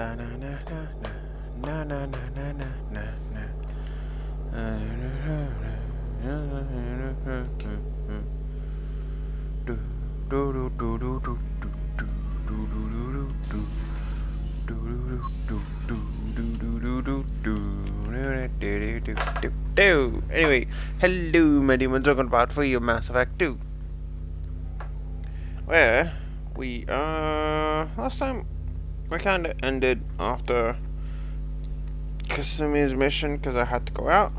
Da na na na na na na na na na na. Do do do do do do do do do do do. Anyway, hello, my demons. Welcome back for your Mass Effect 2. Where we last time we kind of ended after Kasumi's mission because I had to go out,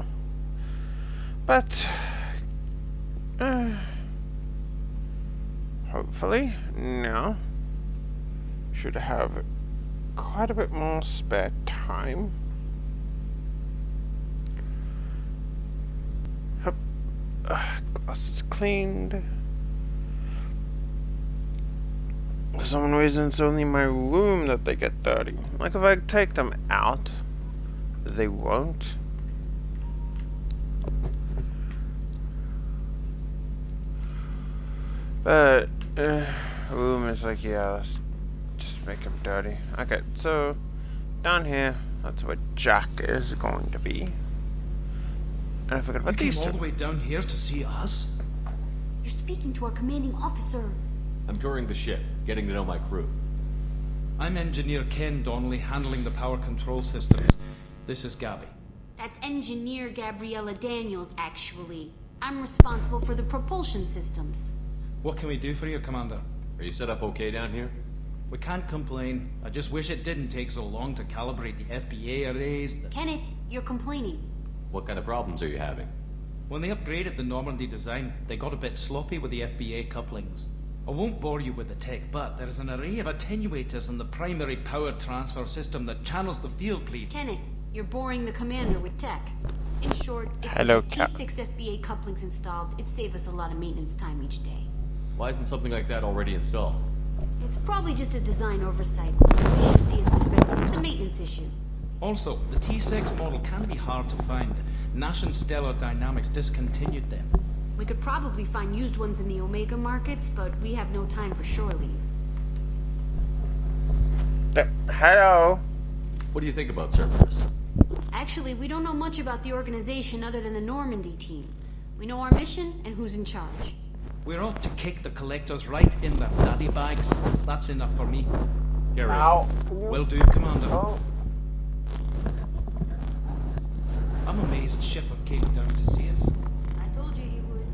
but hopefully now should have quite a bit more spare time. Glasses cleaned. For some reason, it's only my room that they get dirty. Like if I take them out, they won't. But room is like, yeah, let's just make them dirty. Okay, so down here, that's where Jack is going to be. And I forgot about these two. You came all the way down here to see us? You're speaking to our commanding officer. I'm touring the ship, getting to know my crew. I'm Engineer Ken Donnelly, handling the power control systems. This is Gabby. That's Engineer Gabriella Daniels, actually. I'm responsible for the propulsion systems. What can we do for you, Commander? Are you set up okay down here? We can't complain. I just wish it didn't take so long to calibrate the FBA arrays. Kenneth, you're complaining. What kind of problems are you having? When they upgraded the Normandy design, they got a bit sloppy with the FBA couplings. I won't bore you with the tech, but there's an array of attenuators in the primary power transfer system that channels the field bleed. Kenneth, you're boring the commander with tech. In short, if Hello, we had T6 FBA couplings installed, it'd save us a lot of maintenance time each day. Why isn't something like that already installed? It's probably just a design oversight. We should see as defective. It's a maintenance issue. Also, the T6 model can be hard to find. Nash and Stellar Dynamics discontinued them. We could probably find used ones in the Omega markets, but we have no time for shore leave. Hello. What do you think about Cerberus? Actually, we don't know much about the organization other than the Normandy team. We know our mission and who's in charge. We're off to kick the collectors right in their daddy bags. That's enough for me. Carry on. Will do, Commander. Oh. I'm amazed Shepard came down to see us. I told you he would.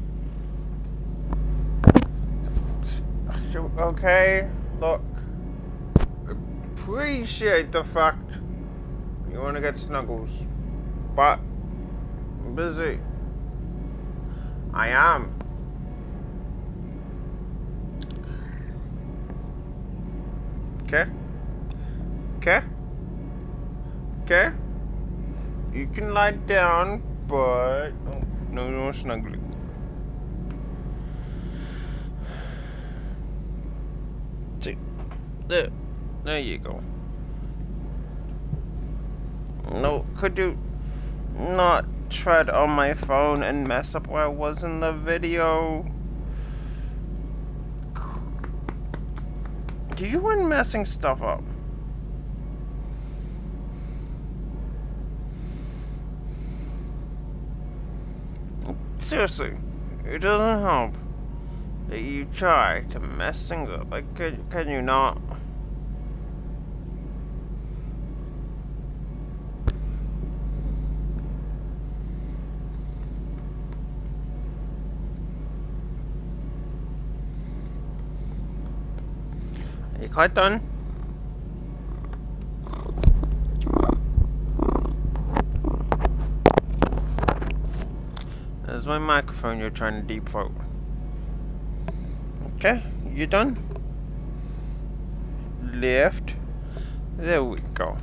Okay, look. Appreciate the fact you want to get snuggles, but I'm busy. I am. Okay? Okay? Okay? You can lie down, but no snuggling. See, there you go. No, could you not tread on my phone and mess up where I was in the video? You weren't messing stuff up. Seriously, it doesn't help that you try to mess things up. Like, can you not? Are you quite done? There's my microphone you're trying to deep throat. Okay, you done? Left. There we go.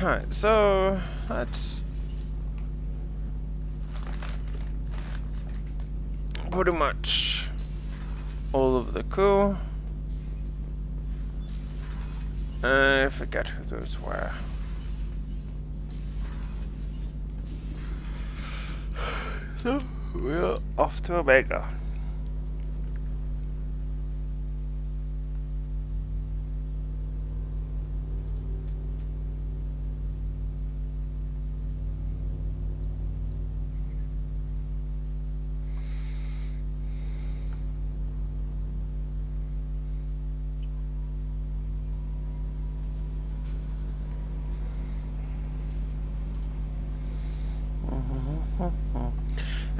Alright, so that's pretty much all of the crew. I forget who goes where. So we're off to Omega.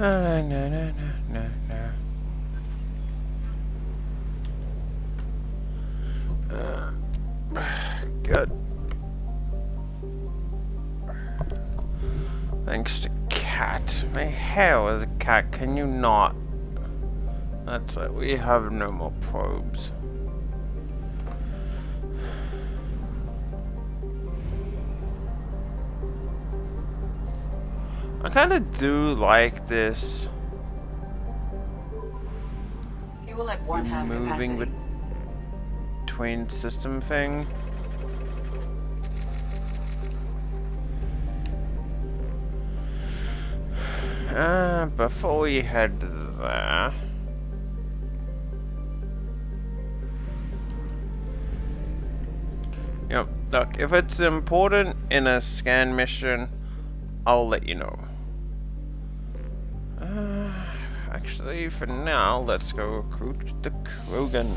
No, no, no, no, no. Good. Thanks to cat. My hair was a cat. Can you not? That's it. We have no more probes. I kind of do like this You will at one half moving capacity. between system thing. Before we head there, yep. Look, if it's important in a scan mission, I'll let you know. Actually, for now, let's go recruit the Krogan.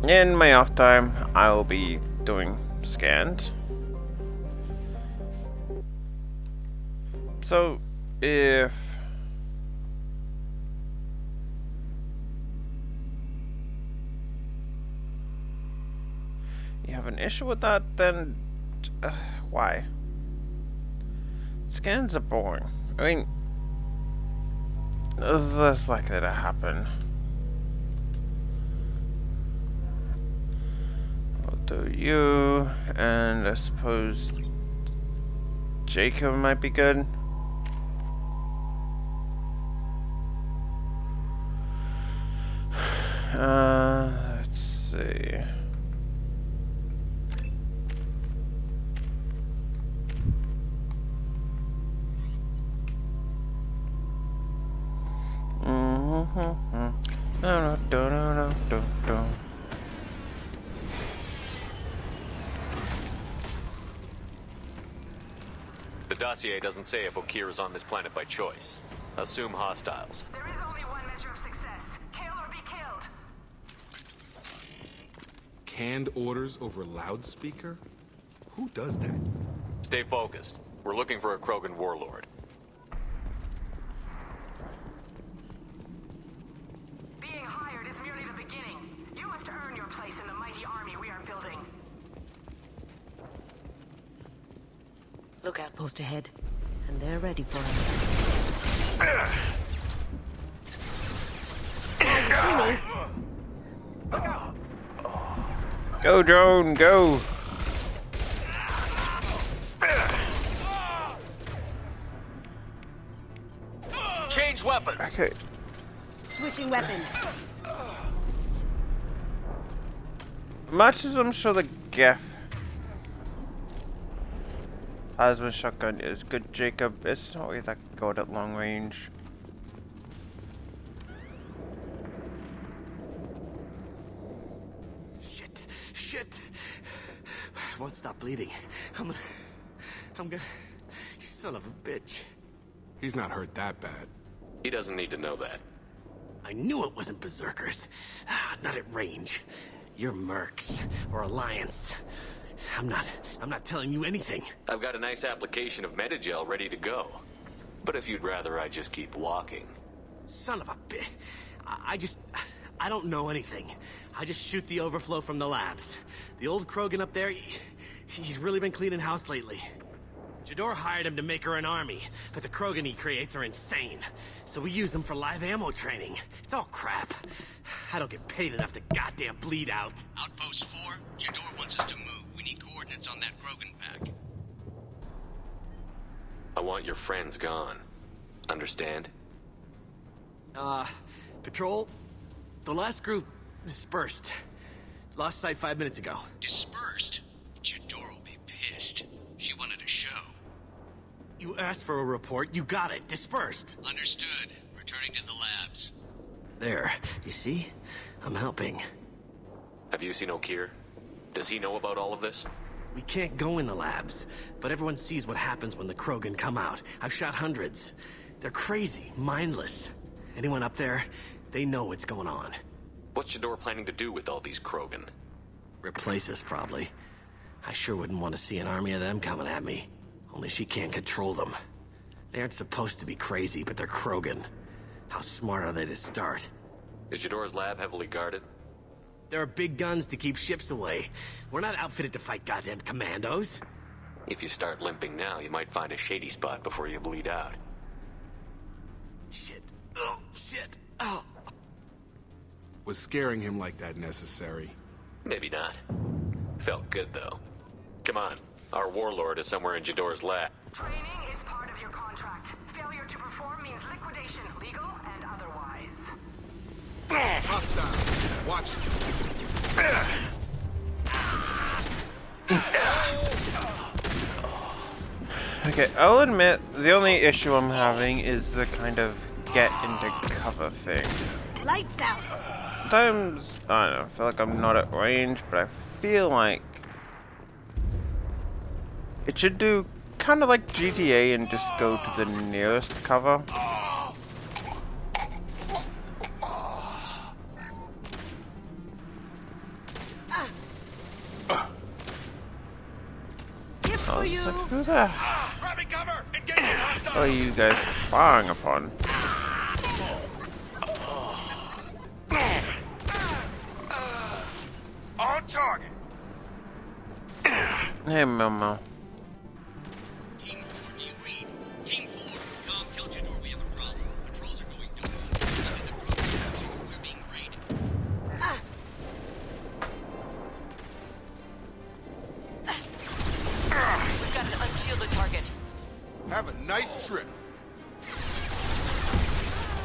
In my off time, I will be doing scans. So, if you have an issue with that, then why? Scans are boring. I mean, it's less likely to happen. I'll do you, and I suppose Jacob might be good. Let's see. No. The dossier doesn't say if Okir is on this planet by choice. Assume hostiles. There is only one measure of success. Kill or be killed. Canned orders over loudspeaker? Who does that? Stay focused. We're looking for a Krogan warlord. Being hired is merely the beginning. You must earn your place in the mighty army we are building. Look outpost ahead, and they're ready for us. Go, drone, go! Change weapons! Okay. Switching weapons. Much as I'm sure the Geth plasma shotgun is good, Jacob, it's not really that good at long range. Shit. I won't stop bleeding. I'm gonna... You son of a bitch. He's not hurt that bad. He doesn't need to know that. I knew it wasn't Berserkers. Not at range. You're Mercs, or Alliance. I'm not telling you anything. I've got a nice application of Metagel ready to go. But if you'd rather I just keep walking. Son of a bitch. I don't know anything. I just shoot the overflow from the labs. The old Krogan up there, he's really been cleaning house lately. Jador hired him to make her an army, but the Krogan he creates are insane. So we use them for live ammo training. It's all crap. I don't get paid enough to goddamn bleed out. Outpost 4, Jador wants us to move. We need coordinates on that Krogan pack. I want your friends gone. Understand? Patrol? The last group dispersed. Lost sight 5 minutes ago. Dispersed? Jador will be pissed. She wanted a show. You asked for a report, you got it. Dispersed. Understood. Returning to the labs. There. You see? I'm helping. Have you seen Okir? Does he know about all of this? We can't go in the labs, but everyone sees what happens when the Krogan come out. I've shot hundreds. They're crazy, mindless. Anyone up there, they know what's going on. What's Jador planning to do with all these Krogan? Replace us, probably. I sure wouldn't want to see an army of them coming at me. Only she can't control them. They aren't supposed to be crazy, but they're Krogan. How smart are they to start? Is Jador's lab heavily guarded? There are big guns to keep ships away. We're not outfitted to fight goddamn commandos. If you start limping now, you might find a shady spot before you bleed out. Shit. Oh, shit. Oh. Was scaring him like that necessary? Maybe not. Felt good, though. Come on. Our warlord is somewhere in Jador's lab. Training is part of your contract. Failure to perform means liquidation, legal and otherwise. Hostile. Watch. Okay, I'll admit, the only issue I'm having is the kind of get into cover thing. Lights out. Sometimes, I don't know, I feel like I'm not at range, but I feel like it should do kind of like GTA and just go to the nearest cover. For you. Like, who the hell are you guys firing upon? On target. Hey, Momo. Team 4, do you read? Team 4, Tom, tell Jador we have a problem. Patrols are going north. We're being raided. We've got to unshield the target. Have a nice trip.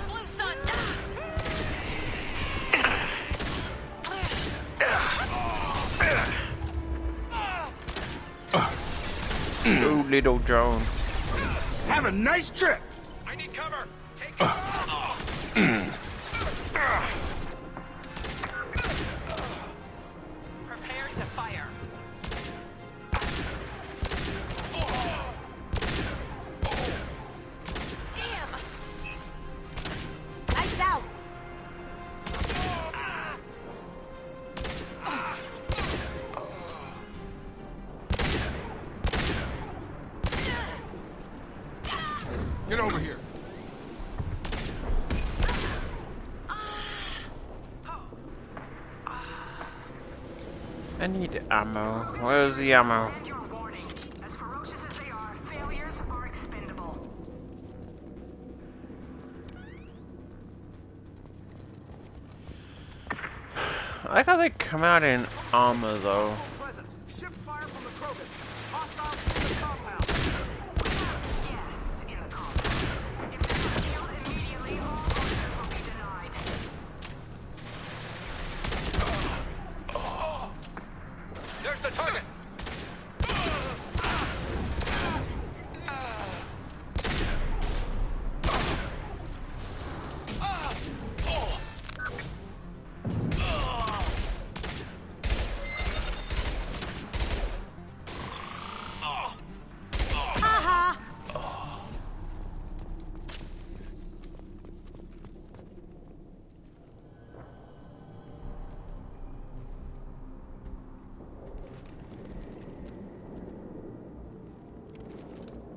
Blue Sun! Oh, little Joan. Have a nice trip. I need cover. Take it. Prepare to fire. Damn! Lights out. Get over here. I need ammo. Where's the ammo? And your warning. As ferocious as they are, failures are expendable. I like how they come out in armor though. Ship fire from the Krogan. Hostiles in the compound. Yes, in the compound. If they're not killed immediately, all orders will be denied. There's the target.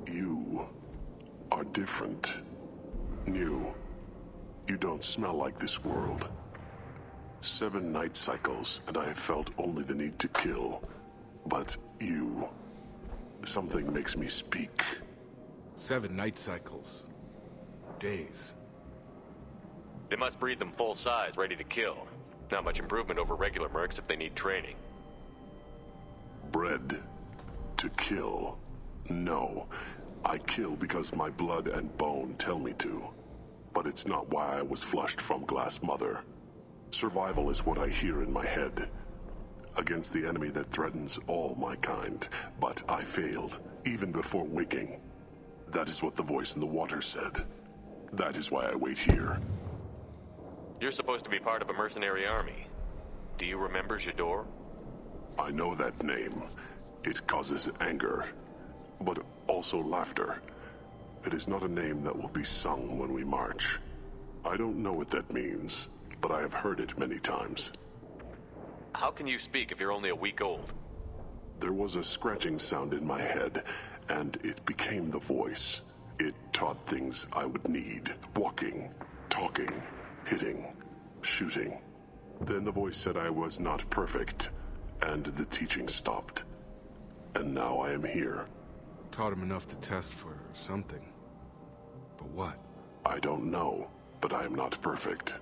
You are different. New. You don't smell like this world. 7 night cycles, and I have felt only the need to kill. But you... something makes me speak. 7 night cycles. Days. They must breed them full size, ready to kill. Not much improvement over regular mercs if they need training. Bred to kill. No. I kill because my blood and bone tell me to. But it's not why I was flushed from Glass Mother. Survival is what I hear in my head. Against the enemy that threatens all my kind. But I failed, even before waking. That is what the voice in the water said. That is why I wait here. You're supposed to be part of a mercenary army. Do you remember Jador? I know that name. It causes anger, but also laughter. It is not a name that will be sung when we march. I don't know what that means, but I have heard it many times. How can you speak if you're only a week old? There was a scratching sound in my head, and it became the voice. It taught things I would need. Walking, talking, hitting, shooting. Then the voice said I was not perfect, and the teaching stopped. And now I am here. Taught him enough to test for something. But what? I don't know, but I am not perfect.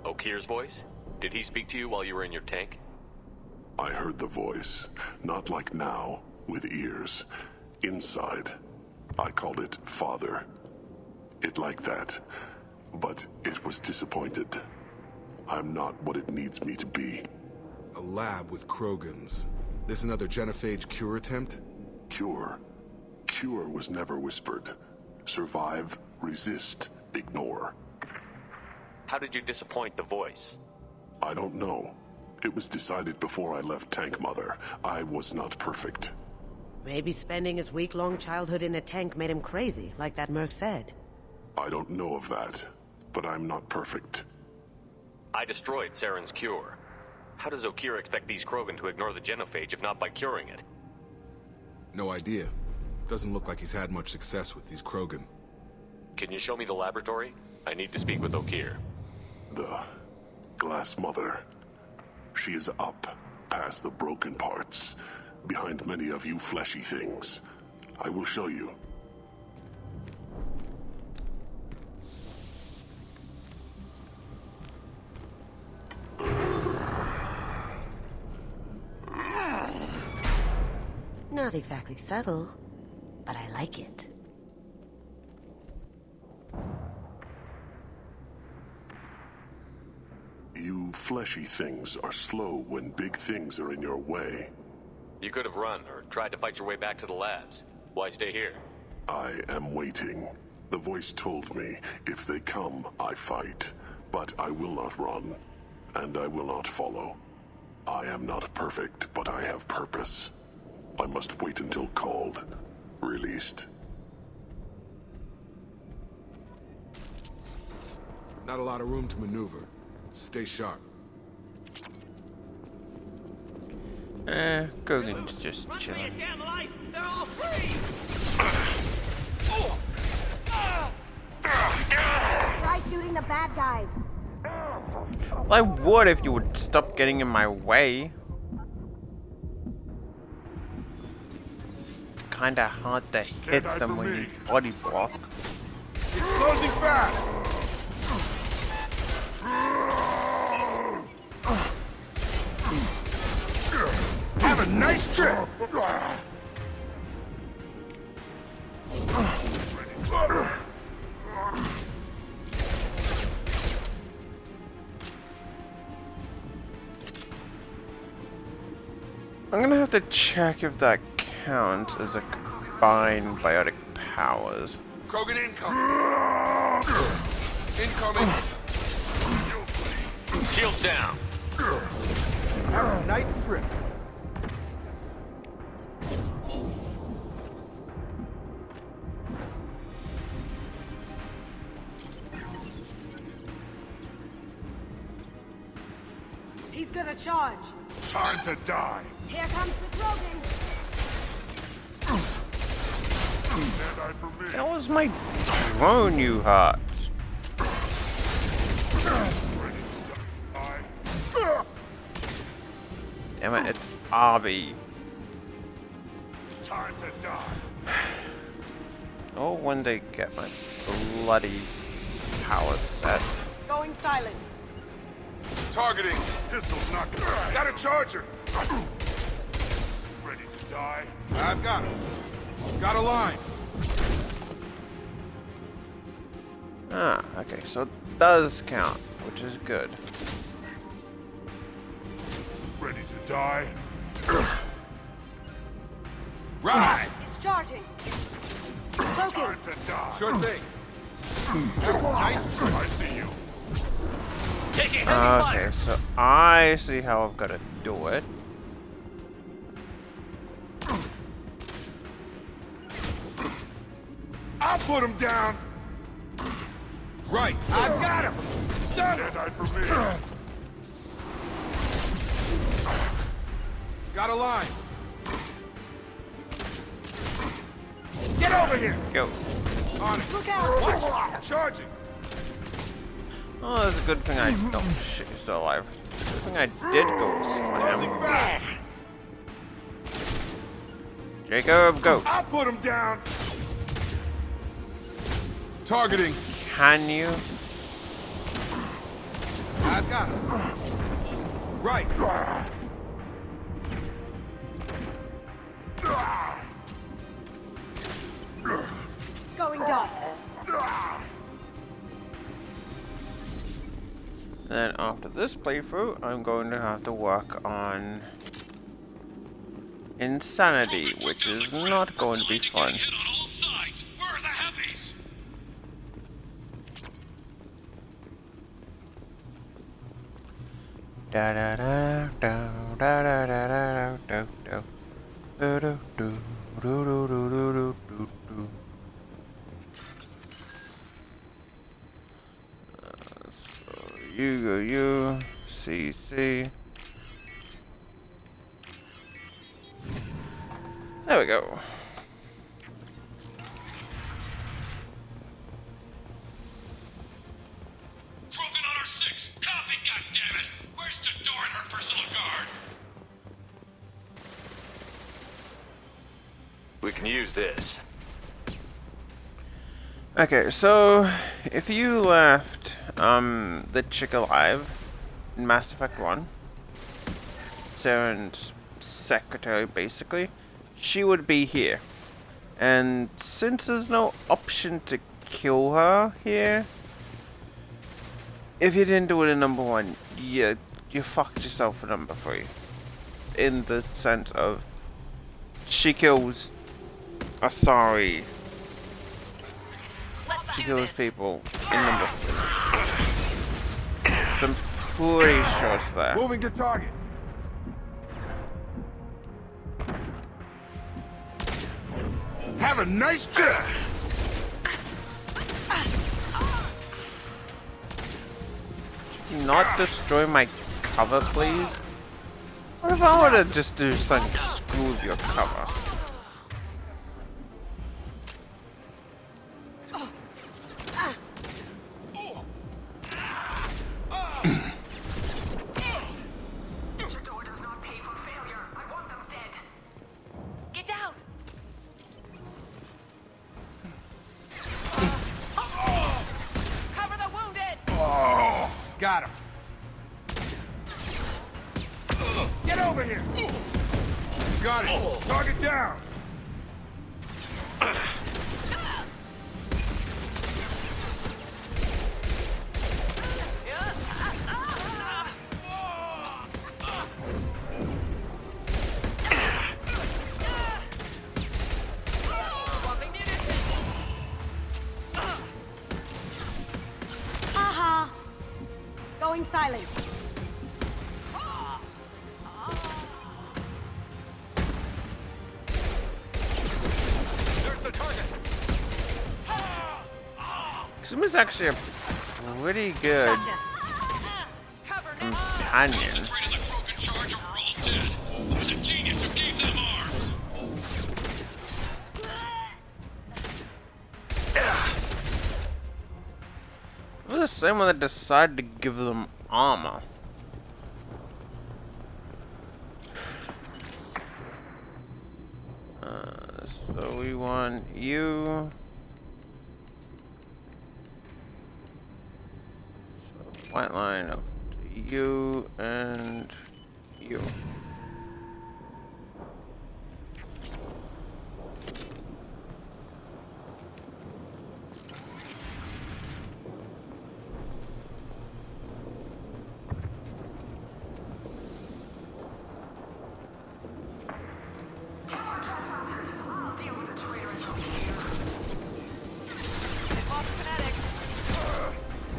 Okir's voice? Did he speak to you while you were in your tank? I heard the voice, not like now, with ears. Inside. I called it Father. It like that, but it was disappointed. I'm not what it needs me to be. A lab with Krogans. This another genophage cure attempt? Cure. Cure was never whispered. Survive, resist, ignore. How did you disappoint the voice? I don't know. It was decided before I left Tank Mother. I was not perfect. Maybe spending his week-long childhood in a tank made him crazy, like that merc said. I don't know of that, but I'm not perfect. I destroyed Saren's cure. How does Okir expect these Krogan to ignore the genophage if not by curing it? No idea. Doesn't look like he's had much success with these Krogan. Can you show me the laboratory? I need to speak with Okir. The Glass Mother. She is up, past the broken parts, behind many of you fleshy things. I will show you. Not exactly subtle, but I like it. You fleshy things are slow when big things are in your way. You could have run or tried to fight your way back to the labs. Why stay here? I am waiting. The voice told me, if they come, I fight. But I will not run, and I will not follow. I am not perfect, but I have purpose. I must wait until called, released. Not a lot of room to maneuver. Stay sharp. Krogan's just chilling. Damn life! They're all free! Try shooting the bad guys. Well, I would if you would stop getting in my way. It's kinda hard to hit them when you body block. It's closing fast! Have a nice trip! I'm gonna have to check if that counts as a combined biotic powers. Krogan incoming! Incoming! Shields down! Have a nice trip. He's gonna charge. Time to die! Here comes the Krogan. That was my drone, you heart. Damn it, it's Arby. Time to die! Oh, when they get my bloody power set. Going silent. Targeting! Pistol's not good. Got a charger! Ready to die? I've got him. Got a line. Ah, okay, so it does count, which is good. Ready to die? Right! He's charging. Cloaking. To die. Sure thing. Nice try. I see you. Okay, so I see how I've got to do it. I'll put him down. Right. I've got him. Stop. Jedi for me. Got a line. Get over here. Go. On it. Look out. Charging. Oh, that's a good thing I... Oh, shit, you're still alive. Good thing I did go slam. Jacob, go. I'll put him down. Targeting. Can you? I've got him. Right. Going dark. Then after this playthrough, I'm going to have to work on insanity, which is not going to be fun. Hit on all sides. Where are the heavies? Da da da da da da da da da da do do do do do do do do do. So you go you CC. There we go. Krogan on our 6. Copy, goddammit. Where's Jador and her personal guard? We can use this. Okay, so if you left the chick alive in Mass Effect 1, Saren's secretary basically, she would be here. And since there's no option to kill her here, if you didn't do it in number 1, you fucked yourself for number 3. In the sense of she kills Asari. She kills people in number 3. So I'm pretty sure it's there. Moving to target. Have a nice trip. Not destroy my cover, please? What if I were to just do something to screw with your cover? Jador does not pay for failure. I want them dead. Get down. Cover the wounded. Oh, got him. Get over here. Got it. Target down. Aha! Going silent. There's the target. Xum is actually a pretty good companion. Three to the Krogan charge or we're all dead. Who's a genius who gave them arms? It was the same one that decided to give them armor. So we want you. So white line up to you and you. I'll deal with the traitors over here.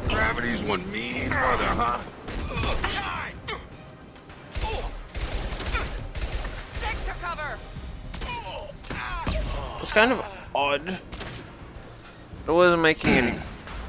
Gravity's one mean mother, huh? Stick to cover. It's kind of odd. It wasn't making any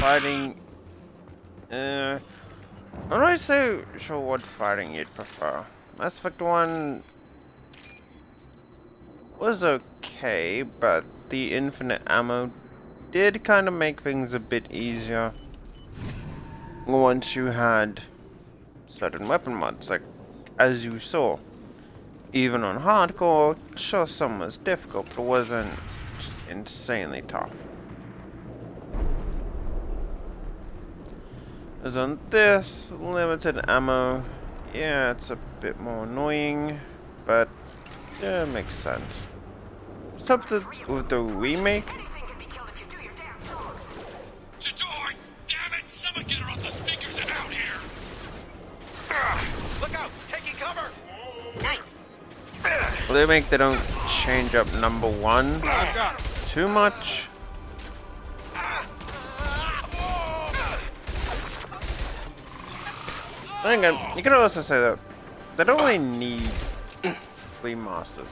Fighting... I'm not so sure what fighting you'd prefer. Mass Effect 1 was okay, but the infinite ammo did kind of make things a bit easier once you had certain weapon mods, like as you saw. Even on hardcore, sure, some was difficult, but it wasn't just insanely tough. As on this, limited ammo, yeah, it's a bit more annoying, but yeah, it makes sense. Something with the remake. Chidori! Damn it! Someone get her off the speakers and out here! Look out! Taking cover! Nice. Remake, they don't change up number 1 too much. Hang on, you can also say that they don't really need remasters.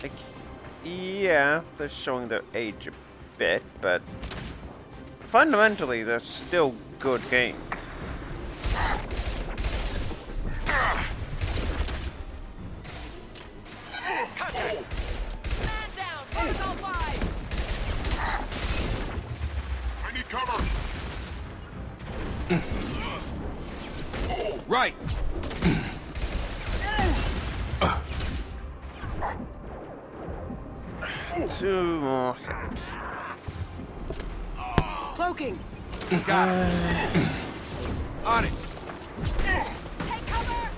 Like, yeah, they're showing their age a bit, but fundamentally they're still good games. I need cover. Right. Two more hits. Cloaking. Got it. On it. Take cover!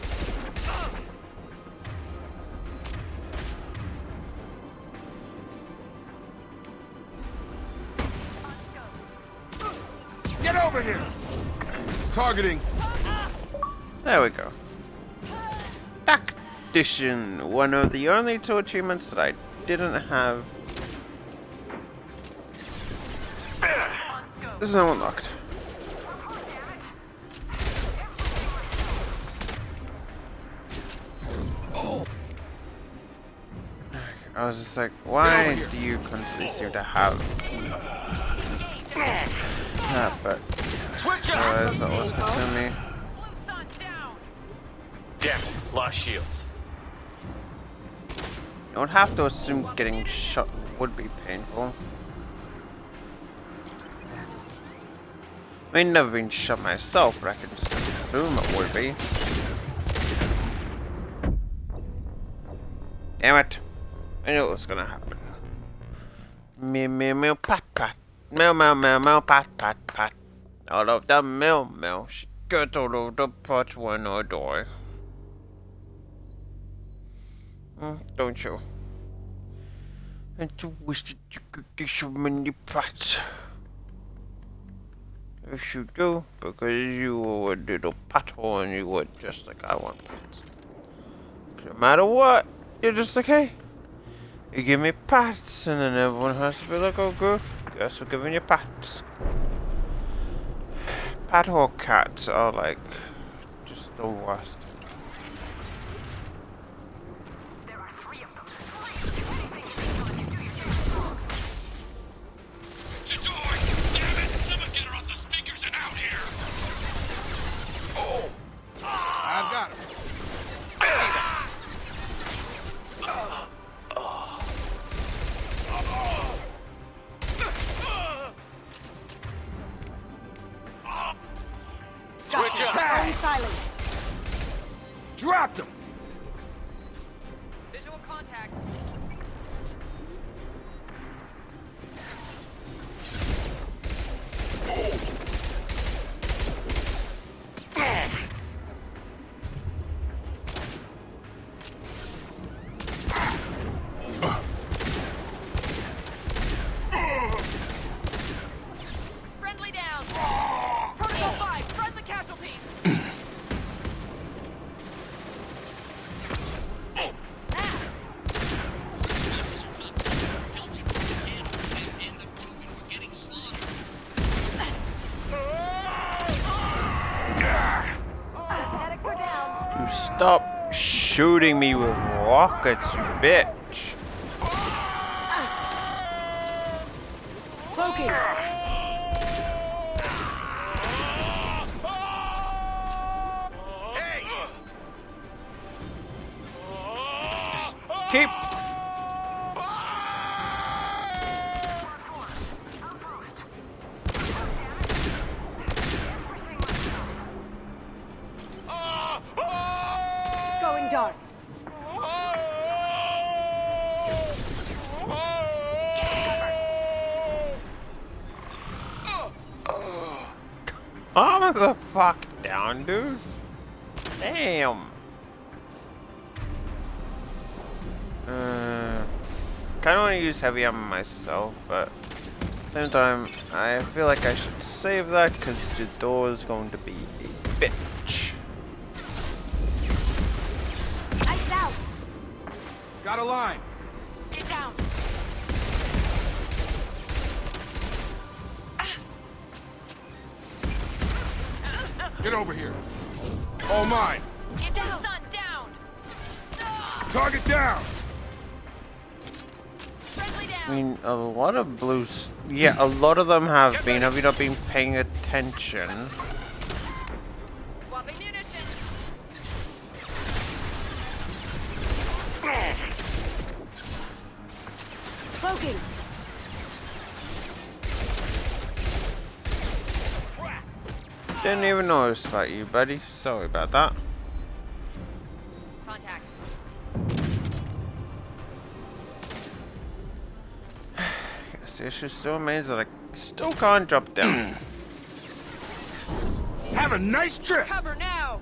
Get over here. Targeting. There we go. Tactician, one of the only 2 achievements that I didn't have. This is now unlocked. I was just like, why do you constantly seem to have that? But Switch that was to me. Damn it, lost shields. You don't have to assume getting shot would be painful. I mean, never been shot myself, but I can just assume it would be. Damn it. I knew it was gonna happen. Meow meow meow pat pat. Meow meow meow meow pat pat pat. Out of the meow meow. She gets out of the pot when I die. Don't you? And you wish that you could get so many pats. Yes, you do, because you were a little pothole and you were just like, I want pats. No matter what, you're just like, hey, you give me pats, and then everyone has to be like, oh, good, guess we're giving you pats. Pothole cats are like, just the worst. There are 3 of them. Anything you can do your dogs. Chidori! Damn it! Someone get her off the speakers and out here! Oh! I've got him. Switch up! Silence. Dropped him. Visual contact. Friendly down. Protocol 5, friendly casualties. Tell Chidori and the Krogan were getting slaughtered. Medics are down. You stop shooting me with rockets, you bitch. Cloaking. Keep. Going dark. Calm the fuck down, dude. Damn. Kinda wanna use heavy ammo myself, but at the same time, I feel like I should save that because Jador is going to be a bitch. Ice out. Got a line. Get down. Get over here. All mine. Get down. Son, down. Target down. Friendly down. I mean, a lot of blues. Yeah, a lot of them have been. Have you not been paying attention? Swapping munitions. Cloaking. Didn't even notice that, you buddy. Sorry about that. Contact. Guess the issue still remains that I still can't drop down. Have a nice trip. Cover now.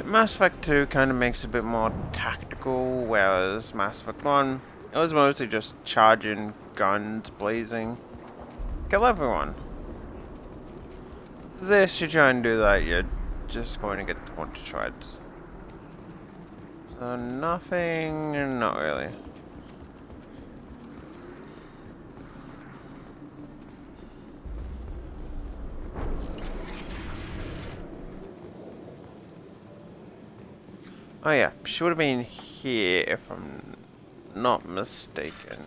Mass Effect 2 kind of makes it a bit more tactical, whereas Mass Effect 1, it was mostly just charging, guns blazing, kill everyone. This, you try and do that, you're just going to get a bunch of shreds. So nothing, not really. Oh yeah, she would have been here if I'm not mistaken.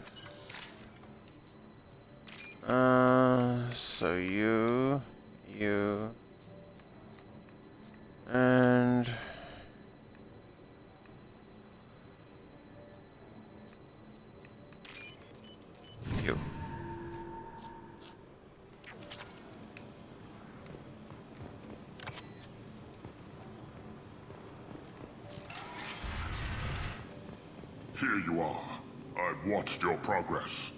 So you, and you. Here you are. I've watched your progress.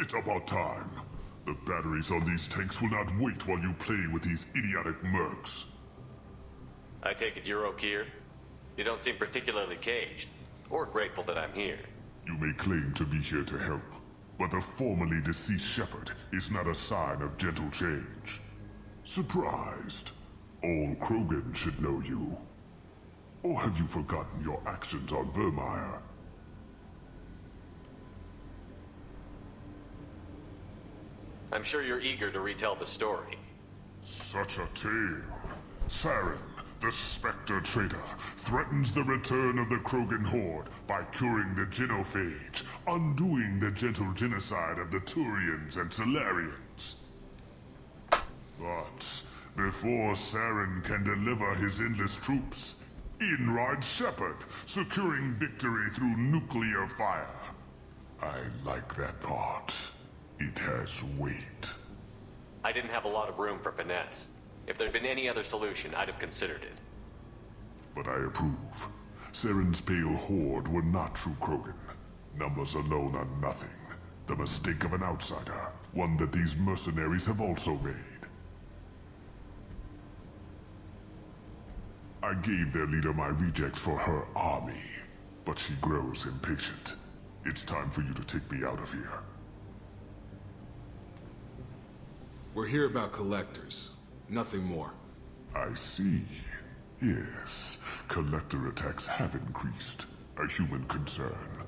It's about time. The batteries on these tanks will not wait while you play with these idiotic mercs. I take it you're Okeer? You don't seem particularly caged, or grateful that I'm here. You may claim to be here to help, but the formerly deceased Shepard is not a sign of gentle change. Surprised? All Krogan should know you. Or have you forgotten your actions on Vermeer? I'm sure you're eager to retell the story. Such a tale. Saren, the Spectre traitor, threatens the return of the Krogan horde by curing the genophage, undoing the gentle genocide of the Turians and Solarians. But before Saren can deliver his endless troops, in rides Shepard, securing victory through nuclear fire. I like that part. It has weight. I didn't have a lot of room for finesse. If there'd been any other solution, I'd have considered it. But I approve. Saren's pale horde were not true Krogan. Numbers alone are nothing. The mistake of an outsider. One that these mercenaries have also made. I gave their leader my rejects for her army, but she grows impatient. It's time for you to take me out of here. We're here about collectors. Nothing more. I see. Yes, collector attacks have increased. A human concern.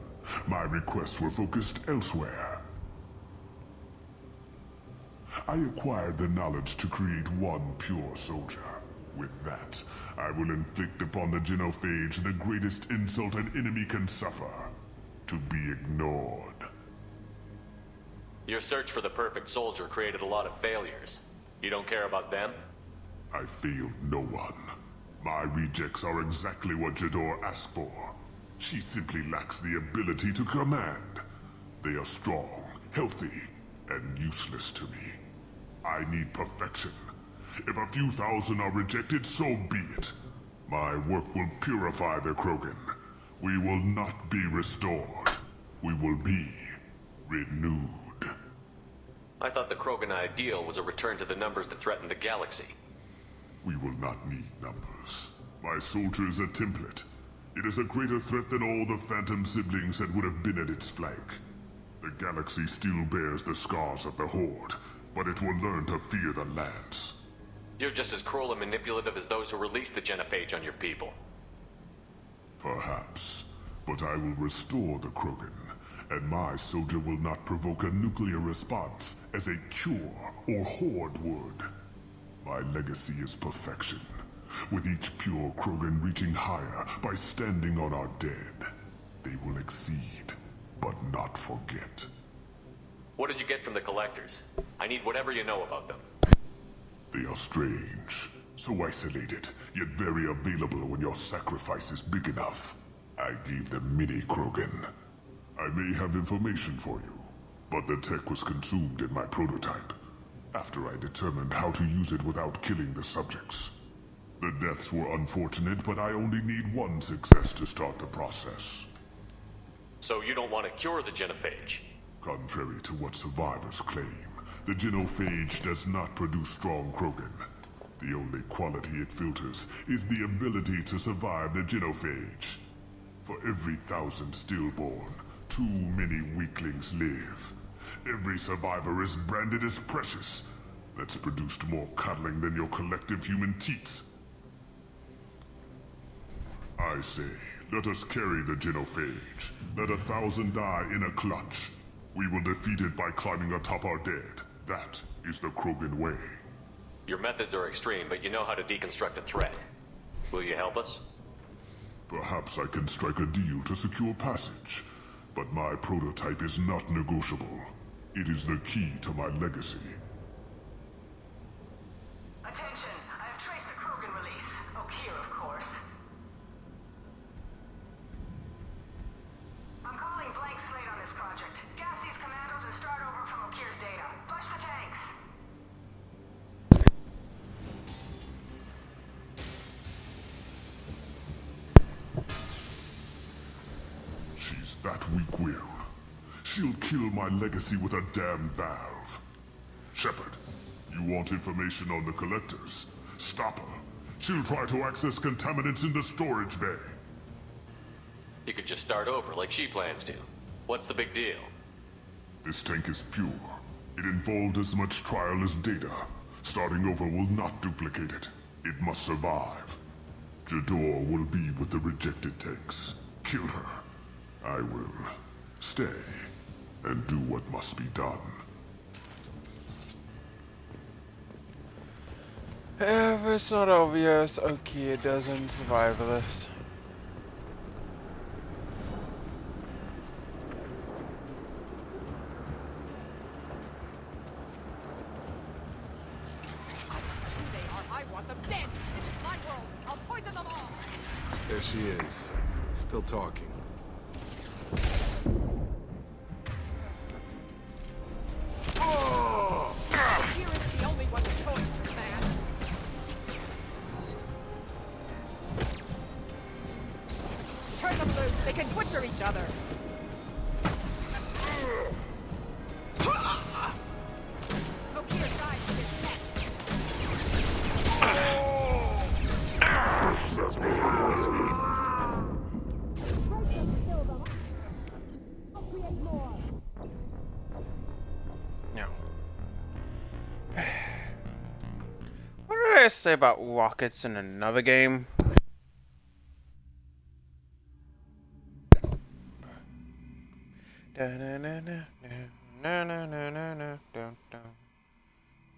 My requests were focused elsewhere. I acquired the knowledge to create one pure soldier. With that, I will inflict upon the genophage the greatest insult an enemy can suffer. To be ignored. Your search for the perfect soldier created a lot of failures. You don't care about them? I failed no one. My rejects are exactly what Jador asked for. She simply lacks the ability to command. They are strong, healthy, and useless to me. I need perfection. If a few thousand are rejected, so be it. My work will purify the Krogan. We will not be restored. We will be renewed. I thought the Krogan ideal was a return to the numbers that threatened the galaxy. We will not need numbers. My soldier is a template. It is a greater threat than all the Phantom siblings that would have been at its flank. The galaxy still bears the scars of the Horde, but it will learn to fear the Lance. You're just as cruel and manipulative as those who released the genophage on your people. Perhaps, but I will restore the Krogan, and my soldier will not provoke a nuclear response as a cure or Horde would. My legacy is perfection, with each pure Krogan reaching higher by standing on our dead. They will exceed, but not forget. What did you get from the Collectors? I need whatever you know about them. They are strange, so isolated, yet very available when your sacrifice is big enough. I gave them mini Krogan. I may have information for you, but the tech was consumed in my prototype, after I determined how to use it without killing the subjects. The deaths were unfortunate, but I only need one success to start the process. So you don't want to cure the genophage? Contrary to what survivors claim, the genophage does not produce strong Krogan. The only quality it filters is the ability to survive the genophage. For every 1,000 stillborn, too many weaklings live. Every survivor is branded as precious. That's produced more cuddling than your collective human teats. I say, let us carry the genophage. Let 1,000 die in a clutch. We will defeat it by climbing atop our dead. That is the Krogan way. Your methods are extreme, but you know how to deconstruct a threat. Will you help us? Perhaps I can strike a deal to secure passage, but my prototype is not negotiable. It is the key to my legacy. Attention, I have traced the Krogan release. Okeer, of course. I'm calling blank slate on this project. Gas these commandos and start over from Okeer's data. Flush the tanks. She's that weak-willed. She'll kill my legacy with a damn valve. Shepard, you want information on the Collectors? Stop her. She'll try to access contaminants in the storage bay. You could just start over like she plans to. What's the big deal? This tank is pure. It involved as much trial as data. Starting over will not duplicate it. It must survive. Jador will be with the rejected tanks. Kill her. I will stay and do what must be done. If it's not obvious, Okeer doesn't survive this. There she is, still talking. Here is the only one with choice, man. Turn them loose. They can butcher each other. Okeer dies with his next. No. What did I say about rockets in another game?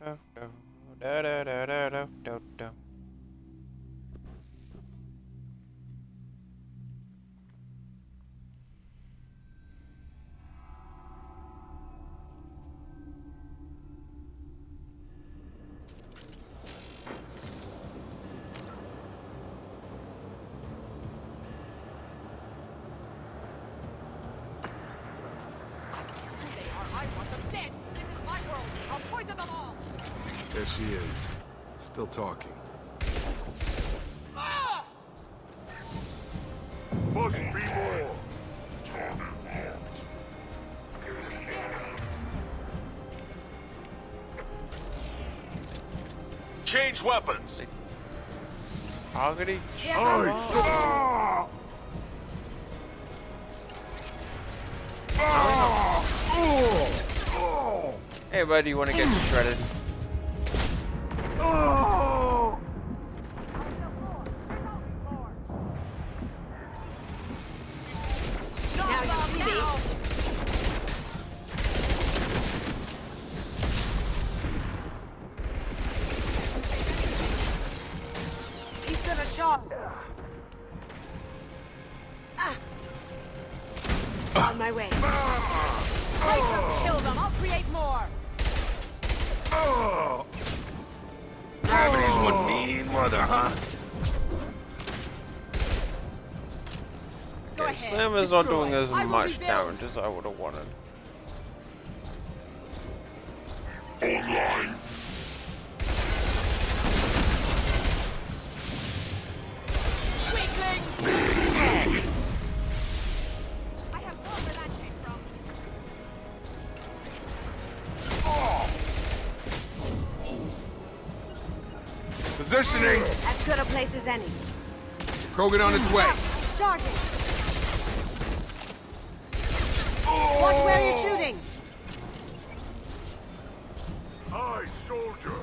Da da da da da da da. I want them dead. This is my world. I'll poison them all. There she is. Still talking. Must be more. Change weapons! Targeting. Hey buddy, you wanna get shredded? Now you see me. He's gonna chop. On my way. Break them, kill them. I'll create more. Gravity's one mean mother, huh? Go ahead. Slam is not destroy. doing as I will much rebuild. damage as I would have wanted. Online. Weakling. I have more where that came from. Positioning! As good a place as any. Krogan on its way. Starting. Watch where you're shooting. Aye, soldier.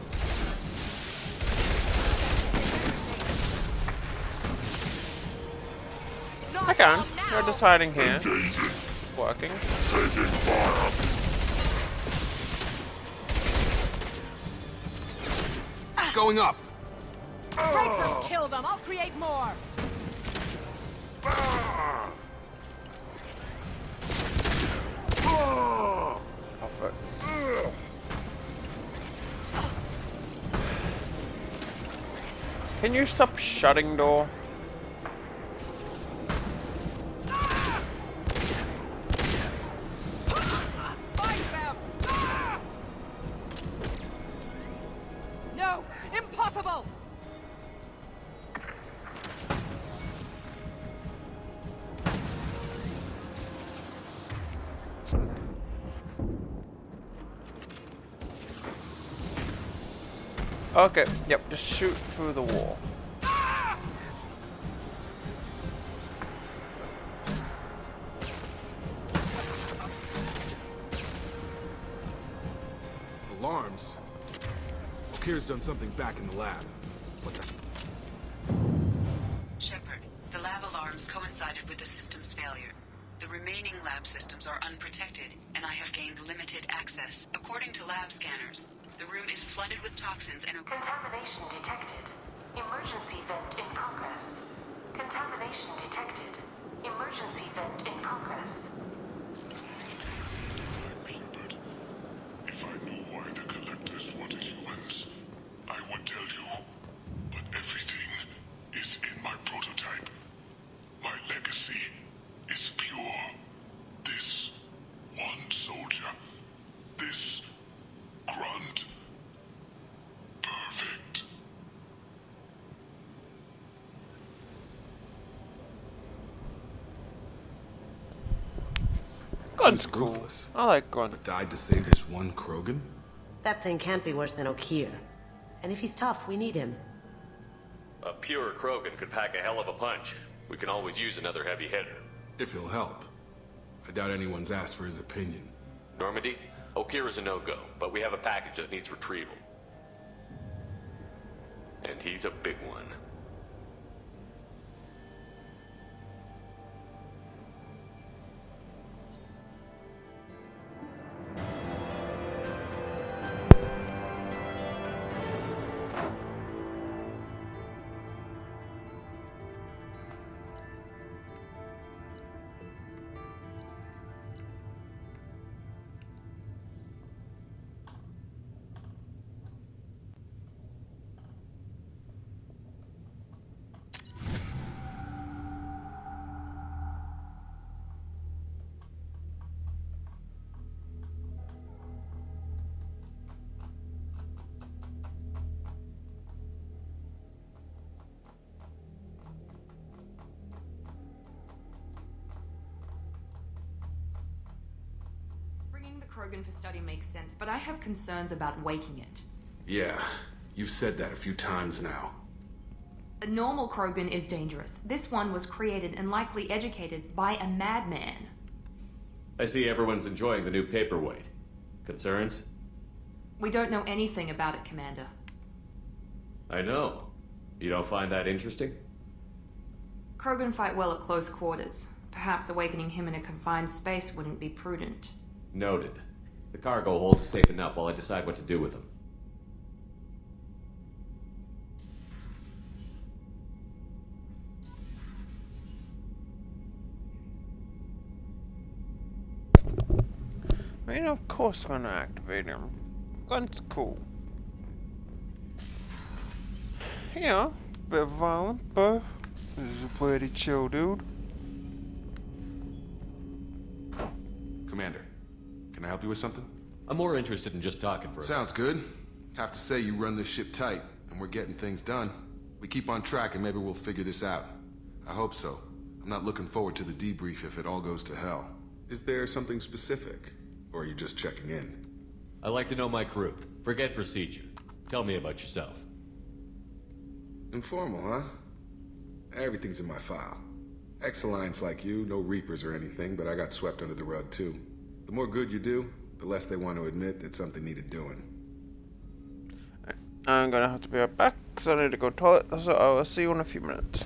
I can. We're just hiding here. Engaging. Working. Taking fire. It's going up. Break them, kill them. I'll create more. Off it. Can you stop shutting door? Find them. No, impossible. Okay, yep, just shoot through the wall. Alarms? Okir's done something back in the lab. What the... Shepard, the lab alarms coincided with the system's failure. The remaining lab systems are unprotected, and I have gained limited access. According to lab scanners, the room is flooded with toxins and... Contamination detected. Emergency vent in progress. Contamination detected. Emergency vent in progress. If I knew why the collectors wanted humans, I would tell you. But everything is in my prototype. My legacy is pure. This one soldier. This grunt. Perfect. Grunt's He's cool. ruthless. I like Grunt. But died to save this one Krogan? That thing can't be worse than Okir. And if he's tough, we need him. A pure Krogan could pack a hell of a punch. We can always use another heavy hitter. If he'll help. I doubt anyone's asked for his opinion. Normandy, Okir is a no-go, but we have a package that needs retrieval. And he's a big one. Krogan for study makes sense, but I have concerns about waking it. Yeah, you've said that a few times now. A normal Krogan is dangerous. This one was created and likely educated by a madman. I see everyone's enjoying the new paperweight. Concerns? We don't know anything about it, Commander. I know. You don't find that interesting? Krogan fight well at close quarters. Perhaps awakening him in a confined space wouldn't be prudent. Noted. The cargo hold is safe enough while I decide what to do with him. I mean, of course I'm gonna activate him. Gun's cool. Yeah, bit violent, but he's a pretty chill dude. Commander, can I help you with something? I'm more interested in just talking for a Sounds good. Have to say you run this ship tight, and we're getting things done. We keep on track and maybe we'll figure this out. I hope so. I'm not looking forward to the debrief if it all goes to hell. Is there something specific? Or are you just checking in? I like to know my crew. Forget procedure. Tell me about yourself. Informal, huh? Everything's in my file. Ex-Alliance like you, no Reapers or anything, but I got swept under the rug too. The more good you do, the less they want to admit that something needed doing. I'm gonna have to be right back because I need to go to the toilet, so I will see you in a few minutes.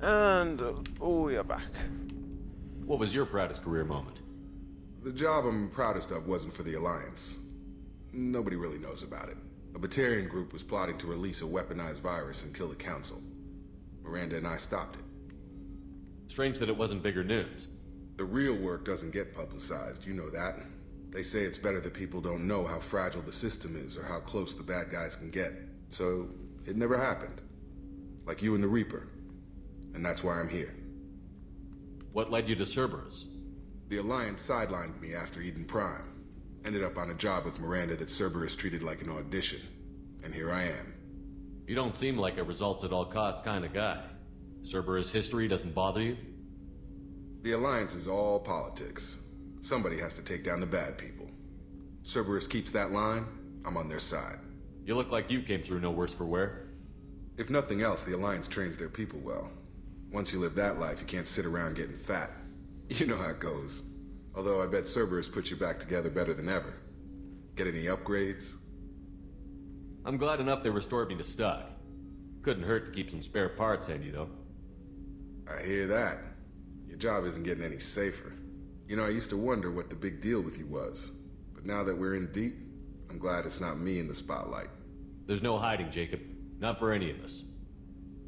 And, oh, you're back. What was your proudest career moment? The job I'm proudest of wasn't for the Alliance. Nobody really knows about it. A Batarian group was plotting to release a weaponized virus and kill the Council. Miranda and I stopped it. Strange that it wasn't bigger news. The real work doesn't get publicized, you know that. They say it's better that people don't know how fragile the system is or how close the bad guys can get. So, it never happened. Like you and the Reaper. And that's why I'm here. What led you to Cerberus? The Alliance sidelined me after Eden Prime. Ended up on a job with Miranda that Cerberus treated like an audition. And here I am. You don't seem like a results-at-all-costs kind of guy. Cerberus history doesn't bother you? The Alliance is all politics. Somebody has to take down the bad people. Cerberus keeps that line, I'm on their side. You look like you came through no worse for wear. If nothing else, the Alliance trains their people well. Once you live that life, you can't sit around getting fat. You know how it goes. Although I bet Cerberus put you back together better than ever. Get any upgrades? I'm glad enough they restored me to stock. Couldn't hurt to keep some spare parts handy, though. I hear that. Your job isn't getting any safer. You know, I used to wonder what the big deal with you was. But now that we're in deep, I'm glad it's not me in the spotlight. There's no hiding, Jacob. Not for any of us.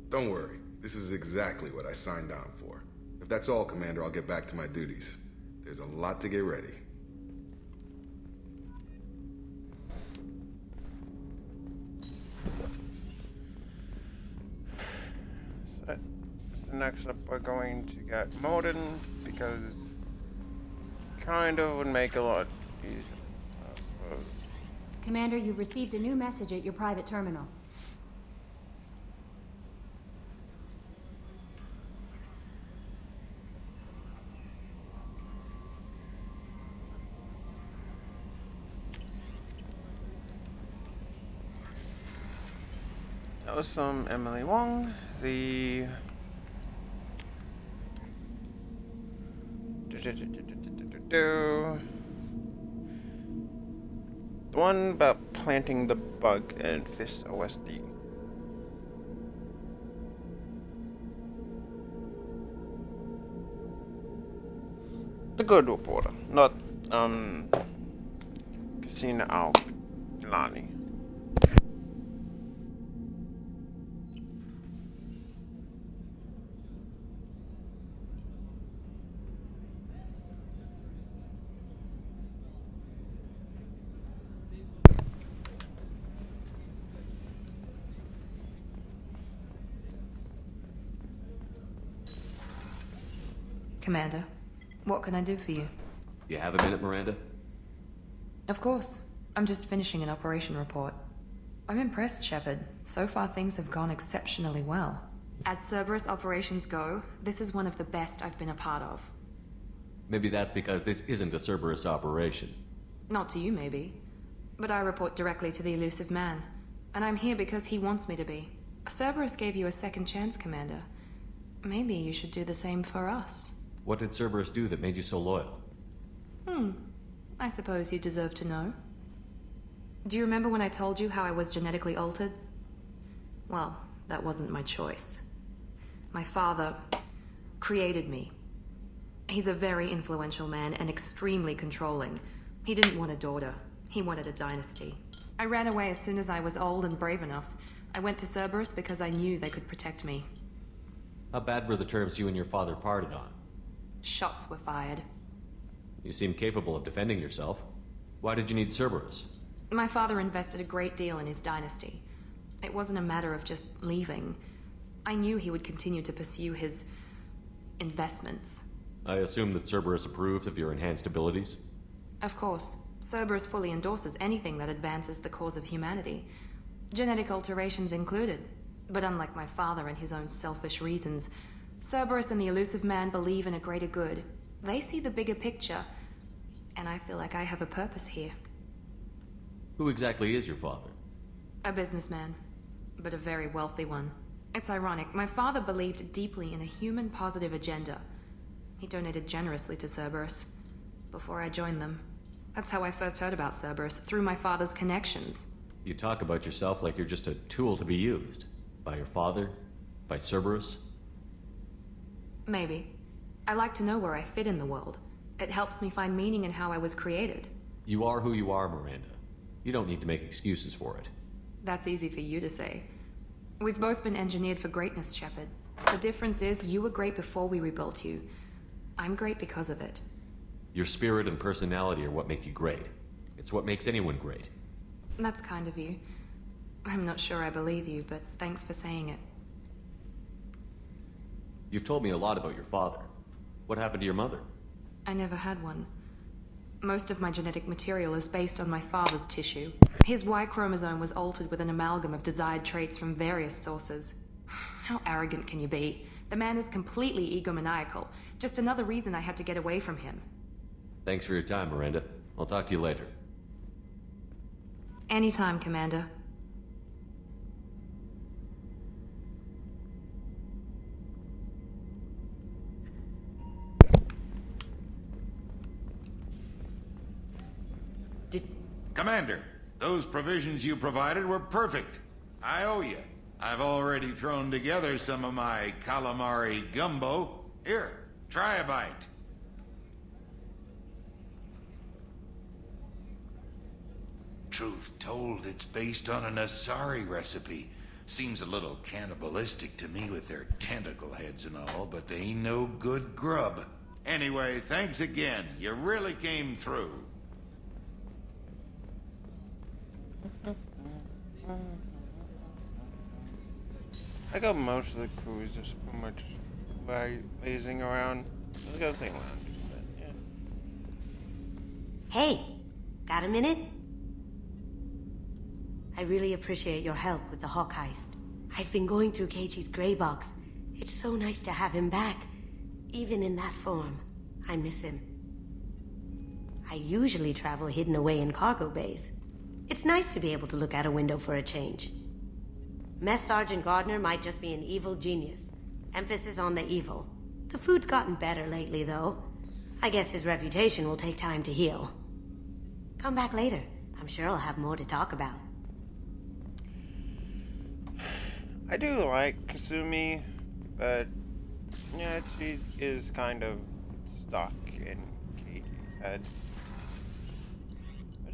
Don't worry. This is exactly what I signed on for. If that's all, Commander, I'll get back to my duties. There's a lot to get ready. So next up we're going to get Modin, because kind of would make a lot easier, I suppose. Commander, you've received a new message at your private terminal. That was some Emily Wong, the one about planting the bug in FIS OSD. The good reporter, not Casina Al-Gilani. Commander, what can I do for you? You have a minute, Miranda? Of course. I'm just finishing an operation report. I'm impressed, Shepard. So far things have gone exceptionally well. As Cerberus operations go, this is one of the best I've been a part of. Maybe that's because this isn't a Cerberus operation. Not to you, maybe. But I report directly to the Elusive Man. And I'm here because he wants me to be. Cerberus gave you a second chance, Commander. Maybe you should do the same for us. What did Cerberus do that made you so loyal? I suppose you deserve to know. Do you remember when I told you how I was genetically altered? Well, that wasn't my choice. My father created me. He's a very influential man and extremely controlling. He didn't want a daughter. He wanted a dynasty. I ran away as soon as I was old and brave enough. I went to Cerberus because I knew they could protect me. How bad were the terms you and your father parted on? Shots were fired. You seem capable of defending yourself. Why did you need Cerberus? My father invested a great deal in his dynasty. It wasn't a matter of just leaving. I knew he would continue to pursue his investments. I assume that Cerberus approved of your enhanced abilities? Of course. Cerberus fully endorses anything that advances the cause of humanity. Genetic alterations included. But unlike my father and his own selfish reasons, Cerberus and the Elusive Man believe in a greater good. They see the bigger picture, and I feel like I have a purpose here. Who exactly is your father? A businessman, but a very wealthy one. It's ironic, my father believed deeply in a human-positive agenda. He donated generously to Cerberus before I joined them. That's how I first heard about Cerberus, through my father's connections. You talk about yourself like you're just a tool to be used. By your father? By Cerberus? Maybe. I like to know where I fit in the world. It helps me find meaning in how I was created. You are who you are, Miranda. You don't need to make excuses for it. That's easy for you to say. We've both been engineered for greatness, Shepard. The difference is you were great before we rebuilt you. I'm great because of it. Your spirit and personality are what make you great. It's what makes anyone great. That's kind of you. I'm not sure I believe you, but thanks for saying it. You've told me a lot about your father. What happened to your mother? I never had one. Most of my genetic material is based on my father's tissue. His Y chromosome was altered with an amalgam of desired traits from various sources. How arrogant can you be? The man is completely egomaniacal. Just another reason I had to get away from him. Thanks for your time, Miranda. I'll talk to you later. Anytime, Commander. Commander, those provisions you provided were perfect. I owe you. I've already thrown together some of my calamari gumbo. Here, try a bite. Truth told, it's based on an Asari recipe. Seems a little cannibalistic to me with their tentacle heads and all, but they ain't no good grub. Anyway, thanks again. You really came through. I got most of the crews just pretty much lazing around. Let's go sing lounge, but yeah. Hey, got a minute? I really appreciate your help with the Hawk heist. I've been going through Keiichi's gray box. It's so nice to have him back, even in that form. I miss him. I usually travel hidden away in cargo bays. It's nice to be able to look out a window for a change. Mess Sergeant Gardner might just be an evil genius. Emphasis on the evil. The food's gotten better lately, though. I guess his reputation will take time to heal. Come back later. I'm sure I'll have more to talk about. I do like Kasumi, but yeah, she is kind of stuck in Keiichi's head.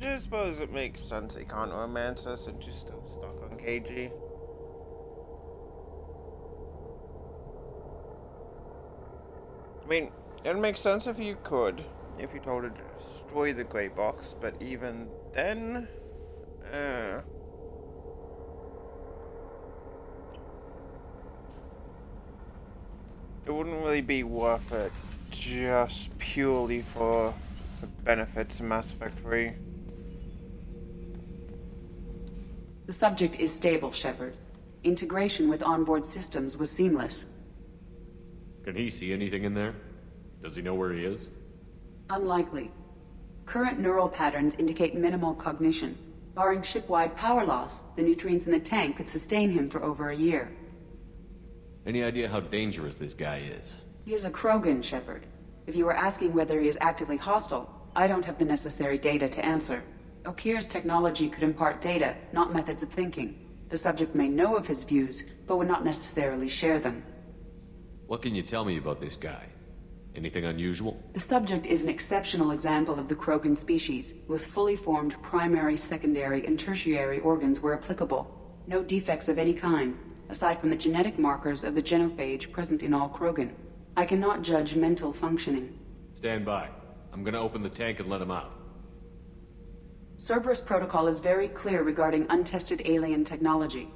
I suppose it makes sense he can't romance her since she's still stuck on Keiichi. I mean, it makes sense if you could, if you told her to destroy the Grey Box, but even then, it wouldn't really be worth it just purely for the benefits of Mass Effect 3. The subject is stable, Shepard. Integration with onboard systems was seamless. Can he see anything in there? Does he know where he is? Unlikely. Current neural patterns indicate minimal cognition. Barring ship-wide power loss, the nutrients in the tank could sustain him for over a year. Any idea how dangerous this guy is? He is a Krogan, Shepard. If you were asking whether he is actively hostile, I don't have the necessary data to answer. Okir's technology could impart data, not methods of thinking. The subject may know of his views, but would not necessarily share them. What can you tell me about this guy? Anything unusual? The subject is an exceptional example of the Krogan species, with fully formed primary, secondary, and tertiary organs where applicable. No defects of any kind, aside from the genetic markers of the genophage present in all Krogan. I cannot judge mental functioning. Stand by. I'm gonna open the tank and let him out. Cerberus protocol is very clear regarding untested alien technology.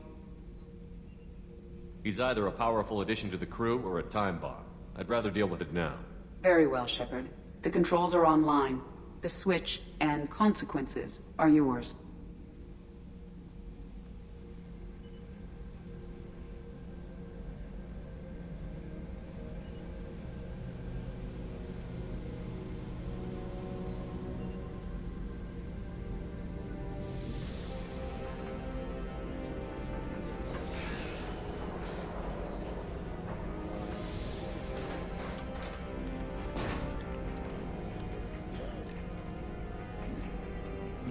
He's either a powerful addition to the crew or a time bomb. I'd rather deal with it now. Very well, Shepard. The controls are online. The switch and consequences are yours.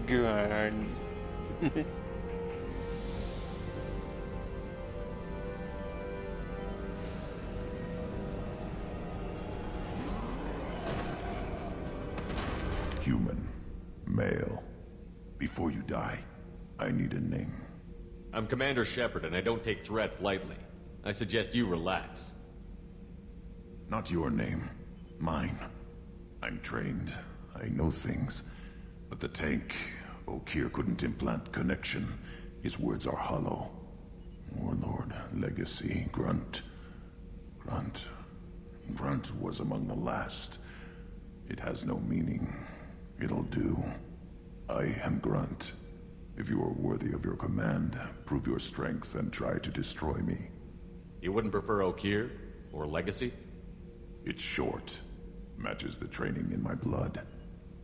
Good. human. Male. Before you die, I need a name. I'm Commander Shepard, and I don't take threats lightly. I suggest you relax. Not your name. Mine. I'm trained. I know things. But the tank, Okeer couldn't implant connection. His words are hollow. Warlord, Legacy, Grunt. Grunt was among the last. It has no meaning. It'll do. I am Grunt. If you are worthy of your command, prove your strength and try to destroy me. You wouldn't prefer Okeer? Or Legacy? It's short. Matches the training in my blood.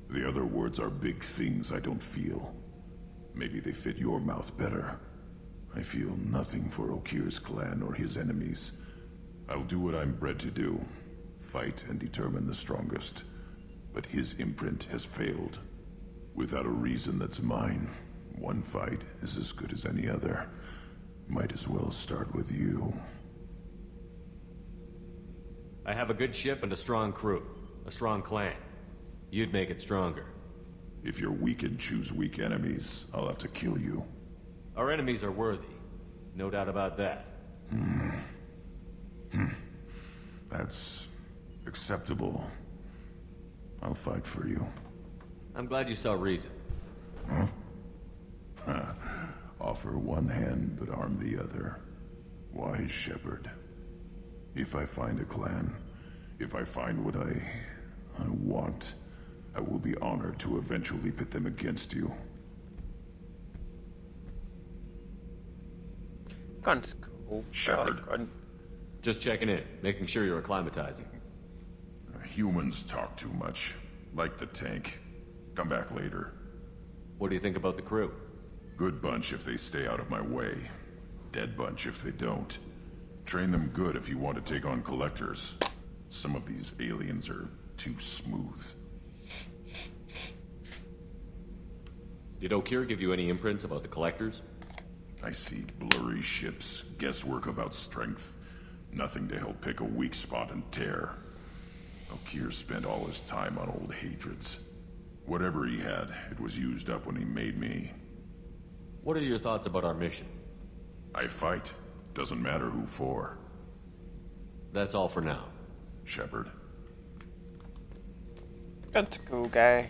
The other words are big things I don't feel. Maybe they fit your mouth better. I feel nothing for Okeer's clan or his enemies. I'll do what I'm bred to do. Fight and determine the strongest. But his imprint has failed. Without a reason that's mine, one fight is as good as any other. Might as well start with you. I have a good ship and a strong crew. A strong clan. You'd make it stronger. If you're weak and choose weak enemies, I'll have to kill you. Our enemies are worthy. No doubt about that. That's acceptable. I'll fight for you. I'm glad you saw reason. Offer one hand, but arm the other. Wise Shepard. If I find a clan, if I find what I want, I will be honored to eventually pit them against you. Gunt's cool. Shepard. Just checking in, making sure you're acclimatizing. Humans talk too much. Like the tank. Come back later. What do you think about the crew? Good bunch if they stay out of my way. Dead bunch if they don't. Train them good if you want to take on collectors. Some of these aliens are too smooth. Did Okeer give you any imprints about the collectors? I see blurry ships, guesswork about strength. Nothing to help pick a weak spot and tear. Okeer spent all his time on old hatreds. Whatever he had, it was used up when he made me. What are your thoughts about our mission? I fight. Doesn't matter who for. That's all for now. Shepard. Gunt's a cool guy.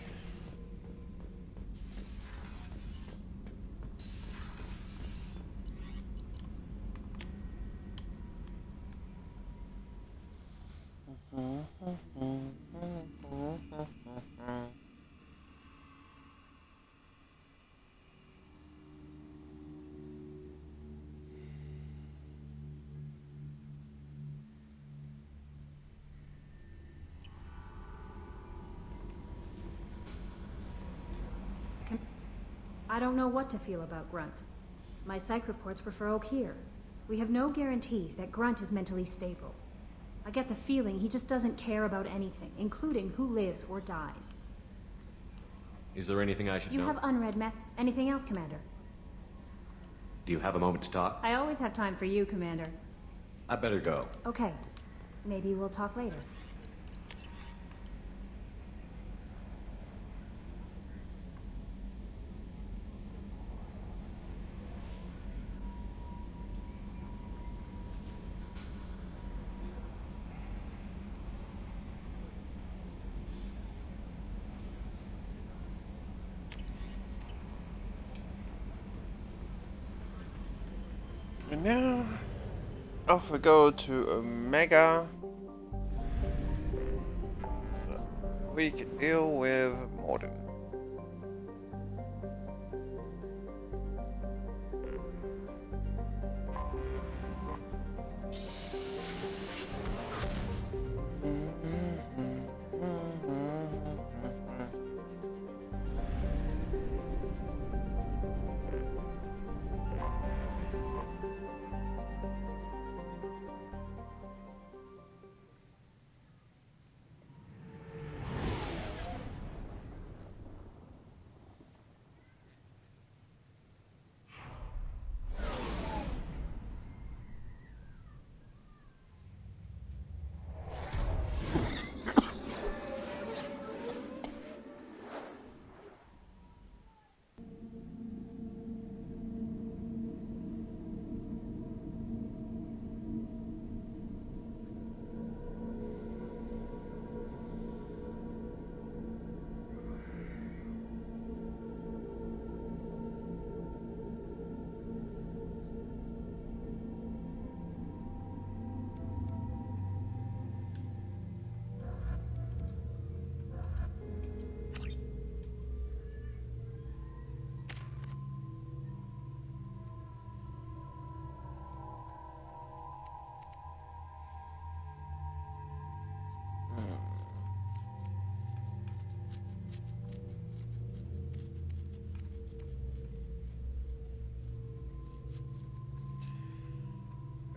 I don't know what to feel about Grunt. My psych reports were for Okeer. We have no guarantees that Grunt is mentally stable. I get the feeling he just doesn't care about anything, including who lives or dies. Is there anything I should know? You have unread anything else, Commander? Do you have a moment to talk? I always have time for you, Commander. I better go. Okay. Maybe we'll talk later. And now, off we go to Omega, so we can deal with Mordin.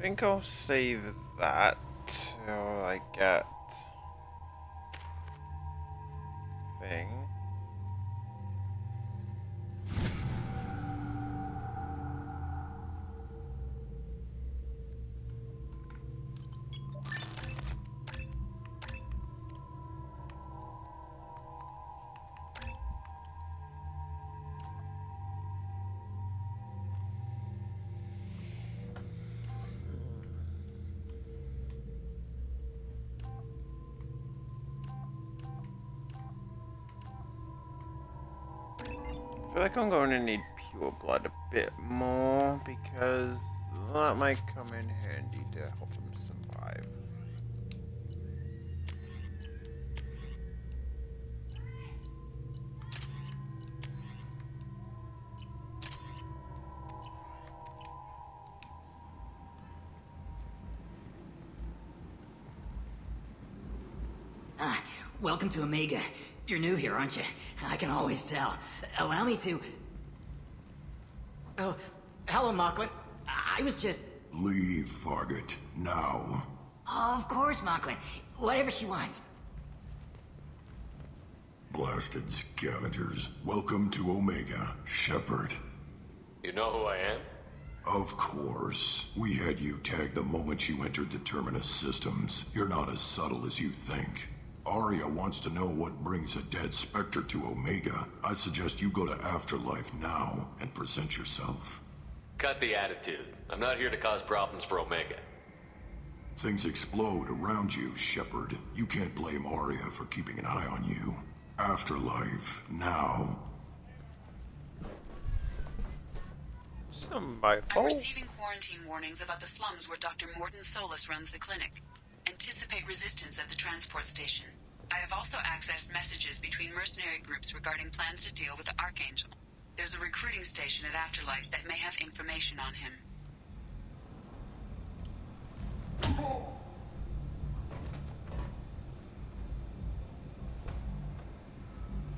think I'll save that till I get thing. I feel like I'm going to need pure blood a bit more because that might come in handy to help him survive. Welcome to Omega. You're new here, aren't you? I can always tell. Allow me to... Oh, hello, Mocklin. I was just... Leave, Fargate. Now. Oh, of course, Mocklin. Whatever she wants. Blasted scavengers. Welcome to Omega, Shepard. You know who I am? Of course. We had you tagged the moment you entered the Terminus systems. You're not as subtle as you think. Aria wants to know what brings a dead Spectre to Omega. I suggest you go to Afterlife now and present yourself. Cut the attitude. I'm not here to cause problems for Omega. Things explode around you, Shepard. You can't blame Aria for keeping an eye on you. Afterlife, now. It's not my I'm fault. receiving quarantine warnings about the slums where Dr. Mordin Solus runs the clinic. Anticipate resistance at the transport station. I have also accessed messages between mercenary groups regarding plans to deal with the Archangel. There's a recruiting station at Afterlife that may have information on him.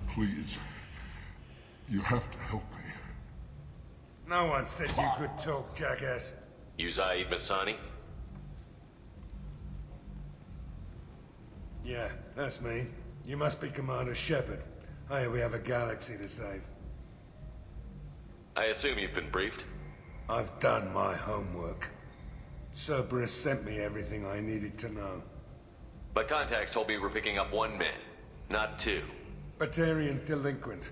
Please. You have to help me. No one said you could talk, jackass. You Zaid Masani? Yeah, that's me. You must be Commander Shepard. Hey, we have a galaxy to save. I assume you've been briefed? I've done my homework. Cerberus sent me everything I needed to know. My contacts told me we're picking up 1 man, not 2. Batarian delinquent.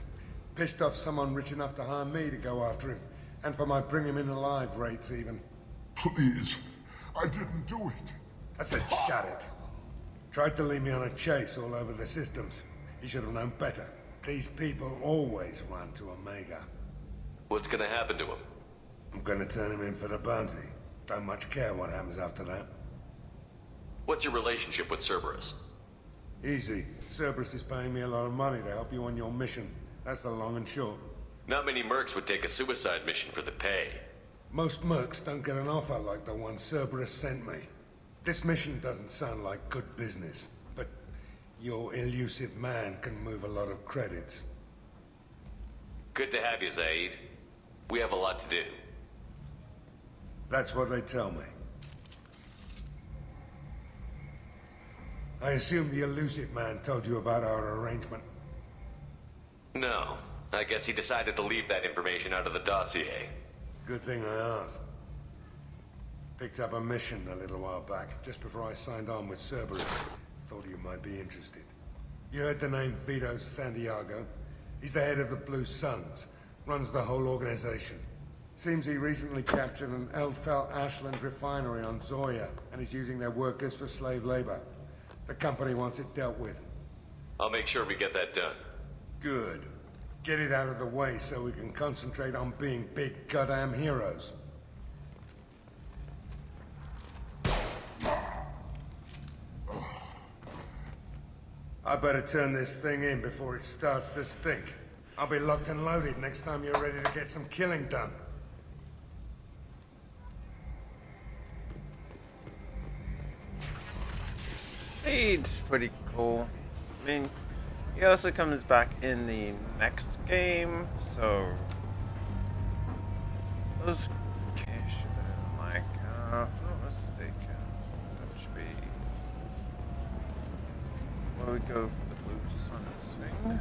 Pissed off someone rich enough to hire me to go after him. And for my bring him in alive rates, even. Please. I didn't do it. I said shut it. Tried to lead me on a chase all over the systems. He should have known better. These people always run to Omega. What's gonna happen to him? I'm gonna turn him in for the bounty. Don't much care what happens after that. What's your relationship with Cerberus? Easy. Cerberus is paying me a lot of money to help you on your mission. That's the long and short. Not many mercs would take a suicide mission for the pay. Most mercs don't get an offer like the one Cerberus sent me. This mission doesn't sound like good business, but your elusive man can move a lot of credits. Good to have you, Zaid. We have a lot to do. That's what they tell me. I assume the elusive man told you about our arrangement. No. I guess he decided to leave that information out of the dossier. Good thing I asked. Picked up a mission a little while back, just before I signed on with Cerberus. Thought you might be interested. You heard the name Vito Santiago? He's the head of the Blue Suns. Runs the whole organization. Seems he recently captured an Eldfell Ashland refinery on Zoya, and is using their workers for slave labor. The company wants it dealt with. I'll make sure we get that done. Good. Get it out of the way so we can concentrate on being big goddamn heroes. I better turn this thing in before it starts to stink. I'll be locked and loaded next time you're ready to get some killing done. It's pretty cool. I mean, he also comes back in the next game, so those caches that I like. What was we go for the blue sun thing.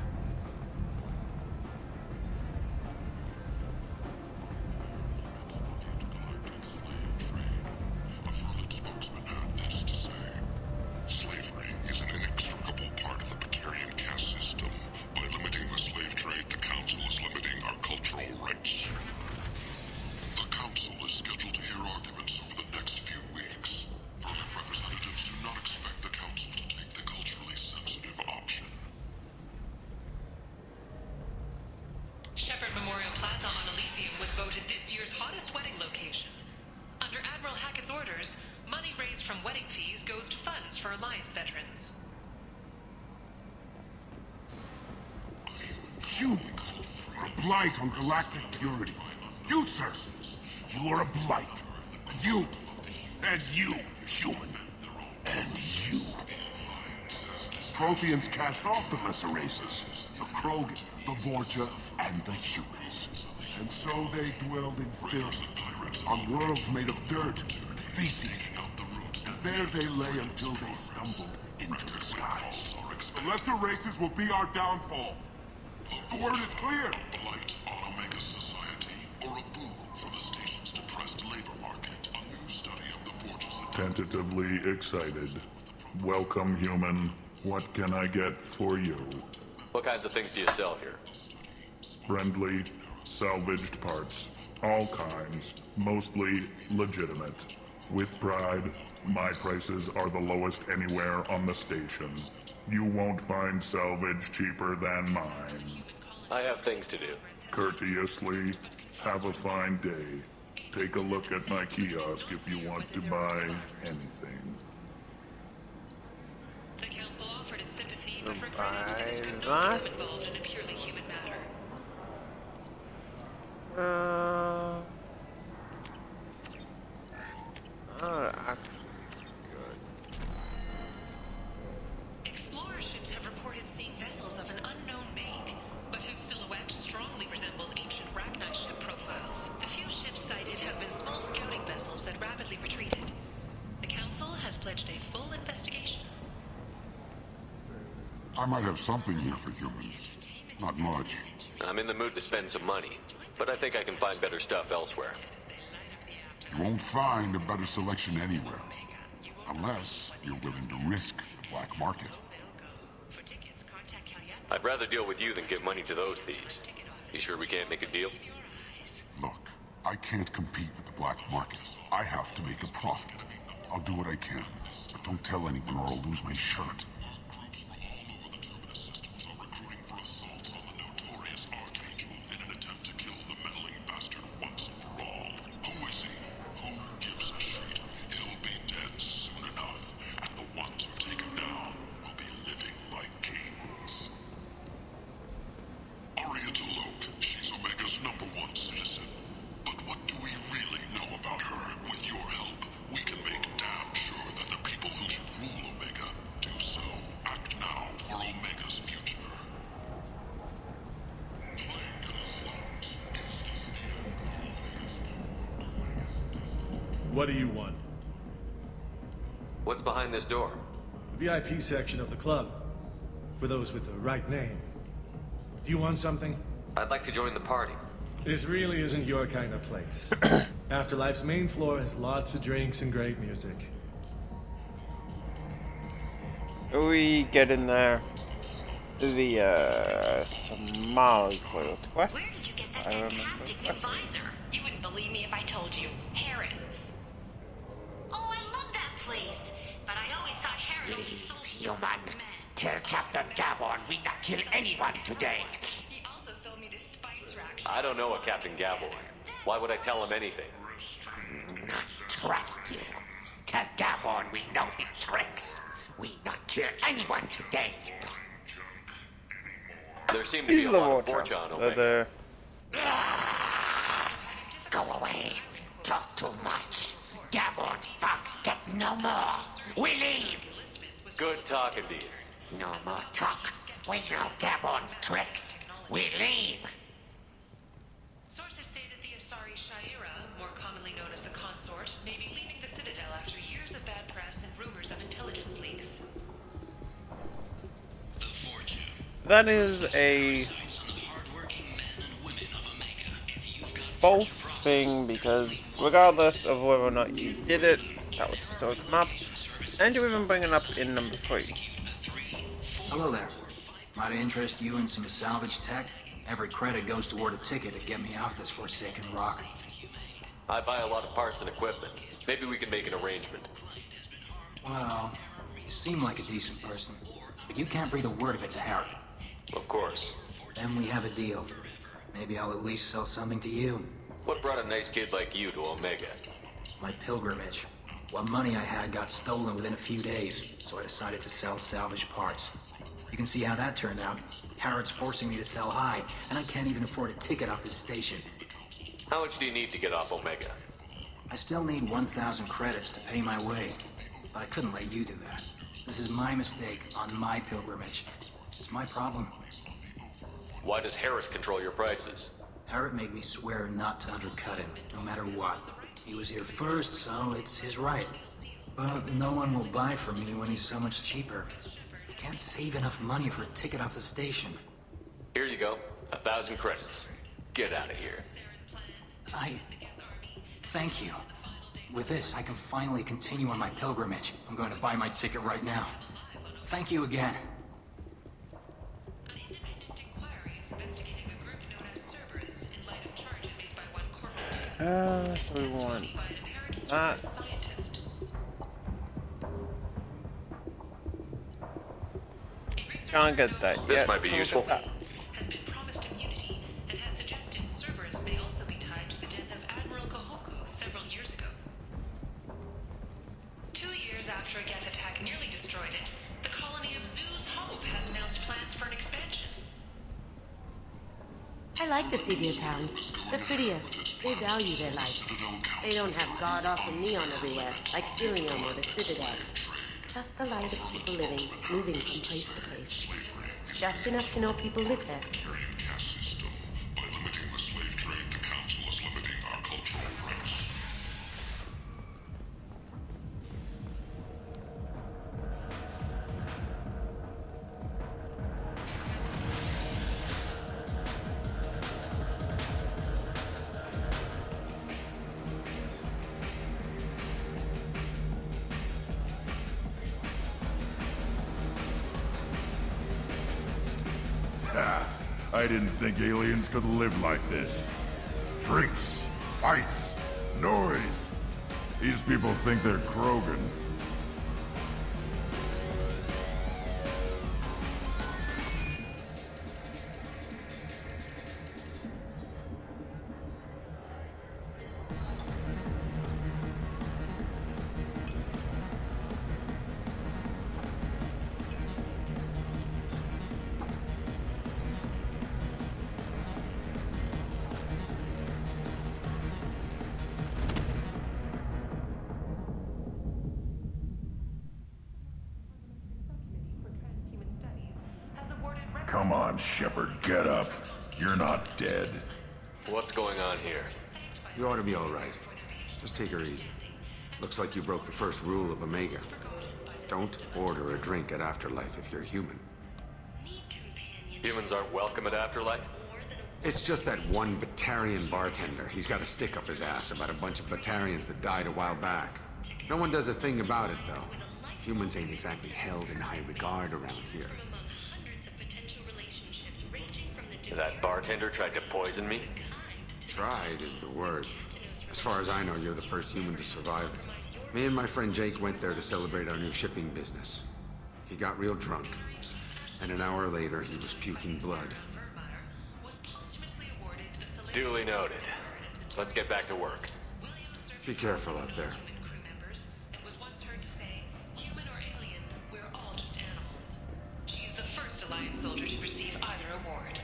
Slavery is an inextricable part of the Precarian caste system. By limiting the slave trade, the Council is limiting our cultural rights. The Council is scheduled to hear arguments over the next few weeks. Vermin representatives do not expect the Council to take the culturally sensitive option. Shepherd Memorial Plaza on Elysium was voted this year's hottest wedding location. Under Admiral Hackett's orders, money raised from wedding fees goes to funds for Alliance veterans. Humans are a blight on galactic purity. You, sir, you are a blight. And you, human. And you. Protheans cast off the lesser races. The Krogan, the Vorcha, and the humans. And so they dwelled in filth, on worlds made of dirt and feces. And there they lay until they stumbled into the skies. The lesser races will be our downfall. The word is clear. A blight on Omega society, or a boom for the station's depressed labor market. A new study of the forges. Tentatively excited. Welcome, human. What can I get for you? What kinds of things do you sell here? Friendly, salvaged parts. All kinds. Mostly legitimate. With pride, my prices are the lowest anywhere on the station. You won't find salvage cheaper than mine. I have things to do. Courteously, have a fine day. Take a look at my kiosk if you want to buy anything. The Council offered its sympathy, but regretted that it could not become involved in a purely human matter. Explorer ships have reported seeing vessels of an unknown make, but whose silhouette strongly resembles ancient Rachni ship profiles. The few ships sighted have been small scouting vessels that rapidly retreated. The Council has pledged a full investigation. I might have something here for humans. Not much. I'm in the mood to spend some money, but I think I can find better stuff elsewhere. You won't find a better selection anywhere. Unless you're willing to risk the black market. I'd rather deal with you than give money to those thieves. You sure we can't make a deal? Look, I can't compete with the black market. I have to make a profit. I'll do what I can, but don't tell anyone or I'll lose my shirt. Groups from all over the Terminus systems are recruiting for assaults on the notorious Archangel in an attempt to kill the meddling bastard once and for all. Who is he? Who gives a shit? He'll be dead soon enough, and the ones who take him down will be living like kings. Aria T'Loak, she's Omega's #1 citizen. But what do we really know about her? With your help, we can make damn sure that the people who should rule Omega do so. Act now for Omega's future. What do you want? What's behind this door? The VIP section of the club. For those with the right name. Do you want something? I'd like to join the party. This really isn't your kind of place. Afterlife's main floor has lots of drinks and great music. We get in there. The Somali quest. Where did you get that fantastic new visor? You wouldn't believe me if I told you. Harrods. Oh, I love that place. But I always thought Harrods only sold Human, tell Captain Gavon we not kill anyone today. He also sold me this spice rack. I don't know a Captain Gavon. Why would I tell him anything? Not trust you. Tell Gavon we know his tricks. We not kill anyone today. There seemed to be a lot of fortune on Omega. Go away. Talk too much. Gavon's fox get no more. We leave. Good talking to you. No more talk. We know Gavon's tricks. We leave. Sources say that the Asari Shaira, more commonly known as the Consort, may be leaving the Citadel after years of bad press and rumors of intelligence leaks. That is a false thing, because regardless of whether or not you did it, that would still come up. And you even bring it up in number 3. Hello there. Might I interest you in some salvage tech? Every credit goes toward a ticket to get me off this forsaken rock. I buy a lot of parts and equipment. Maybe we can make an arrangement. Well, you seem like a decent person, but you can't breathe a word if it's a Harrod. Of course. Then we have a deal. Maybe I'll at least sell something to you. What brought a nice kid like you to Omega? My pilgrimage. What money I had got stolen within a few days, so I decided to sell salvage parts. You can see how that turned out. Harrod's forcing me to sell high, and I can't even afford a ticket off this station. How much do you need to get off Omega? I still need 1,000 credits to pay my way, but I couldn't let you do that. This is my mistake on my pilgrimage. It's my problem. Why does Harrod control your prices? Harrod made me swear not to undercut him, no matter what. He was here first, so it's his right. But no one will buy from me when he's so much cheaper. I can't save enough money for a ticket off the station. Here you go. 1,000 credits. Get out of here. Thank you. With this, I can finally continue on my pilgrimage. I'm going to buy my ticket right now. Thank you again. So we want that. Can't get that yet. This might be so useful. Has been promised immunity and has suggested Cerberus may also be tied to the death of Admiral Kahoku several years ago. 2 years after a Geth attack nearly destroyed it, the colony of Zeus Hope has announced plans for an expansion. I like the seedier towns. They're prettier. They value their life. They don't have god-awful neon everywhere, like Helium or the Citadel. Just the light of people living, moving from place to place. Just enough to know people live there. By limiting the slave trade, the Council is limiting our cultural rights. I didn't think aliens could live like this. Drinks, fights, noise. These people think they're Krogan. Come on, Shepard, get up. You're not dead. What's going on here? You ought to be all right. Just take her easy. Looks like you broke the first rule of Omega. Don't order a drink at Afterlife if you're human. Humans aren't welcome at Afterlife? It's just that one Batarian bartender. He's got a stick up his ass about a bunch of Batarians that died a while back. No one does a thing about it, though. Humans ain't exactly held in high regard around here. That bartender tried to poison me? Tried is the word. As far as I know, you're the first human to survive it. Me and my friend Jake went there to celebrate our new shipping business. He got real drunk, and an hour later he was puking blood. Duly noted. Let's get back to work. Be careful out there. She is the first Alliance soldier to receive either award.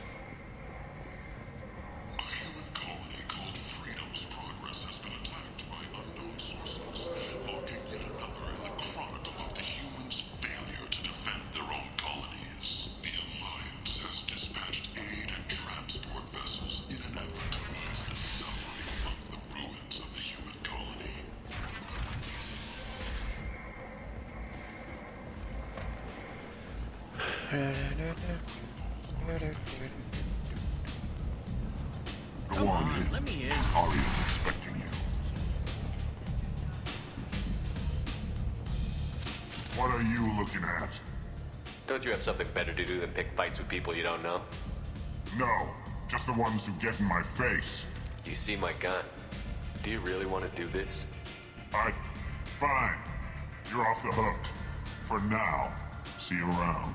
Go on in. Let me in. Arya's expecting you. What are you looking at? Don't you have something better to do than pick fights with people you don't know? No, just the ones who get in my face. You see my gun. Do you really want to do this? Fine. You're off the hook. For now. See you around.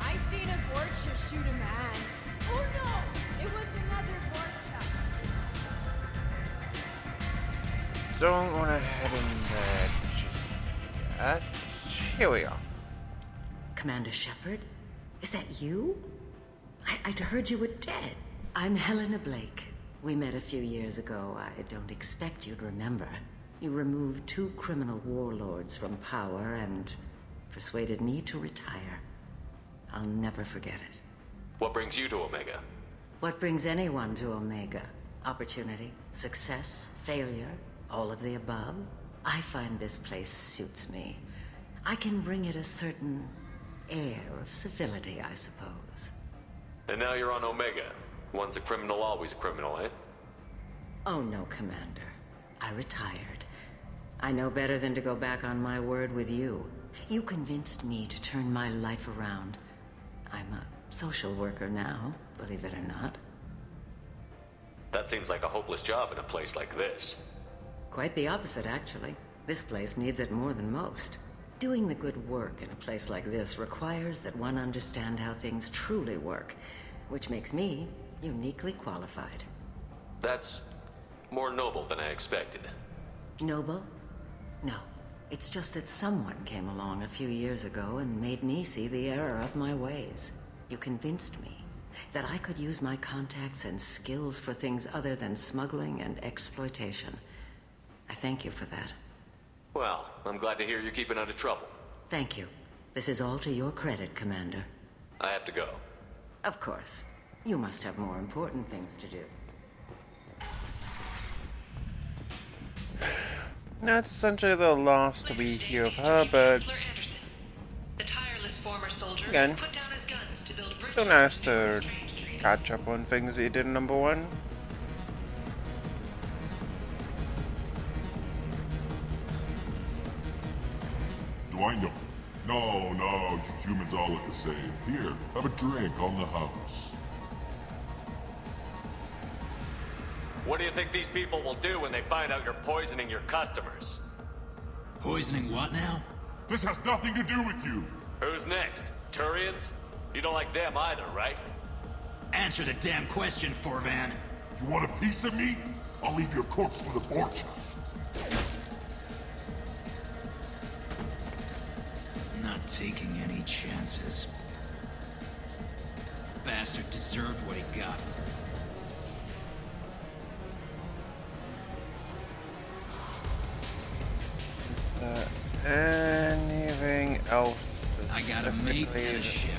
I seen a Vorcha shoot a man. Oh no! It was another Vorcha. Don't want to head in there just yet. Here we are. Commander Shepard? Is that you? I'd heard you were dead. I'm Helena Blake. We met a few years ago. I don't expect you'd remember. You removed 2 criminal warlords from power and persuaded me to retire. I'll never forget it. What brings you to Omega? What brings anyone to Omega? Opportunity, success, failure, all of the above? I find this place suits me. I can bring it a certain air of civility, I suppose. And now you're on Omega. Once a criminal, always a criminal, eh? Oh no, Commander. I retired. I know better than to go back on my word with you. You convinced me to turn my life around. I'm a social worker now, believe it or not. That seems like a hopeless job in a place like this. Quite the opposite, actually. This place needs it more than most. Doing the good work in a place like this requires that one understand how things truly work, which makes me uniquely qualified. That's more noble than I expected. Noble? No. It's just that someone came along a few years ago and made me see the error of my ways. You convinced me that I could use my contacts and skills for things other than smuggling and exploitation. I thank you for that. Well, I'm glad to hear you're keeping out of trouble. Thank you. This is all to your credit, Commander. I have to go. Of course. You must have more important things to do. That's essentially the last we hear of her, but The tireless former soldier again, has put down his guns to build still nice to catch up on things that you did in number 1. Do I know? No, you humans all look the same. Here, have a drink on the house. What do you think these people will do when they find out you're poisoning your customers? Poisoning what now? This has nothing to do with you. Who's next? Turians? You don't like them either, right? Answer the damn question, Forvan. You want a piece of me? I'll leave your corpse for the Vorcha. Not taking any chances. Bastard deserved what he got. Is there anything else? I got a mate and a ship.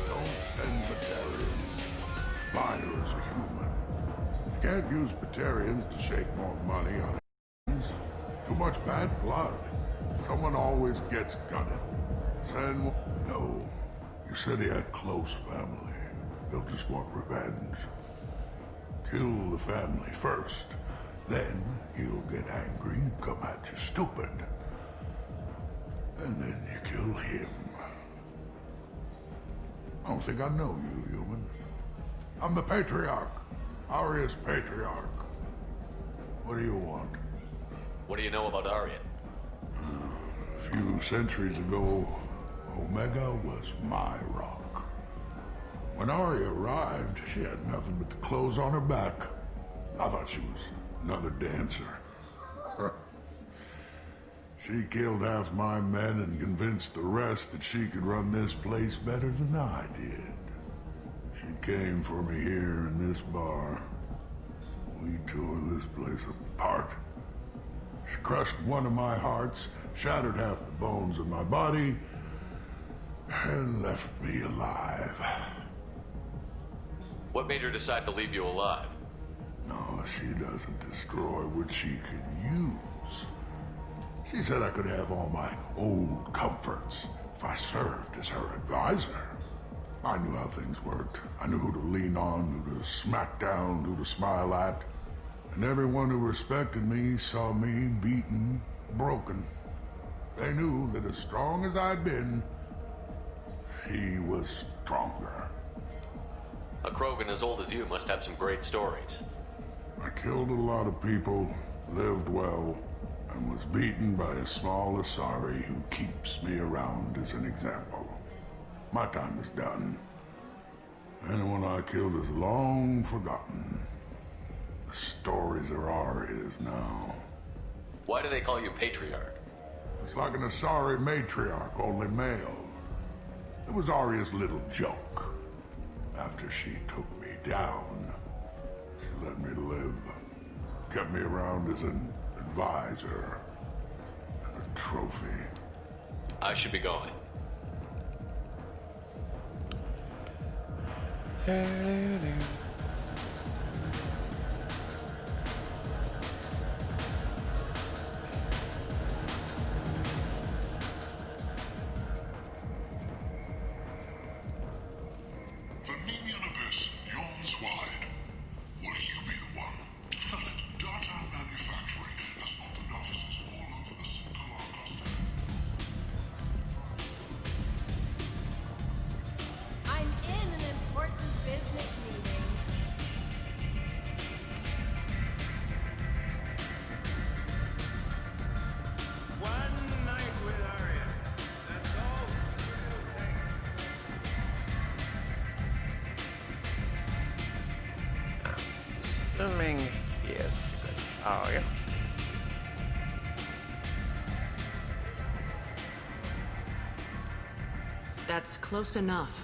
Don't send Batarians. Buyer's a human. You can't use Batarians to shake more money on hands. Too much bad blood. Someone always gets gutted. Send... No. You said he had close family. They'll just want revenge. Kill the family first. Then he'll get angry and come at you stupid. And then you kill him. I don't think I know you, human. I'm the Patriarch. Arya's Patriarch. What do you want? What do you know about Arya? A few centuries ago, Omega was my rock. When Arya arrived, she had nothing but the clothes on her back. I thought she was another dancer. She killed half my men and convinced the rest that she could run this place better than I did. She came for me here in this bar. We tore this place apart. She crushed one of my hearts, shattered half the bones of my body, and left me alive. What made her decide to leave you alive? No, she doesn't destroy what she could use. She said I could have all my old comforts if I served as her advisor. I knew how things worked. I knew who to lean on, who to smack down, who to smile at. And everyone who respected me saw me beaten, broken. They knew that as strong as I'd been, she was stronger. A Krogan as old as you must have some great stories. I killed a lot of people, lived well, and was beaten by a small Asari who keeps me around as an example. My time is done. Anyone I killed is long forgotten. The stories are ours now. Why do they call you Patriarch? It's like an Asari matriarch, only male. It was Arya's little joke. After she took me down, she let me live. Kept me around as an advisor and a trophy. I should be going. The Minion Abyss yawns wide. Will you be the one to fill it? Dartan Manufacturing has opened offices all over the Sinkalar cluster. I'm in an important business meeting. One night with Arya. That's all. Assuming he is good. Oh, yeah. That's close enough.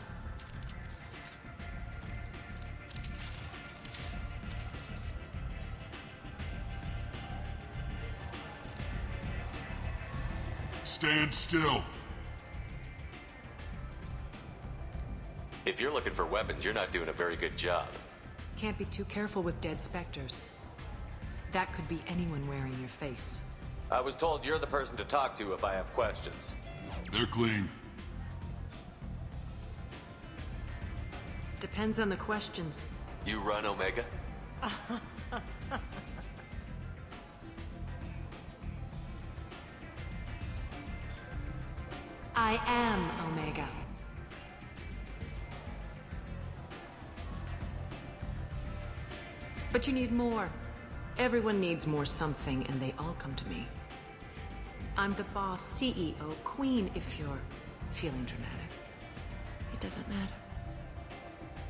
Stand still. If you're looking for weapons, you're not doing a very good job. Can't be too careful with dead specters. That could be anyone wearing your face. I was told you're the person to talk to if I have questions. They're clean. Depends on the questions. You run Omega? I am Omega. But you need more. Everyone needs more something, and they all come to me. I'm the boss, CEO, queen, if you're feeling dramatic. It doesn't matter.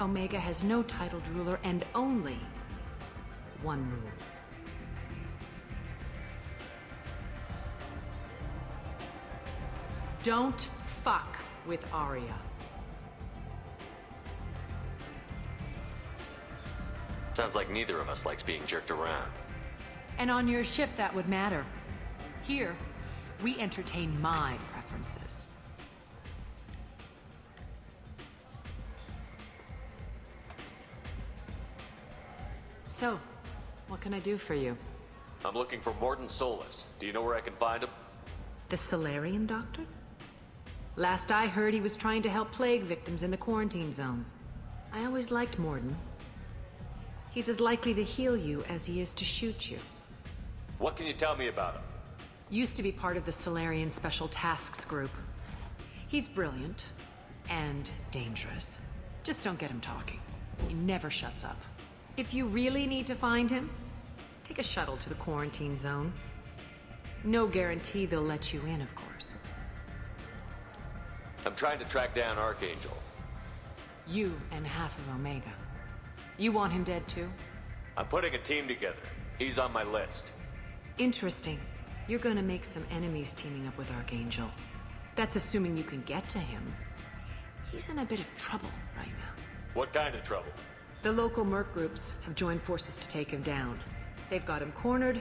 Omega has no titled ruler and only one rule. Don't fuck with Arya. Sounds like neither of us likes being jerked around. And on your ship, that would matter. Here, we entertain my preferences. So, what can I do for you? I'm looking for Morton Solus. Do you know where I can find him? The Solarian doctor? Last I heard, he was trying to help plague victims in the quarantine zone. I always liked Morden. He's as likely to heal you as he is to shoot you. What can you tell me about him? Used to be part of the Solarian Special Tasks Group. He's brilliant and dangerous. Just don't get him talking. He never shuts up. If you really need to find him, take a shuttle to the quarantine zone. No guarantee they'll let you in, of course. I'm trying to track down Archangel. You and half of Omega. You want him dead too? I'm putting a team together. He's on my list. Interesting. You're gonna make some enemies teaming up with Archangel. That's assuming you can get to him. He's in a bit of trouble right now. What kind of trouble? The local merc groups have joined forces to take him down. They've got him cornered,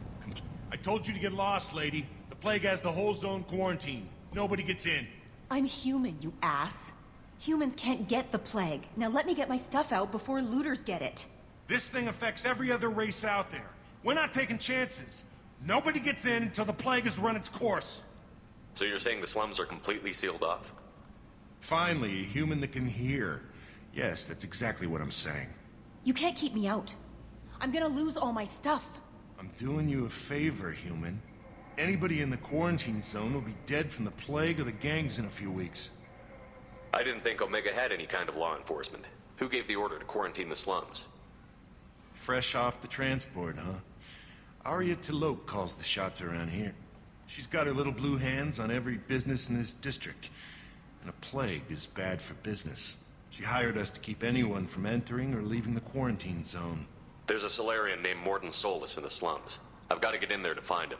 told you to get lost, lady. The plague has the whole zone quarantined. Nobody gets in. I'm human, you ass. Humans can't get the plague. Now let me get my stuff out before looters get it. This thing affects every other race out there. We're not taking chances. Nobody gets in until the plague has run its course. So you're saying the slums are completely sealed off? Finally, a human that can hear. Yes, that's exactly what I'm saying. You can't keep me out. I'm gonna lose all my stuff. I'm doing you a favor, human. Anybody in the quarantine zone will be dead from the plague or the gangs in a few weeks. I didn't think Omega had any kind of law enforcement. Who gave the order to quarantine the slums? Fresh off the transport, huh? Arya T'Loak calls the shots around here. She's got her little blue hands on every business in this district. And a plague is bad for business. She hired us to keep anyone from entering or leaving the quarantine zone. There's a Solarian named Mordin Solus in the slums. I've got to get in there to find him.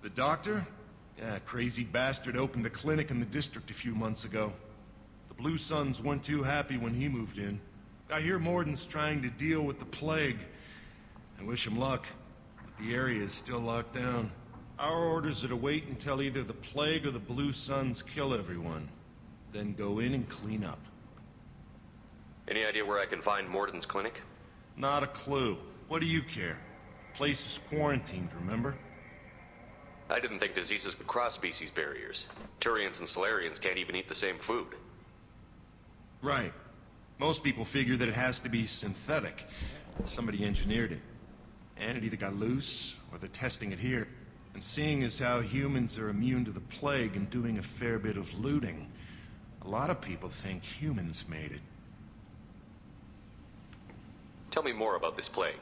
The doctor? Yeah, crazy bastard opened a clinic in the district a few months ago. The Blue Suns weren't too happy when he moved in. I hear Mordin's trying to deal with the plague. I wish him luck, but the area is still locked down. Our orders are to wait until either the plague or the Blue Suns kill everyone. Then go in and clean up. Any idea where I can find Mordin's clinic? Not a clue. What do you care? Place is quarantined, remember? I didn't think diseases could cross species barriers. Turians and Solarians can't even eat the same food. Right. Most people figure that it has to be synthetic. Somebody engineered it. And it either got loose, or they're testing it here. And seeing as how humans are immune to the plague and doing a fair bit of looting, a lot of people think humans made it. Tell me more about this plague.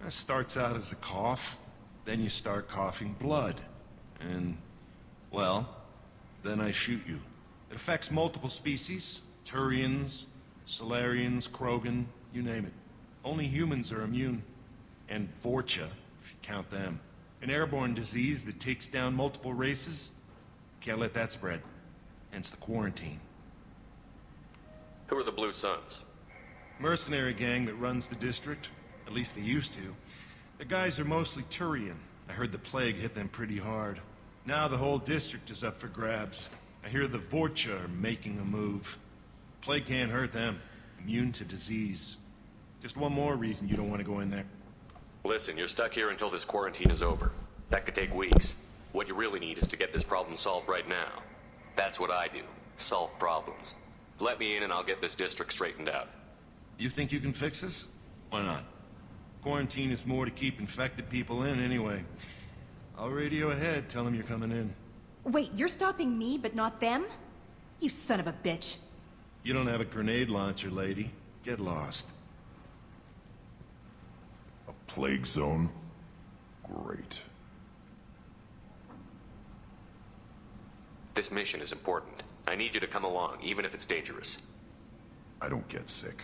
It starts out as a cough, then you start coughing blood. And, well, then I shoot you. It affects multiple species. Turians, Solarians, Krogan, you name it. Only humans are immune. And Vorcha, if you count them. An airborne disease that takes down multiple races. Can't let that spread. Hence the quarantine. Who are the Blue Suns? Mercenary gang that runs the district. At least they used to. The guys are mostly Turian. I heard the plague hit them pretty hard. Now the whole district is up for grabs. I hear the Vorcha are making a move. Plague can't hurt them. Immune to disease. Just one more reason you don't want to go in there. Listen, you're stuck here until this quarantine is over. That could take weeks. What you really need is to get this problem solved right now. That's what I do. Solve problems. Let me in and I'll get this district straightened out. You think you can fix this? Why not? Quarantine is more to keep infected people in anyway. I'll radio ahead, tell them you're coming in. Wait, you're stopping me, but not them? You son of a bitch. You don't have a grenade launcher, lady. Get lost. A plague zone? Great. This mission is important. I need you to come along, even if it's dangerous. I don't get sick.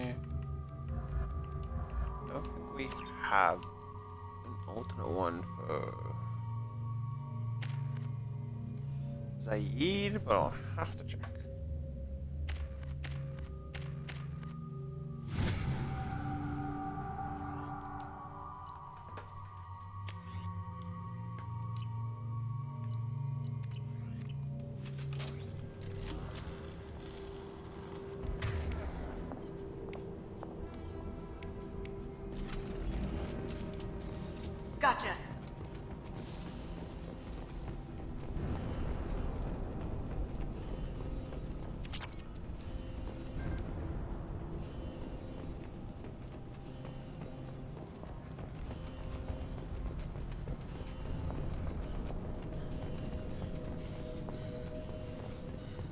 Actually, I don't think we have an alternate one for Zaid, but I'll have to check. Gotcha.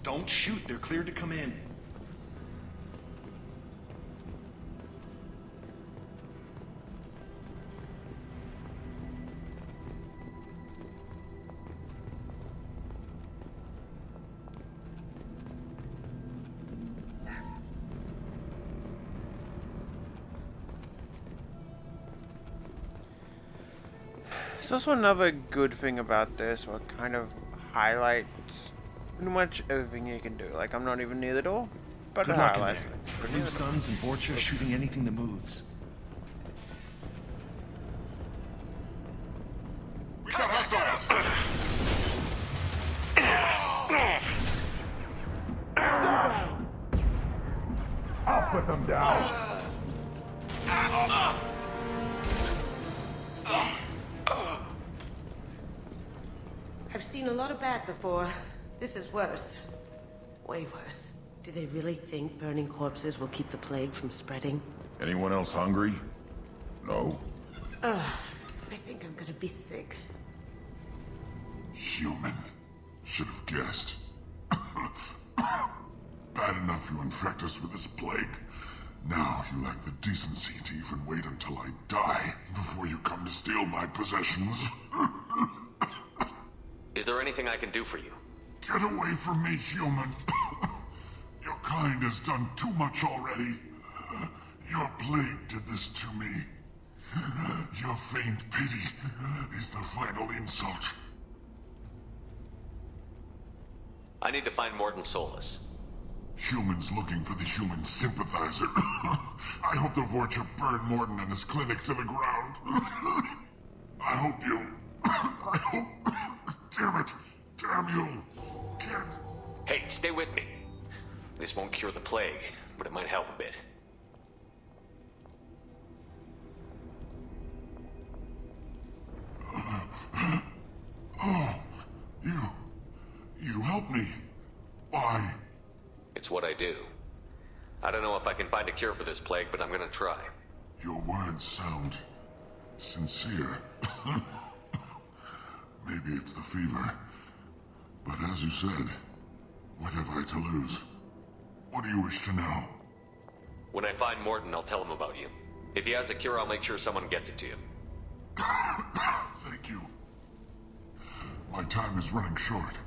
Don't shoot. They're cleared to come in. There's also another good thing about this, what kind of highlights pretty much everything you can do. Like, I'm not even near the door, but Good it luck in highlights there. it. The Blue Suns and Vorcha shooting anything that moves. We got hostiles! I'll put them down. I've seen a lot of bad before. This is worse. Way worse. Do they really think burning corpses will keep the plague from spreading? Anyone else hungry? No? I think I'm gonna be sick. Human. Should have guessed. Bad enough you infect us with this plague. Now you lack the decency to even wait until I die before you come to steal my possessions. Is there anything I can do for you? Get away from me, human. Your kind has done too much already. Your plague did this to me. Your feigned pity is the final insult. I need to find Morton Solus. Humans looking for the human sympathizer. I hope the Vorcha burn Morton and his clinic to the ground. I hope you... I hope... Damn it! Damn you! Can't... Hey, stay with me. This won't cure the plague, but it might help a bit. Oh, you helped me. Why? It's what I do. I don't know if I can find a cure for this plague, but I'm gonna try. Your words sound sincere. Maybe it's the fever. But as you said, what have I to lose? What do you wish to know? When I find Morton, I'll tell him about you. If he has a cure, I'll make sure someone gets it to you. Thank you. My time is running short,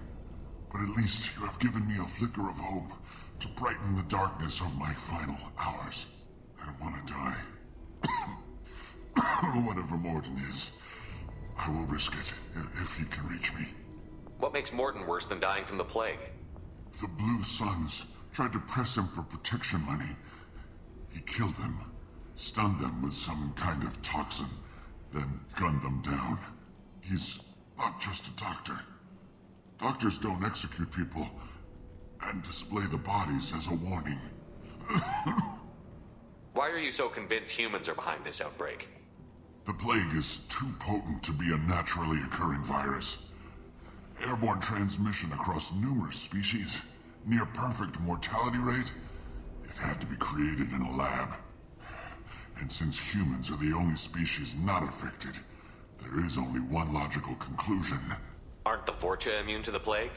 but at least you have given me a flicker of hope to brighten the darkness of my final hours. I don't want to die. Whatever Morton is, I will risk it if he can reach me. What makes Morton worse than dying from the plague? The Blue Suns tried to press him for protection money. He killed them, stunned them with some kind of toxin, then gunned them down. He's not just a doctor. Doctors don't execute people and display the bodies as a warning. Why are you so convinced humans are behind this outbreak? The plague is too potent to be a naturally occurring virus. Airborne transmission across numerous species, near perfect mortality rate. It had to be created in a lab. And since humans are the only species not affected, there is only one logical conclusion. Aren't the Vorcha immune to the plague?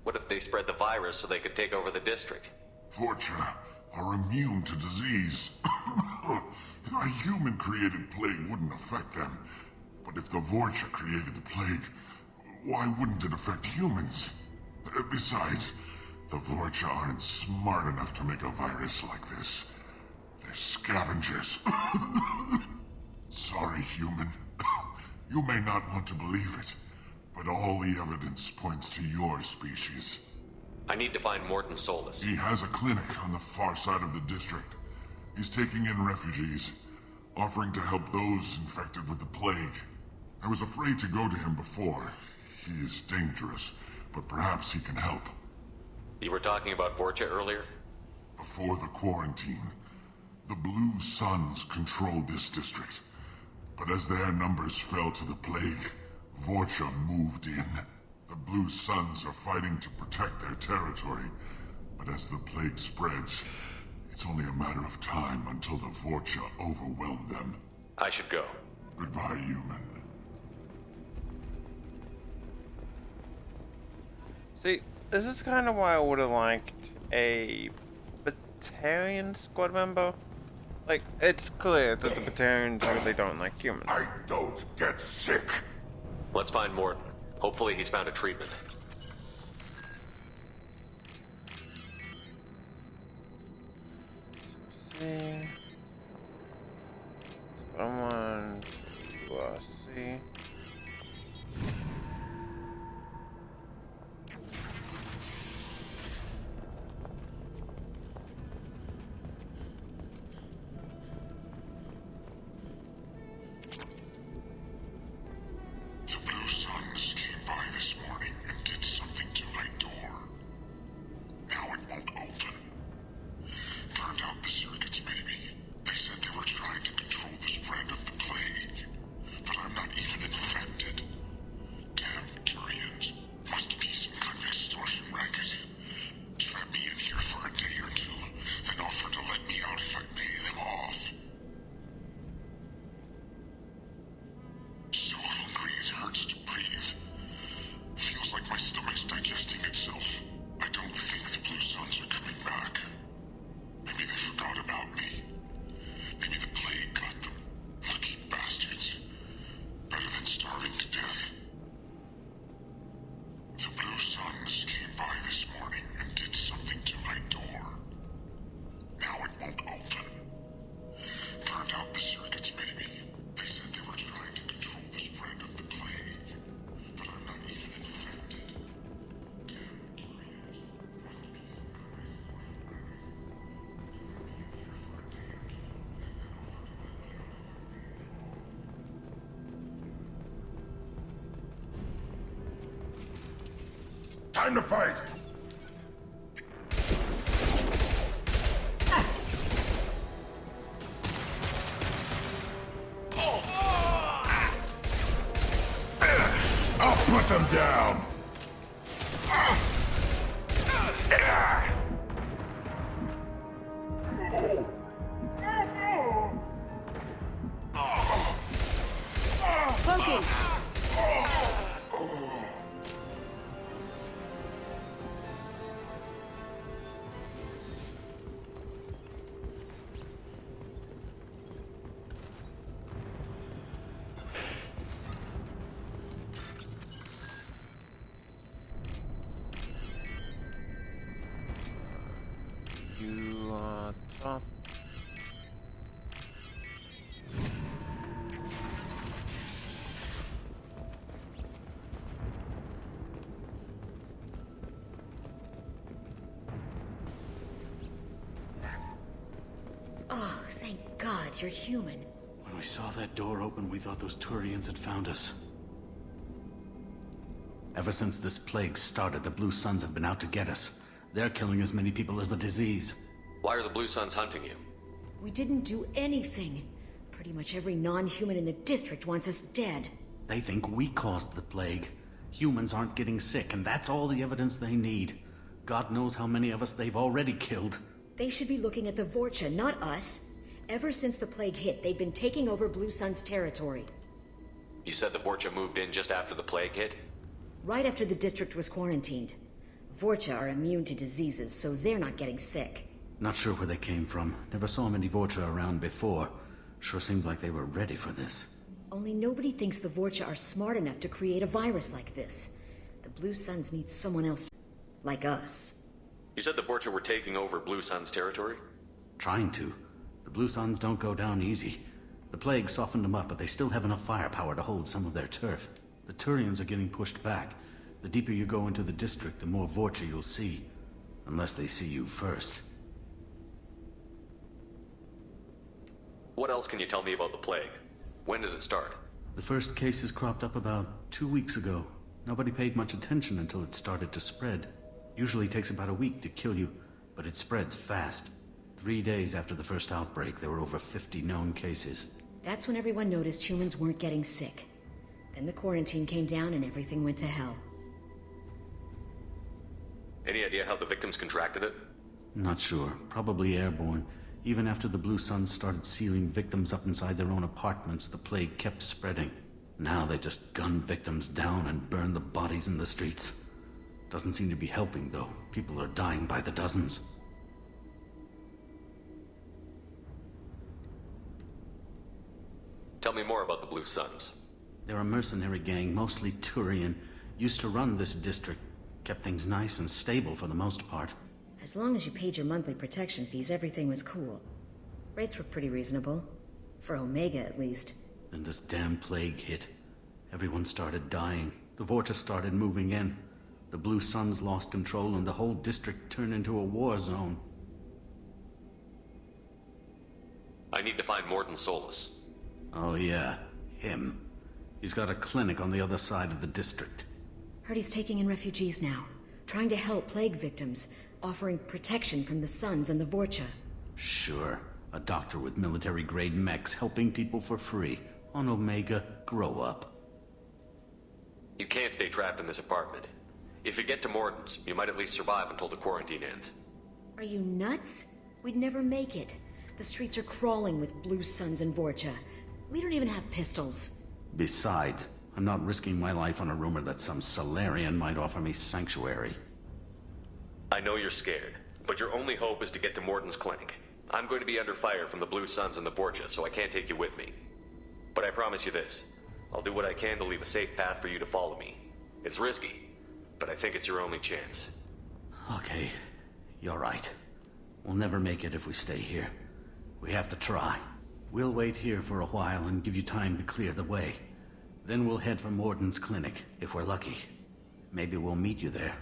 What if they spread the virus so they could take over the district? Vorcha are immune to disease. A human-created plague wouldn't affect them. But if the Vorcha created the plague, why wouldn't it affect humans? Besides, the Vorcha aren't smart enough to make a virus like this. They're scavengers. Sorry, human. You may not want to believe it, but all the evidence points to your species. I need to find Morton Solus. He has a clinic on the far side of the district. He's taking in refugees, offering to help those infected with the plague. I was afraid to go to him before. He is dangerous, but perhaps he can help. You were talking about Vorcha earlier? Before the quarantine, the Blue Suns controlled this district. But as their numbers fell to the plague, Vorcha moved in. The Blue Suns are fighting to protect their territory, but as the plague spreads, it's only a matter of time until the Vorcha overwhelm them. I should go. Goodbye, human. See, This is kind of why I would have liked a Batarian squad member. Like, it's clear that the Batarians really don't like humans. I don't get sick. Let's find Morton. Hopefully he's found a treatment. See. Someone to see. The Blue Suns came by this morning and did something to my door. Now it won't open. Turned out the circuits made me. They said they were trying to control the spread of the plague. But I'm not even infected. Damn Turians. Must be some kind of extortion racket. Trap me in here for a day or two, then offer to let me out if I pay them off. So hungry it hurts to breathe. Feels like my stomach's digesting itself. I don't think the Blue Suns are coming back. Maybe they forgot about me. Maybe the plague got them. Lucky bastards. Better than starving to death. The Blue Suns came by this morning and did something to my door. Now it won't open. Turned out the circuits made me. They said they were trying to control the spread of the plague. But I'm not even infected. Time to fight! I'll put them down! Focus! You are top. Oh, thank God, you're human. When we saw that door open, we thought those Turians had found us. Ever since this plague started, the Blue Suns have been out to get us. They're killing as many people as the disease. Why are the Blue Suns hunting you? We didn't do anything. Pretty much every non-human in the district wants us dead. They think we caused the plague. Humans aren't getting sick, and that's all the evidence they need. God knows how many of us they've already killed. They should be looking at the Vorcha, not us. Ever since the plague hit, they've been taking over Blue Sun's territory. You said the Vorcha moved in just after the plague hit? Right after the district was quarantined. Vorcha are immune to diseases, so they're not getting sick. Not sure where they came from. Never saw many Vorcha around before. Sure seemed like they were ready for this. Only nobody thinks the Vorcha are smart enough to create a virus like this. The Blue Suns need someone else like us. You said the Vorcha were taking over Blue Sun's territory? Trying to. The Blue Suns don't go down easy. The plague softened them up, but they still have enough firepower to hold some of their turf. The Turians are getting pushed back. The deeper you go into the district, the more Vorcha you'll see. Unless they see you first. What else can you tell me about the plague? When did it start? The first cases cropped up about 2 weeks ago. Nobody paid much attention until it started to spread. Usually takes about a week to kill you, but it spreads fast. 3 days after the first outbreak, there were over 50 known cases. That's when everyone noticed humans weren't getting sick. Then the quarantine came down and everything went to hell. Any idea how the victims contracted it? Not sure. Probably airborne. Even after the Blue Suns started sealing victims up inside their own apartments, the plague kept spreading. Now they just gun victims down and burn the bodies in the streets. Doesn't seem to be helping, though. People are dying by the dozens. Tell me more about the Blue Suns. They're a mercenary gang, mostly Turian. Used to run this district. Kept things nice and stable for the most part. As long as you paid your monthly protection fees, everything was cool. Rates were pretty reasonable. For Omega, at least. Then this damn plague hit. Everyone started dying. The Vorta started moving in. The Blue Suns lost control and the whole district turned into a war zone. I need to find Mordin Solus. Oh yeah, him. He's got a clinic on the other side of the district. Heard he's taking in refugees now. Trying to help plague victims. Offering protection from the Suns and the Vorcha. Sure. A doctor with military-grade mechs helping people for free. On Omega, grow up. You can't stay trapped in this apartment. If you get to Mordin's, you might at least survive until the quarantine ends. Are you nuts? We'd never make it. The streets are crawling with Blue Suns and Vorcha. We don't even have pistols. Besides, I'm not risking my life on a rumor that some Salarian might offer me sanctuary. I know you're scared, but your only hope is to get to Mordin's clinic. I'm going to be under fire from the Blue Suns and the Vorcha, so I can't take you with me. But I promise you this. I'll do what I can to leave a safe path for you to follow me. It's risky, but I think it's your only chance. Okay, you're right. We'll never make it if we stay here. We have to try. We'll wait here for a while and give you time to clear the way. Then we'll head for Mordin's clinic, if we're lucky. Maybe we'll meet you there.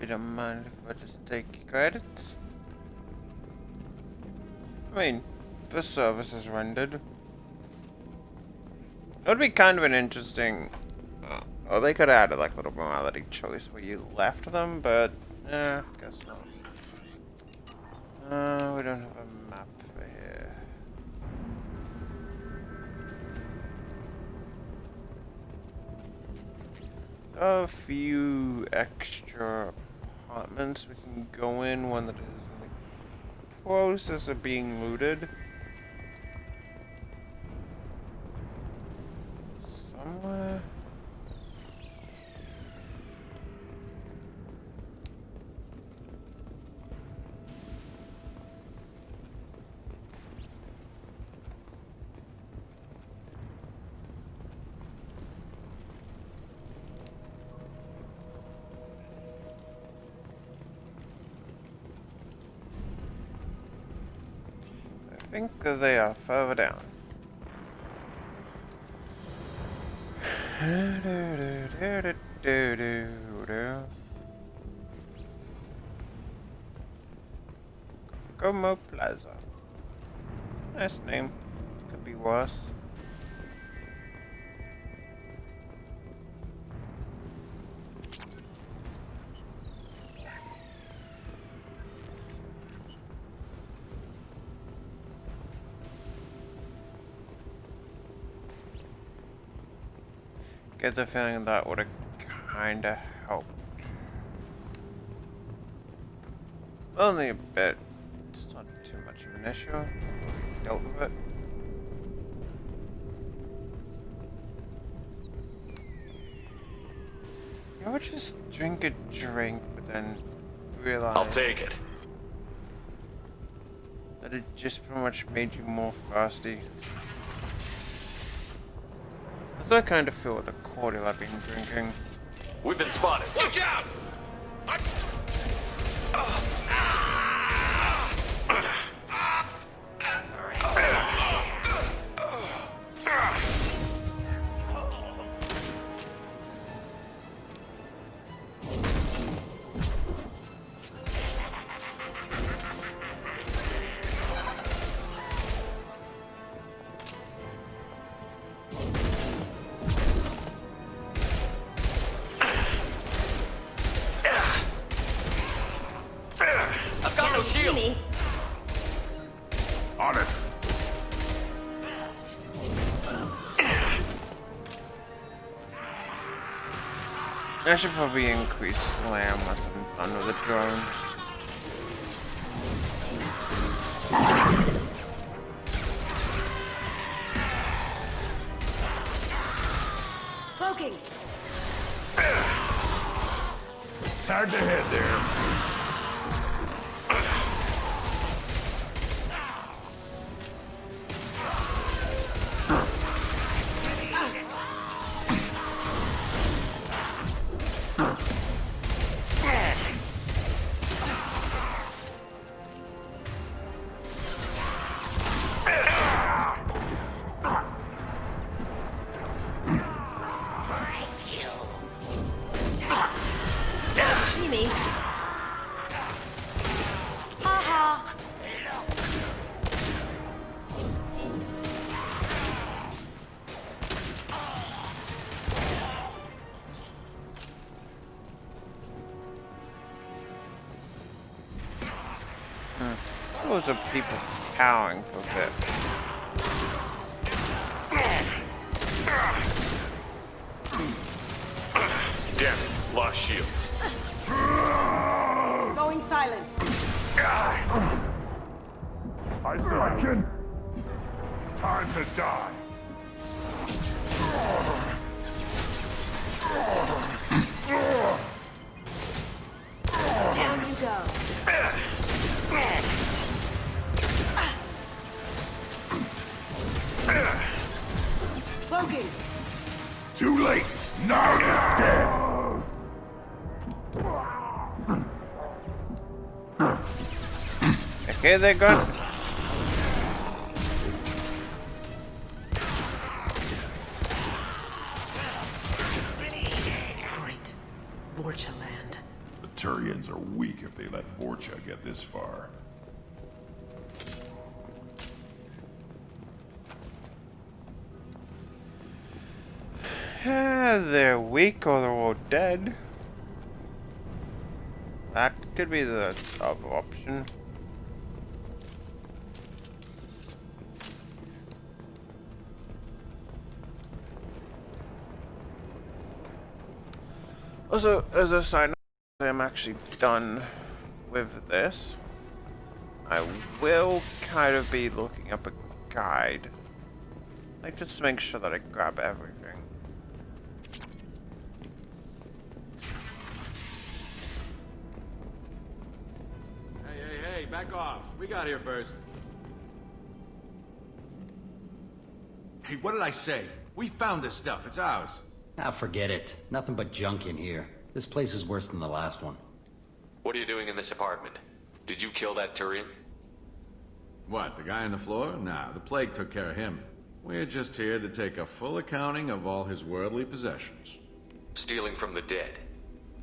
We don't mind if I just take credits. I mean, for services rendered. It would be kind of an interesting... oh, they could have added like a little morality choice where you left them, but... guess not. We don't have a map for here. A few extra apartments we can go in, one that is in the process of being looted. Somewhere. I think that they are further down. Como Plaza. Nice name. Could be worse. Get the feeling that would have kinda helped. Only a bit. It's not too much of an issue. Dealt with it. You ever just drink a drink but then realize I'll take it. that it just pretty much made you more thirsty? That's what I kind of feel with the cordial I've been drinking. We've been spotted. Watch out! On it. I should probably increase slam once I'm done with the drone. Cloaking! Tired to head there. See me? Ha ha! Those are people cowering for that. Damn it, lost shields. Going silent. Isolation. Time to die. Down you go. Cloaking! Too late. Now you're dead. Okay, they're gone. Great. Vorcha land. The Turians are weak if they let Vorcha get this far. They're weak or they're all dead. That could be the other option. Also, as a side note, I'm actually done with this. I will kind of be looking up a guide. Like, just to make sure that I grab everything. Hey, back off. We got here first. Hey, what did I say? We found this stuff. It's ours. Ah, forget it. Nothing but junk in here. This place is worse than the last one. What are you doing in this apartment? Did you kill that Turian? What, the guy on the floor? Nah, the plague took care of him. We're just here to take a full accounting of all his worldly possessions. Stealing from the dead.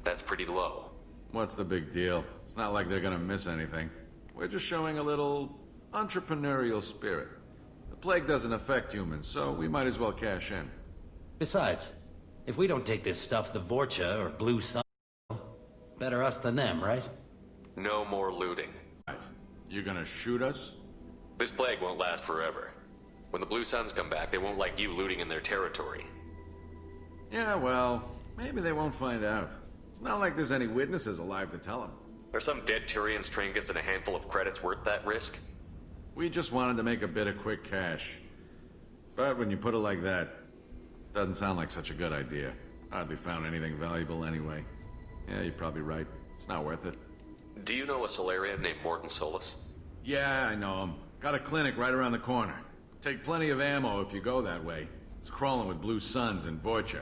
That's pretty low. What's the big deal? It's not like they're gonna miss anything. We're just showing a little entrepreneurial spirit. The plague doesn't affect humans, so we might as well cash in. Besides, if we don't take this stuff, the Vorcha or Blue Sun, better us than them, right? No more looting. Right. You gonna shoot us? This plague won't last forever. When the Blue Suns come back, they won't like you looting in their territory. Yeah, well, maybe they won't find out. It's not like there's any witnesses alive to tell them. Are some dead Turians' trinkets and a handful of credits worth that risk? We just wanted to make a bit of quick cash. But when you put it like that, doesn't sound like such a good idea. Hardly found anything valuable anyway. Yeah, you're probably right. It's not worth it. Do you know a Solarian named Morton Solus? Yeah, I know him. Got a clinic right around the corner. Take plenty of ammo if you go that way. It's crawling with Blue Suns and Vorcha.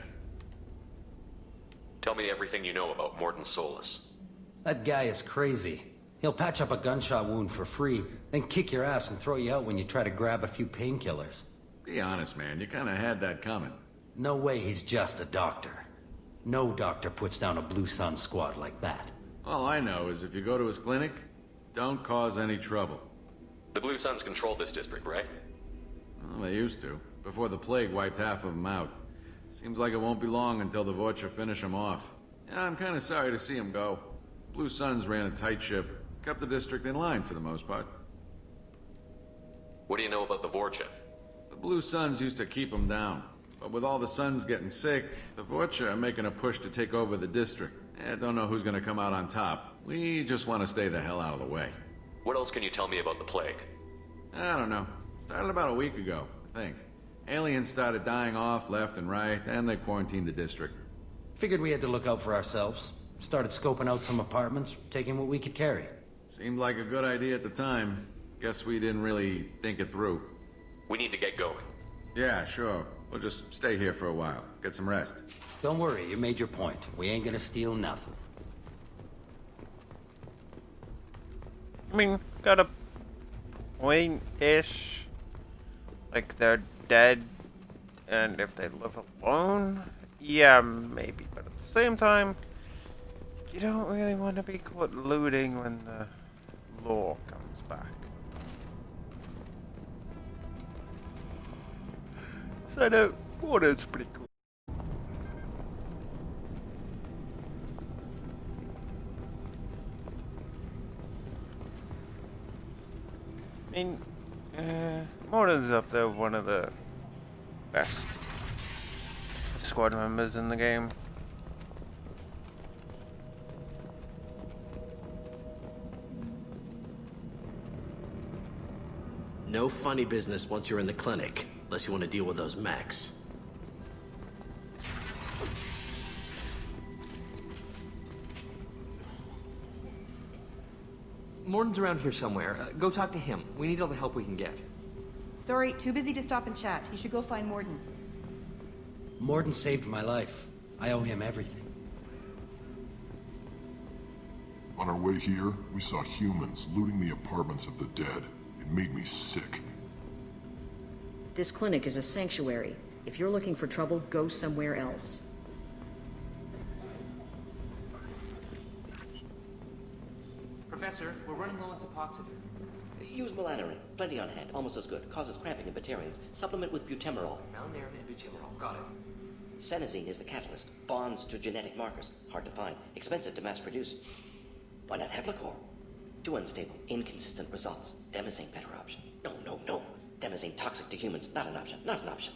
Tell me everything you know about Morton Solus. That guy is crazy. He'll patch up a gunshot wound for free, then kick your ass and throw you out when you try to grab a few painkillers. Be honest, man. You kinda had that coming. No way he's just a doctor. No doctor puts down a Blue Sun squad like that. All I know is if you go to his clinic, don't cause any trouble. The Blue Suns control this district, right? Well, they used to, before the plague wiped half of them out. Seems like it won't be long until the Vorcha finish them off. Yeah, I'm kinda sorry to see him go. Blue Suns ran a tight ship, kept the district in line for the most part. What do you know about the Vorcha? The Blue Suns used to keep them down. But with all the Suns getting sick, the Vorcha are making a push to take over the district. I don't know who's gonna come out on top. We just want to stay the hell out of the way. What else can you tell me about the plague? I don't know. Started about a week ago, I think. Aliens started dying off left and right, and they quarantined the district. Figured we had to look out for ourselves. Started scoping out some apartments, taking what we could carry. Seemed like a good idea at the time. Guess we didn't really think it through. We need to get going. Yeah, sure. We'll just stay here for a while. Get some rest. Don't worry, you made your point. We ain't gonna steal nothing. I mean, got a point-ish. Like, they're dead, and if they live alone, yeah, maybe. But at the same time, you don't really want to be caught looting when the law comes back. So no, water's pretty cool. I mean, Mordin's up there, one of the best squad members in the game. No funny business once you're in the clinic, unless you want to deal with those mechs. Morden's around here somewhere. Go talk to him. We need all the help we can get. Sorry, too busy to stop and chat. You should go find Morden. Morden saved my life. I owe him everything. On our way here, we saw humans looting the apartments of the dead. It made me sick. This clinic is a sanctuary. If you're looking for trouble, go somewhere else. Professor, we're running low on Suboxone. Use Melanorin. Plenty on hand. Almost as good. Causes cramping in Batarians. Supplement with butemerol. Malnarin and butemerol. Got it. Senesine is the catalyst. Bonds to genetic markers. Hard to find. Expensive to mass produce. Why not Heplicor? Too unstable. Inconsistent results. Demazine better option. No. Demazine toxic to humans. Not an option. Not an option.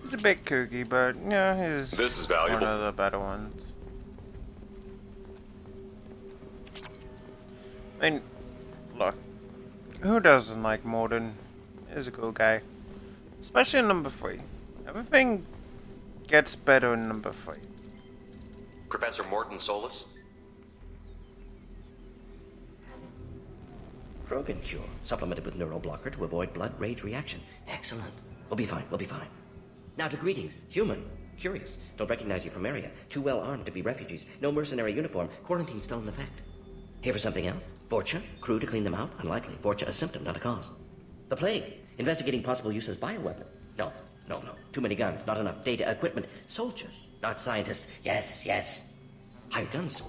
He's a bit kooky, but yeah, he's This is valuable. one of the better ones. I mean, look, who doesn't like Morden? He's a cool guy. Especially in number 3. Everything gets better in number 3. Professor Morton Solus? Krogan cure. Supplemented with neuroblocker to avoid blood rage reaction. Excellent. We'll be fine. Now to greetings. Human. Curious. Don't recognize you from area. Too well armed to be refugees. No mercenary uniform. Quarantine still in effect. Here for something else? Vorcha? Crew to clean them out? Unlikely. Vorcha a symptom, not a cause. The plague. Investigating possible use as bioweapon. No. Too many guns. Not enough data, equipment. Soldiers. Not scientists. Yes. Hired guns.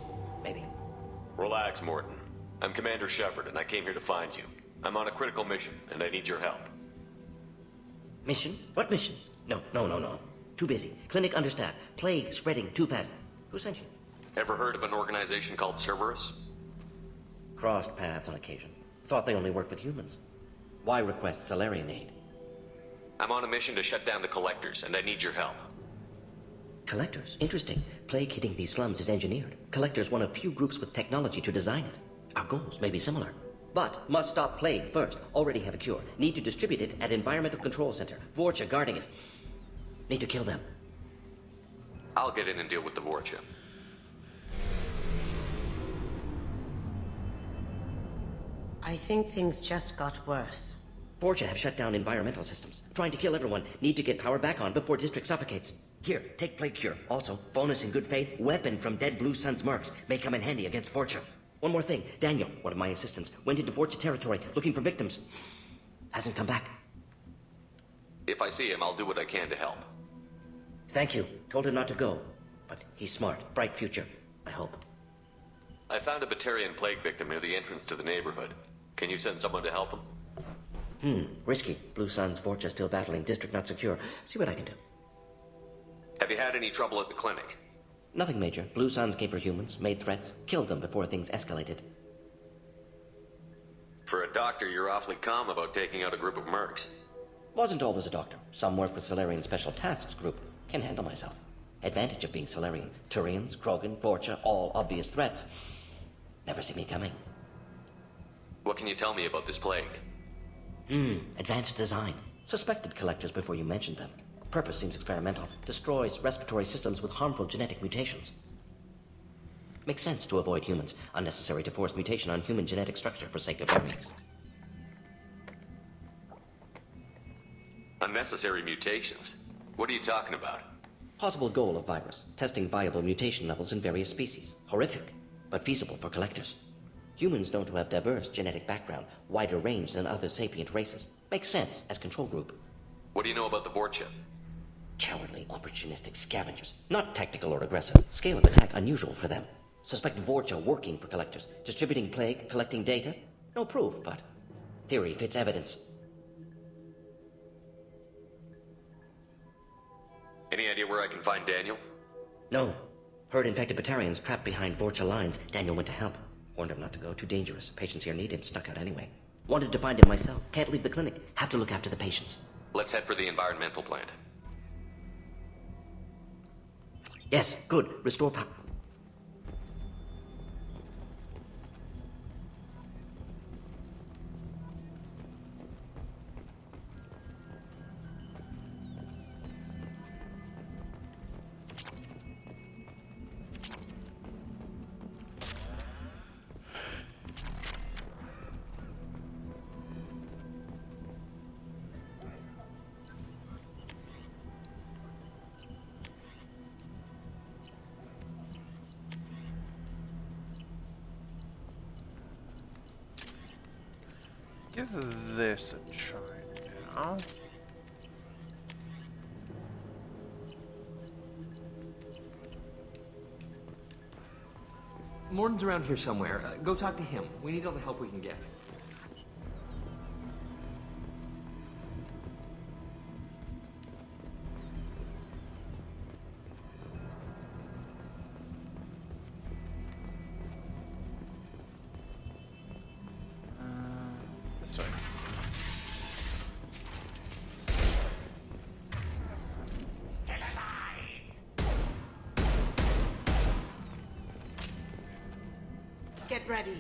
Maybe. Relax, Morton. I'm Commander Shepard, and I came here to find you. I'm on a critical mission, and I need your help. Mission? What mission? No. Too busy. Clinic understaffed. Plague spreading too fast. Who sent you? Ever heard of an organization called Cerberus? Crossed paths on occasion. Thought they only worked with humans. Why request Salarian aid? I'm on a mission to shut down the Collectors, and I need your help. Collectors? Interesting. Plague hitting these slums is engineered. Collectors one of few groups with technology to design it. Our goals may be similar. But must stop plague first. Already have a cure. Need to distribute it at Environmental Control Center. Vorcha guarding it. Need to kill them. I'll get in and deal with the Vorcha. I think things just got worse. Vorcha have shut down environmental systems. Trying to kill everyone. Need to get power back on before district suffocates. Here, take plague cure. Also, bonus in good faith, weapon from dead Blue Sun's mercs. May come in handy against Vorcha. One more thing. Daniel, one of my assistants, went into Vorcha territory looking for victims. Hasn't come back. If I see him, I'll do what I can to help. Thank you. Told him not to go. But he's smart. Bright future. I hope. I found a Batarian plague victim near the entrance to the neighborhood. Can you send someone to help him? Risky. Blue Sun's Vorcha still battling. District not secure. See what I can do. Have you had any trouble at the clinic? Nothing major. Blue Suns came for humans, made threats, killed them before things escalated. For a doctor, you're awfully calm about taking out a group of mercs. Wasn't always a doctor. Some work with Salarian Special Tasks Group. Can handle myself. Advantage of being Salarian. Turians, Krogan, Vorcha, all obvious threats. Never see me coming. What can you tell me about this plague? Advanced design. Suspected collectors before you mentioned them. Purpose seems experimental. Destroys respiratory systems with harmful genetic mutations. Makes sense to avoid humans. Unnecessary to force mutation on human genetic structure for sake of variants. Unnecessary mutations? What are you talking about? Possible goal of virus. Testing viable mutation levels in various species. Horrific, but feasible for collectors. Humans known to have diverse genetic background, wider range than other sapient races. Makes sense as control group. What do you know about the Vorcha? Cowardly, opportunistic scavengers. Not tactical or aggressive. Scale of attack unusual for them. Suspect Vorcha working for collectors. Distributing plague, collecting data. No proof, but theory fits evidence. Any idea where I can find Daniel? No. Heard infected Batarians trapped behind Vorcha lines. Daniel went to help. Warned him not to go, too dangerous. Patients here need him, snuck out anyway. Wanted to find him myself. Can't leave the clinic. Have to look after the patients. Let's head for the environmental plant. Yes, good. Restore power. Give this a try now. Morton's around here somewhere. Go talk to him. We need all the help we can get. Sorry. Get ready.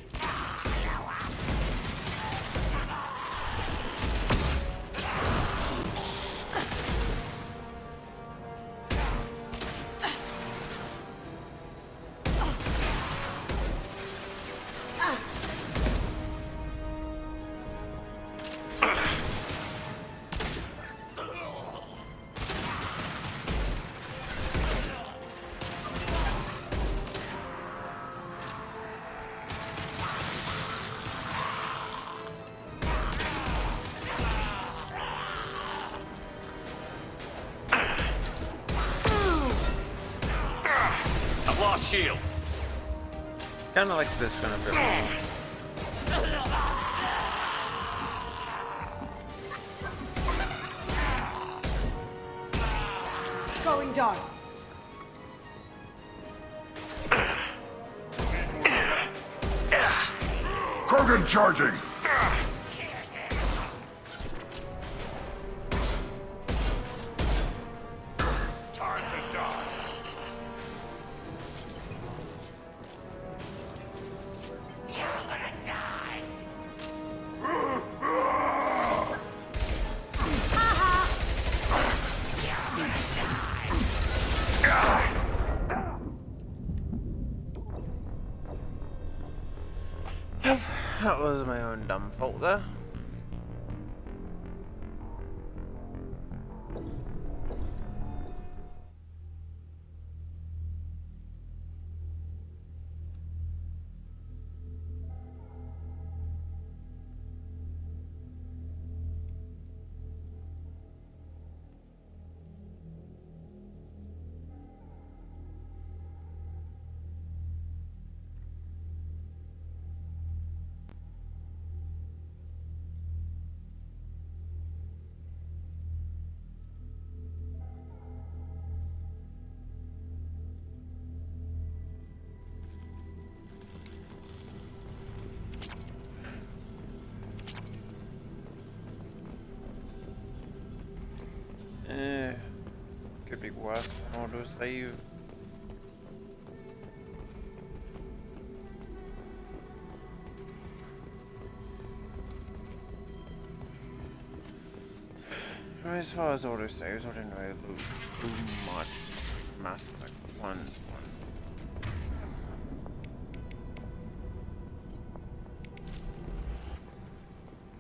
I've lost shields. Kinda like this one a bit more. Going dark. Krogan charging! Time to die. You're gonna die. That was my own dumb fault there. Could be worse. Auto save. As far as auto saves, I didn't really lose too much. Mass Effect 1.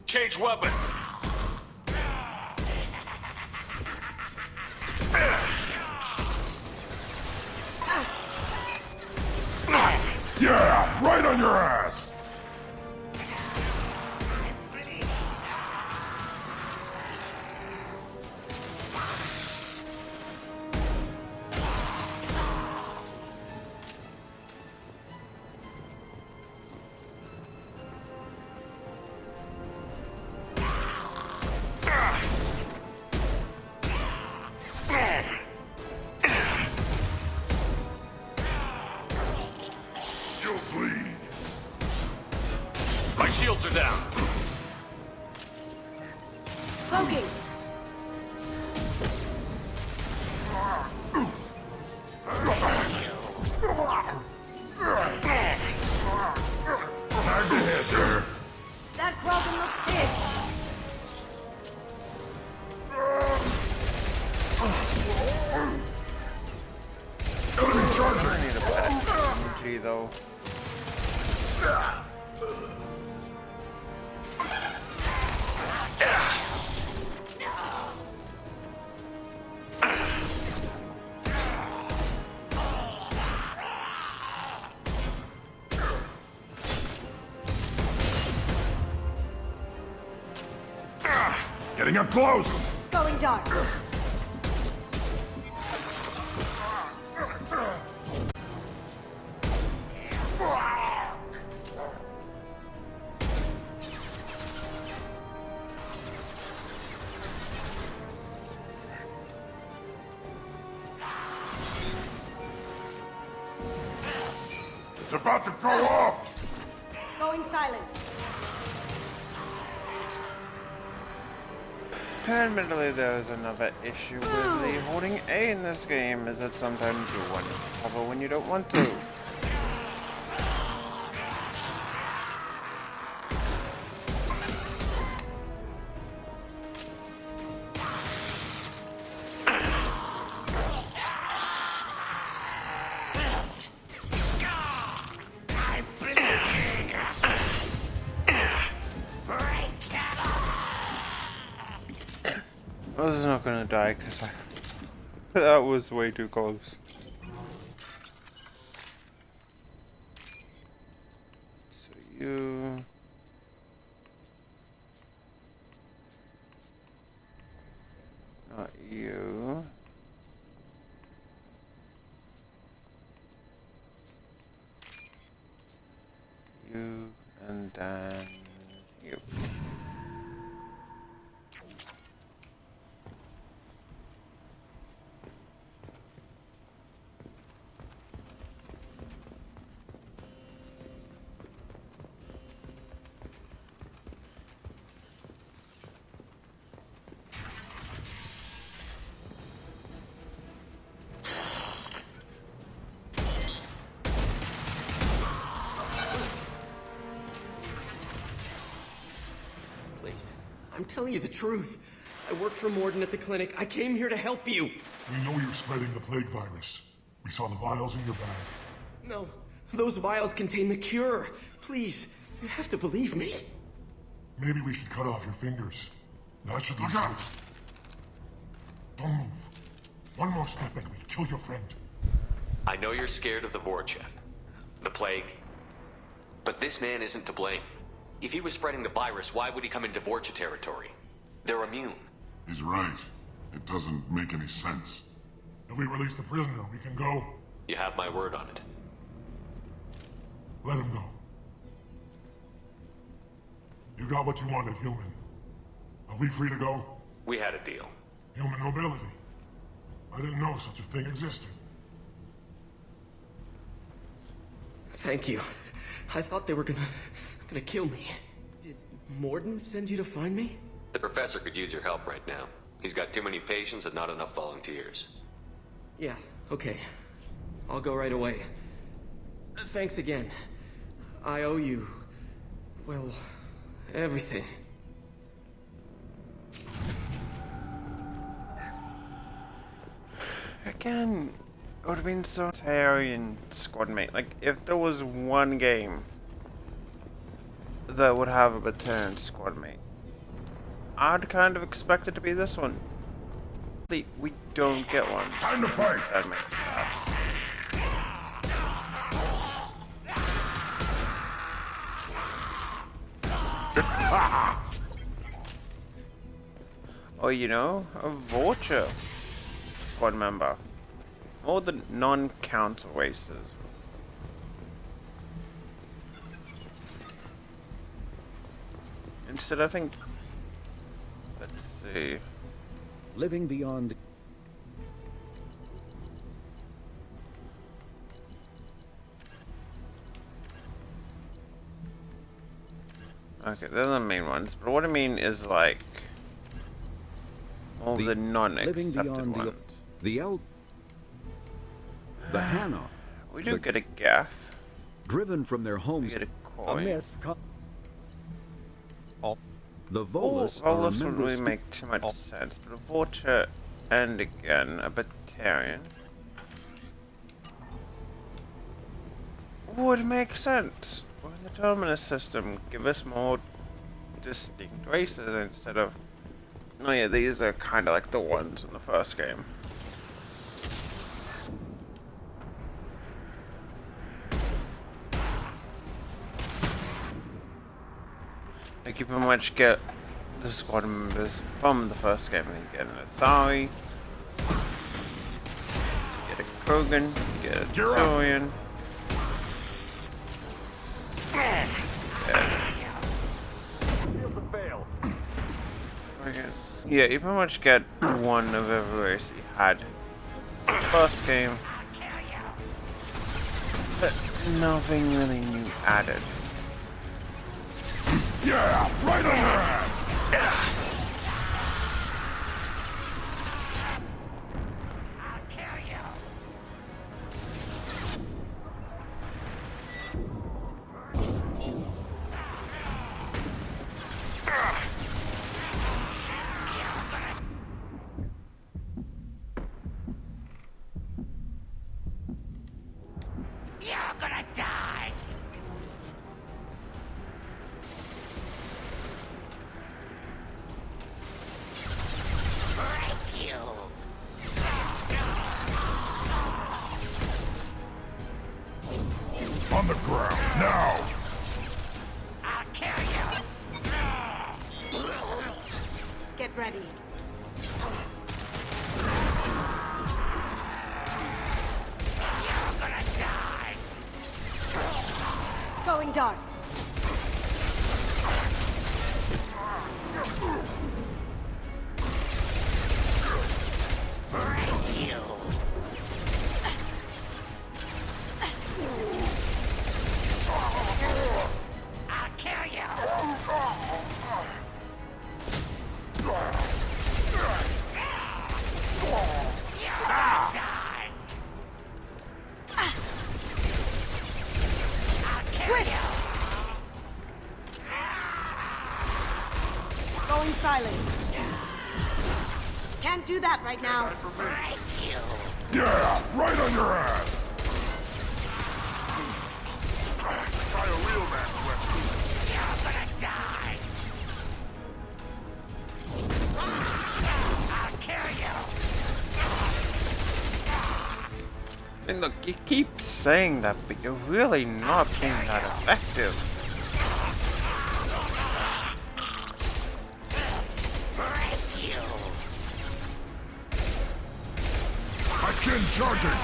Change weapons! Yeah, right on your ass! My shields are down. Poking. Time to hit her. That Krogan looks pissed. Enemy charger. I need a better energy though. Getting up close. Going dark. It's about to go off. Going silent. Admittedly, there's another issue with the holding A in this game, is that sometimes you want to cover when you don't want to. I was not gonna die because that was way too close. So you... Not you. You, and then you. I'm telling you the truth. I work for Morden at the clinic. I came here to help you. We know you're spreading the plague virus. We saw the vials in your bag. No, those vials contain the cure. Please, you have to believe me. Maybe we should cut off your fingers. That should leave you. Don't move. One more step and we kill your friend. I know you're scared of the Vorcha, the plague, but this man isn't to blame. If he was spreading the virus, why would he come into Vorcha territory? They're immune. He's right. It doesn't make any sense. If we release the prisoner, we can go. You have my word on it. Let him go. You got what you wanted, human. Are we free to go? We had a deal. Human nobility. I didn't know such a thing existed. Thank you. I thought they were gonna kill me. Did Morden send you to find me? The professor could use your help right now. He's got too many patients and not enough volunteers. Yeah, okay. I'll go right away. Thanks again. I owe you, well, everything. again, it would have been so Tarian squad mate. Like, if there was one game that would have a Batarian squad mate, I'd kind of expect it to be this one. We don't get one. Time to fight! That makes or, you know, a Vulture squad member. All the non-council races. Instead, I think... Let's see... Living beyond... Okay, they're the main ones, but what I mean is like... all the non-accepted ones. The Hana. We do get a gaff. Driven from their homes. We get a coin. The Volus are Volus wouldn't really make too much sense, but a Vulture and again a Batarian would make sense. We're in the Terminus system. Give us more distinct races instead of... Oh yeah, these are kind of like the ones in the first game. Like you pretty much get the squad members from the first game. You get an Asari, you get a Krogan, you get a Turian. Yeah, you pretty much get one of every race you had in the first game, but nothing really new added. Yeah, right on your ass! On the ground, now! I'll kill you! Get ready. You're gonna die! Going dark. Break you! I'll kill you! You're gonna die! I'll kill you! Going silent. Can't do that right now. Break you! Yeah, right on your ass! Try a real man's weapon. You're gonna die! I'll kill you! I mean, look, you keep saying that, but you're really not being that effective. Break you! Akin charging!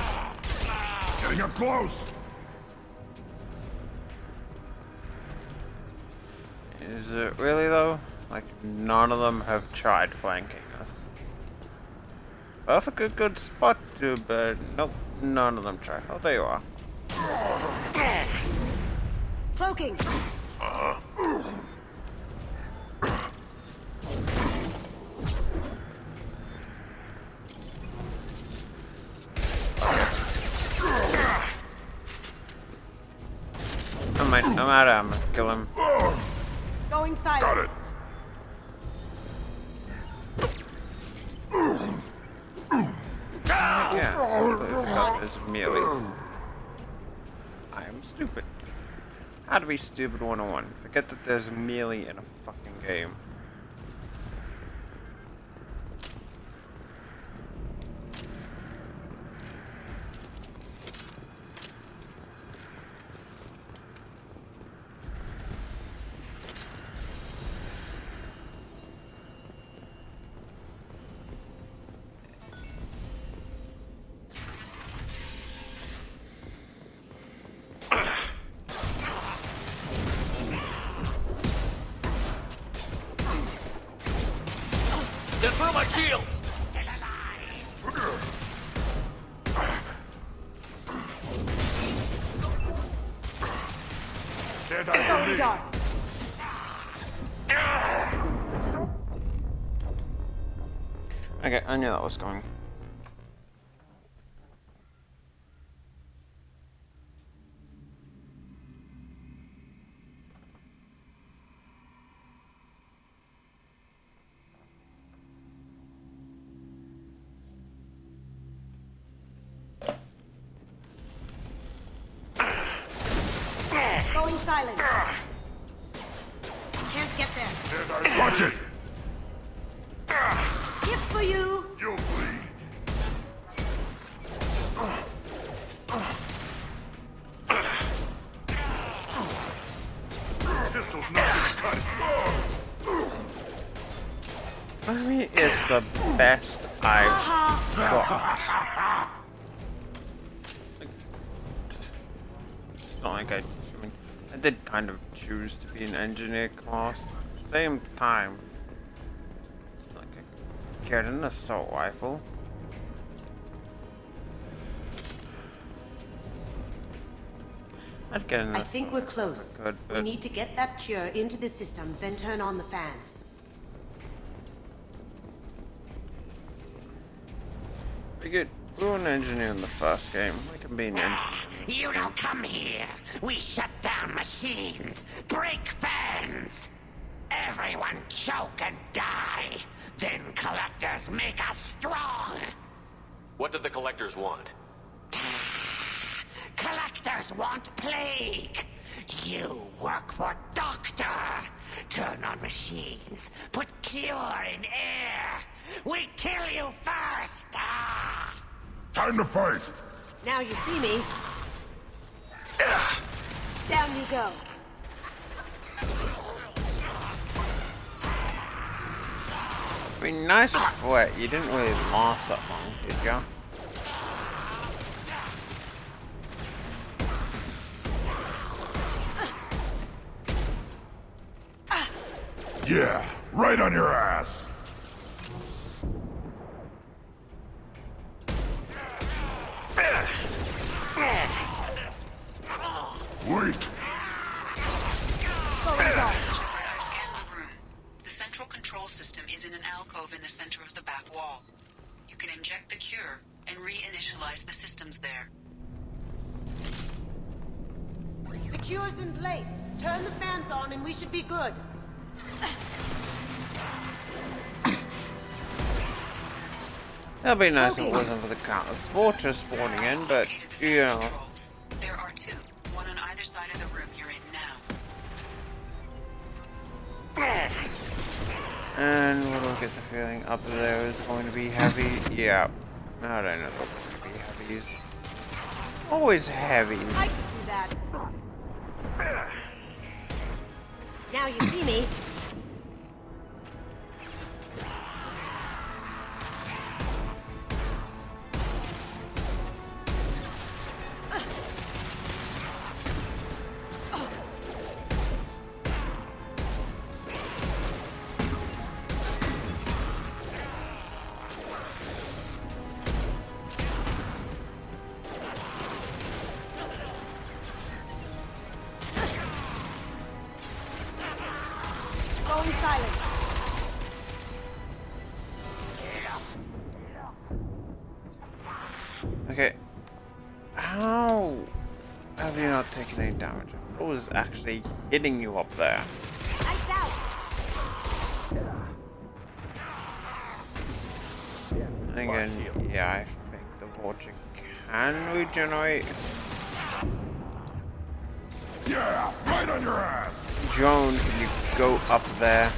Getting up close! Is it really though? Like, none of them have tried flanking us. Perfect a good spot to, but nope, none of them tried. Oh, there you are. Cloaking. I'm out of ammo. Kill him. Going silent. Got it. Yeah. there's melee. I am stupid. How to be stupid 101. Forget that there's melee in a fucking game. Then throw my shield! Going dark. Okay, I knew that was coming. Going silent. Can't get there. Watch it! Gift for you. You'll bleed. Pistol's not gonna cut it. I mean, it's the best I've got. It's not like I mean, I did kind of choose to be an engineer class. At the same time, it's like I get an assault rifle. I'd get an I assault think we're close. rifle if I could, We but need to get that cure into the system, then turn on the fans. we were an engineer in the first game. I can be an engineer. You don't come here. We shut down machines, break fans. Everyone choke and die. Then collectors make us strong. What did the collectors want? Collectors want plague. You work for Doctor. Turn on machines. Put cure in air. We kill you first. Ah. Time to fight! Now you see me. Down you go. I mean, nice split. You didn't really last that long, did ya? Yeah, right on your ass! Wait! The central control system is in an alcove in the center of the back wall. You can inject the cure and reinitialize the systems there. The cure's in place. Turn the fans on and we should be good. That'd be nice if it wasn't for the countless sporters spawning in, but, you know. There are two, one on either side of the room you're in now. And we'll get the feeling up there is going to be heavy. Yeah. I don't know. They're going to be heavies. Always heavy. I can do that. Now you see me. Going silent. Okay. How have you not taken any damage? What was actually hitting you up there? Lights out. And again, yeah, I think the Vortic can regenerate. Yeah, right on your ass. Joan, can you go up there?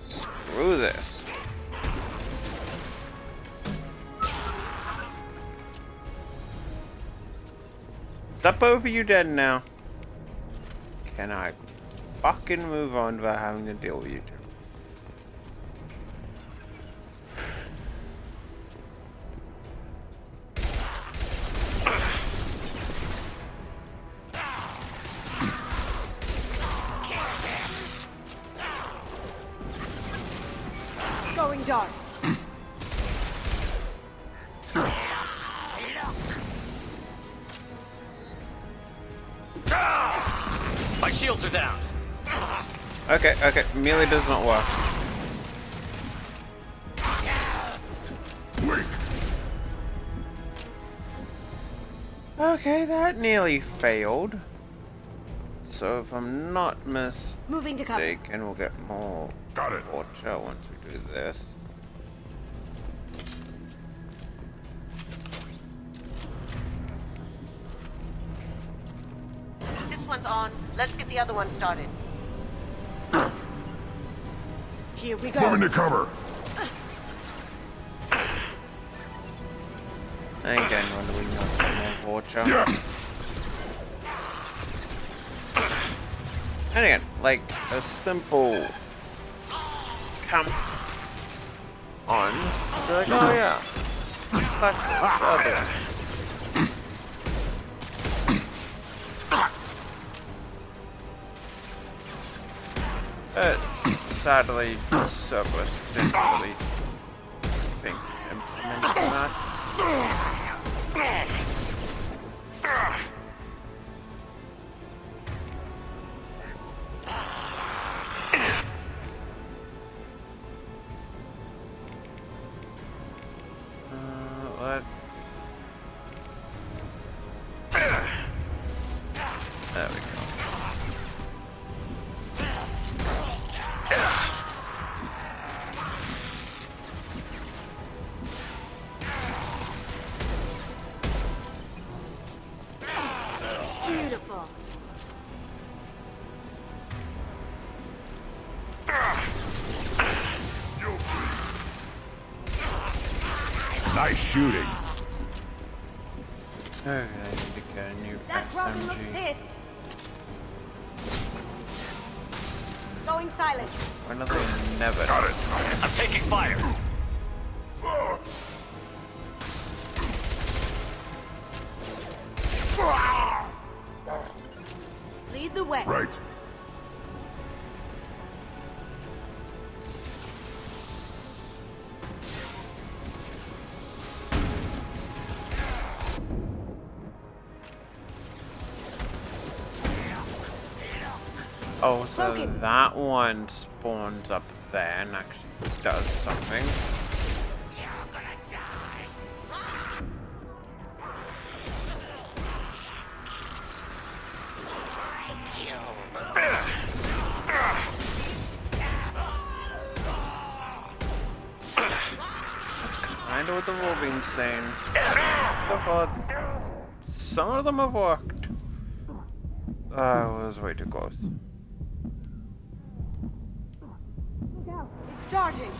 Screw this. Is that both of you dead now? Can I fucking move on without having to deal with you two? Going dark. My shields are down. Okay, okay, melee does not work. Okay, that nearly failed. So if I'm not Moving to cover. mistaken, we'll get more torture once we do this. This one's on. Let's get the other one started. Here we go. Moving to cover. I ain't getting one we know more torture. And again, like a simple camp on. Be like, oh yeah, that's sadly, Cerberus didn't really think implementing that. What? There we go. Beautiful. Nice shooting. Okay, I need to get a new That Robin looks SMG. pissed. Going silent. One of them never. Got it. I'm taking fire. Lead the way. Right. Oh, so that one spawns up there and actually does something. Kind of what the Wolverine's saying. So far, some of them have worked. It was way too close. Look out. It's charging.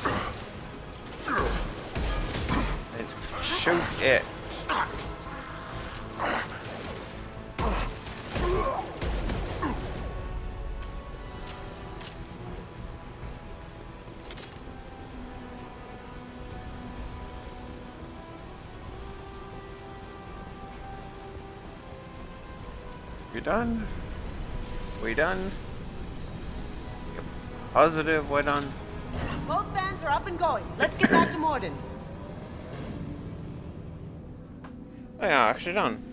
Shoot it. You done? We done? Yep. Positive, we're done. Both vans are up and going. Let's get back to Morden. Oh yeah, actually done.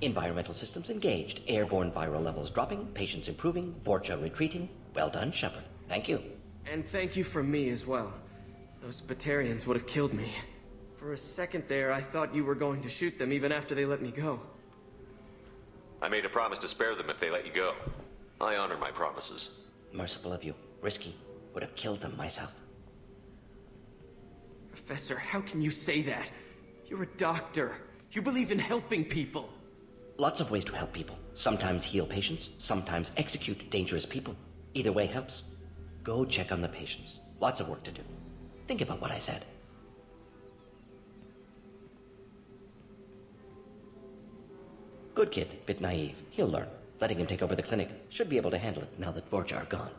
Environmental systems engaged. Airborne viral levels dropping. Patients improving. Vorcha retreating. Well done, Shepard. Thank you. And thank you from me as well. Those Batarians would have killed me. For a second there, I thought you were going to shoot them even after they let me go. I made a promise to spare them if they let you go. I honor my promises. Merciful of you. Risky. Would have killed them myself. Professor, how can you say that? You're a doctor. You believe in helping people. Lots of ways to help people. Sometimes heal patients, sometimes execute dangerous people. Either way helps. Go check on the patients. Lots of work to do. Think about what I said. Good kid, bit naive. He'll learn. Letting him take over the clinic. Should be able to handle it now that Vorcha are gone.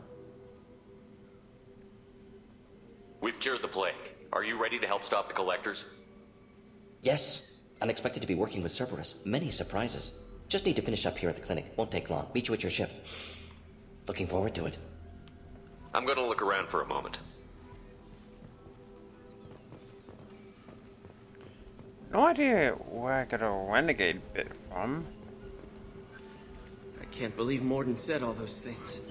We've cured the plague. Are you ready to help stop the Collectors? Yes. Unexpected to be working with Cerberus. Many surprises. Just need to finish up here at the clinic. Won't take long. Meet you at your ship. Looking forward to it. I'm gonna look around for a moment. No idea where I got a renegade bit from. I can't believe Morden said all those things.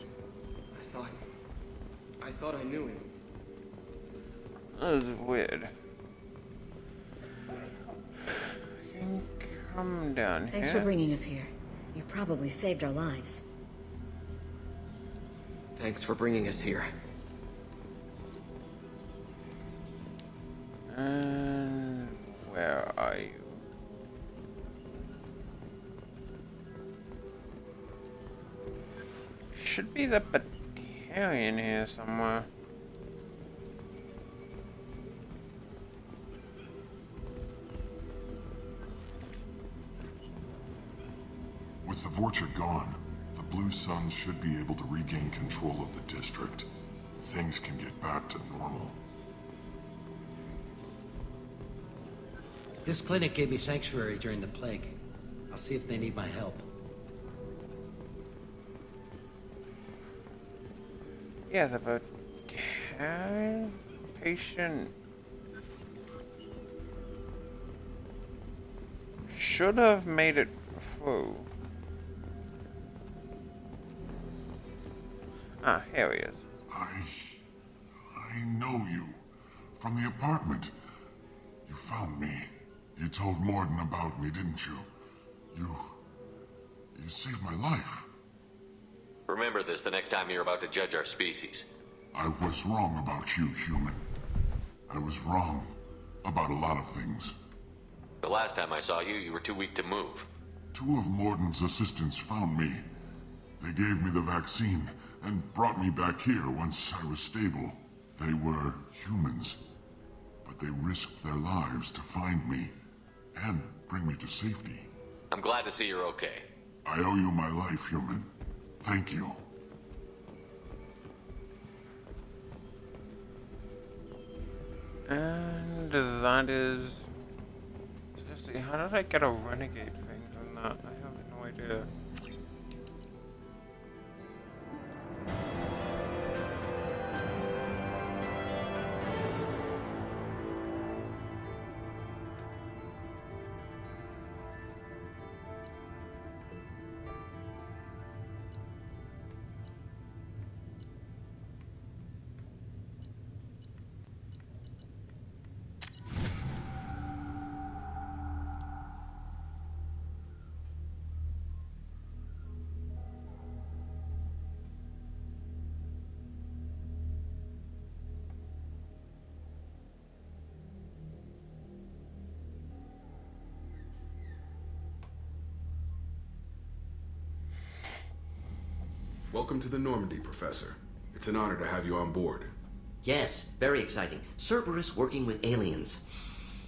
I thought I knew him. That was weird. Come down here. Thanks for bringing us here. You probably saved our lives. Thanks for bringing us here. And where are you? Should be the Batarian here somewhere. With the Vorcha gone, the Blue Suns should be able to regain control of the district. Things can get back to normal. This clinic gave me sanctuary during the plague. I'll see if they need my help. Yeah, the Batarian patient should have made it through. Ah, here he is. I know you. From the apartment. You found me. You told Morden about me, didn't you? You saved my life. Remember this the next time you're about to judge our species. I was wrong about you, human. I was wrong about a lot of things. The last time I saw you, you were too weak to move. 2 of Morden's assistants found me. They gave me the vaccine and brought me back here once I was stable. They were humans, but they risked their lives to find me and bring me to safety. I'm glad to see you're okay. I owe you my life, human. Thank you. And that is... Seriously, how did I get a renegade thing from that? I have no idea. Welcome to the Normandy, Professor. It's an honor to have you on board. Yes, very exciting. Cerberus working with aliens.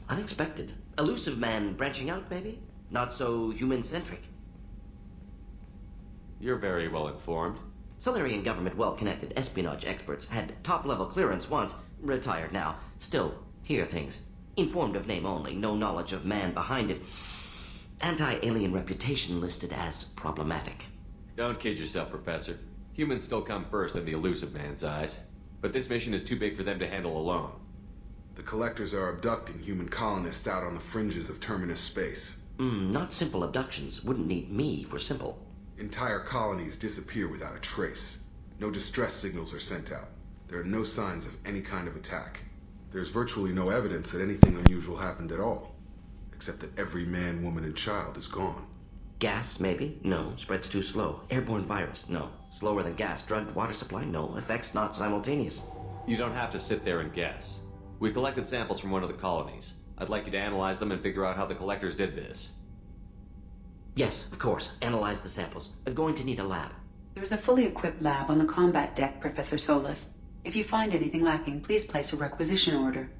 Unexpected. Elusive man branching out, maybe? Not so human-centric. You're very well informed. Solarian government well-connected espionage experts had top-level clearance once, retired now. Still, hear things. Informed of name only, no knowledge of man behind it. Anti-alien reputation listed as problematic. Don't kid yourself, Professor. Humans still come first in the elusive man's eyes. But this mission is too big for them to handle alone. The Collectors are abducting human colonists out on the fringes of Terminus space. Not simple abductions. Wouldn't need me for simple. Entire colonies disappear without a trace. No distress signals are sent out. There are no signs of any kind of attack. There's virtually no evidence that anything unusual happened at all. Except that every man, woman, and child is gone. Gas, maybe? No. Spreads too slow. Airborne virus? No. Slower than gas. Drugged water supply? No. Effects not simultaneous. You don't have to sit there and guess. We collected samples from one of the colonies. I'd like you to analyze them and figure out how the collectors did this. Yes, of course. Analyze the samples. Going to need a lab. There's a fully equipped lab on the combat deck, Professor Solis. If you find anything lacking, please place a requisition order.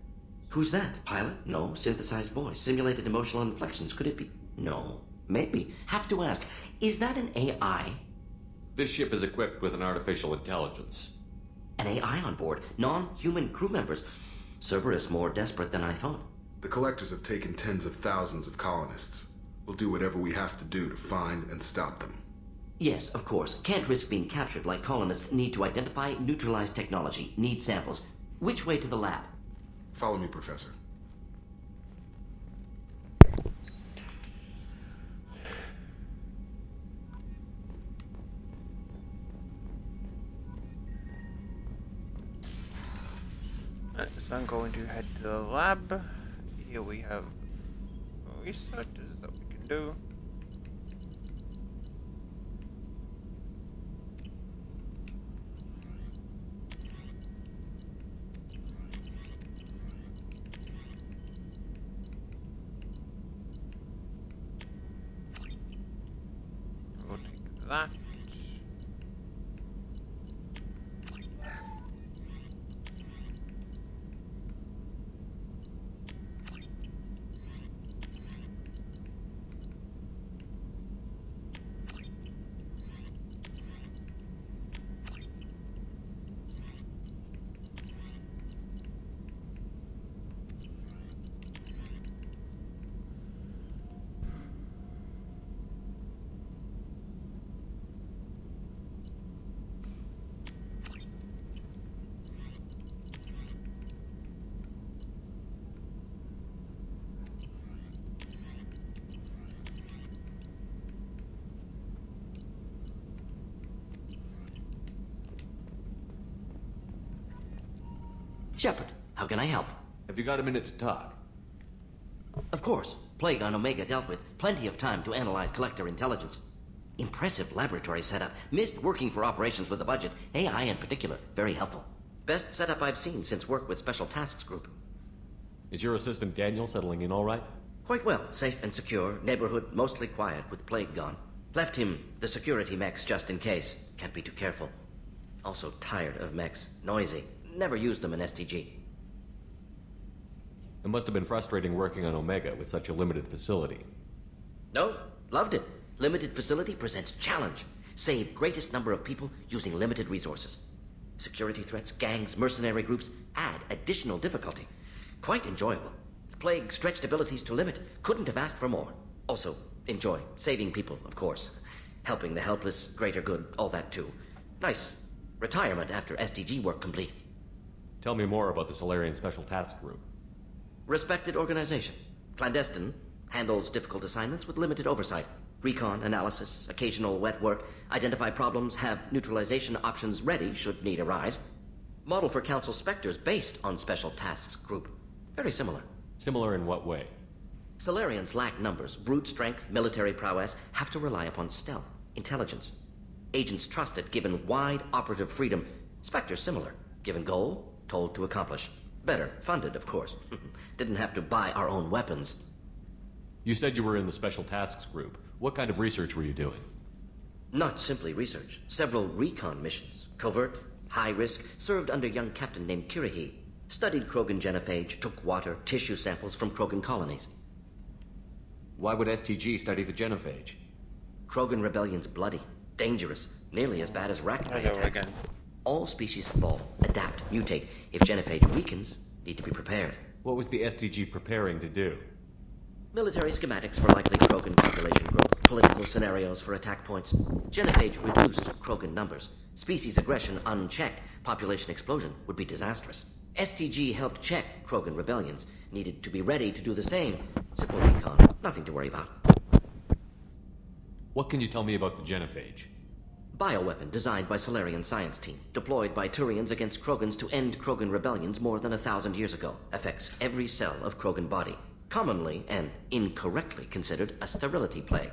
Who's that? Pilot? No. Synthesized voice. Simulated emotional inflections. Could it be? No. Maybe. Have to ask. Is that an AI? This ship is equipped with an artificial intelligence. An AI on board? Non-human crew members? Cerberus more desperate than I thought. The collectors have taken tens of thousands of colonists. We'll do whatever we have to do to find and stop them. Yes, of course. Can't risk being captured like colonists. Need to identify, neutralize technology. Need samples. Which way to the lab? Follow me, Professor. So I'm going to head to the lab. Here we have research that we can do. We'll take that. Shepard, how can I help? Have you got a minute to talk? Of course. Plague on Omega dealt with. Plenty of time to analyze collector intelligence. Impressive laboratory setup. Missed working for operations with a budget. AI in particular. Very helpful. Best setup I've seen since work with Special Tasks Group. Is your assistant Daniel settling in all right? Quite well. Safe and secure. Neighborhood mostly quiet with Plague gone. Left him the security mechs just in case. Can't be too careful. Also tired of mechs. Noisy. Never used them in STG. It must have been frustrating working on Omega with such a limited facility. No, loved it. Limited facility presents challenge. Save greatest number of people using limited resources. Security threats, gangs, mercenary groups add additional difficulty. Quite enjoyable. Plague stretched abilities to limit. Couldn't have asked for more. Also, enjoy. Saving people, of course. Helping the helpless, greater good, all that too. Nice. Retirement after STG work complete. Tell me more about the Solarian Special Task Group. Respected organization. Clandestine. Handles difficult assignments with limited oversight. Recon, analysis, occasional wet work. Identify problems, have neutralization options ready should need arise. Model for Council Spectres based on Special Tasks Group. Very similar. Similar in what way? Solarians lack numbers, brute strength, military prowess, have to rely upon stealth, intelligence. Agents trusted, given wide operative freedom. Spectres similar, given goal, told to accomplish. Better, funded, of course. Didn't have to buy our own weapons. You said you were in the Special Tasks Group. What kind of research were you doing? Not simply research. Several recon missions. Covert, high risk, served under a young captain named Kirihi. Studied Krogan genophage, took water, tissue samples from Krogan colonies. Why would STG study the genophage? Krogan rebellion's bloody, dangerous, nearly as bad as Rachni attacks. All species evolve, adapt, mutate. If genophage weakens, need to be prepared. What was the STG preparing to do? Military schematics for likely Krogan population growth, political scenarios for attack points. Genophage reduced Krogan numbers. Species aggression unchecked, population explosion would be disastrous. STG helped check Krogan rebellions. Needed to be ready to do the same. Simple recon. Nothing to worry about. What can you tell me about the genophage? Bioweapon designed by Solarian science team. Deployed by Turians against Krogans to end Krogan rebellions more than 1,000 years ago. Affects every cell of Krogan body. Commonly and incorrectly considered a sterility plague.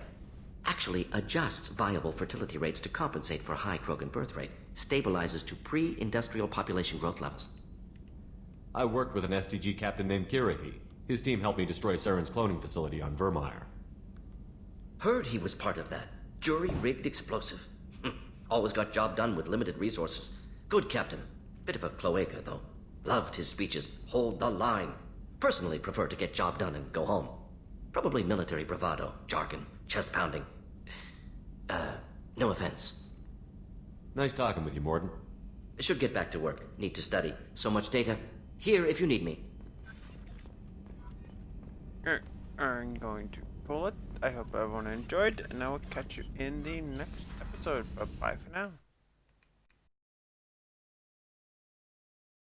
Actually adjusts viable fertility rates to compensate for high Krogan birth rate. Stabilizes to pre-industrial population growth levels. I worked with an STG captain named Kirahi. His team helped me destroy Saren's cloning facility on Vermeer. Heard he was part of that. Jury-rigged explosive. Always got job done with limited resources. Good captain. Bit of a cloaca, though. Loved his speeches. Hold the line. Personally prefer to get job done and go home. Probably military bravado, jargon, chest pounding. No offense. Nice talking with you, Mordin. Should get back to work. Need to study. So much data. Here if you need me. I'm going to call it. I hope everyone enjoyed, and I will catch you in the next episode. Bye-bye for now.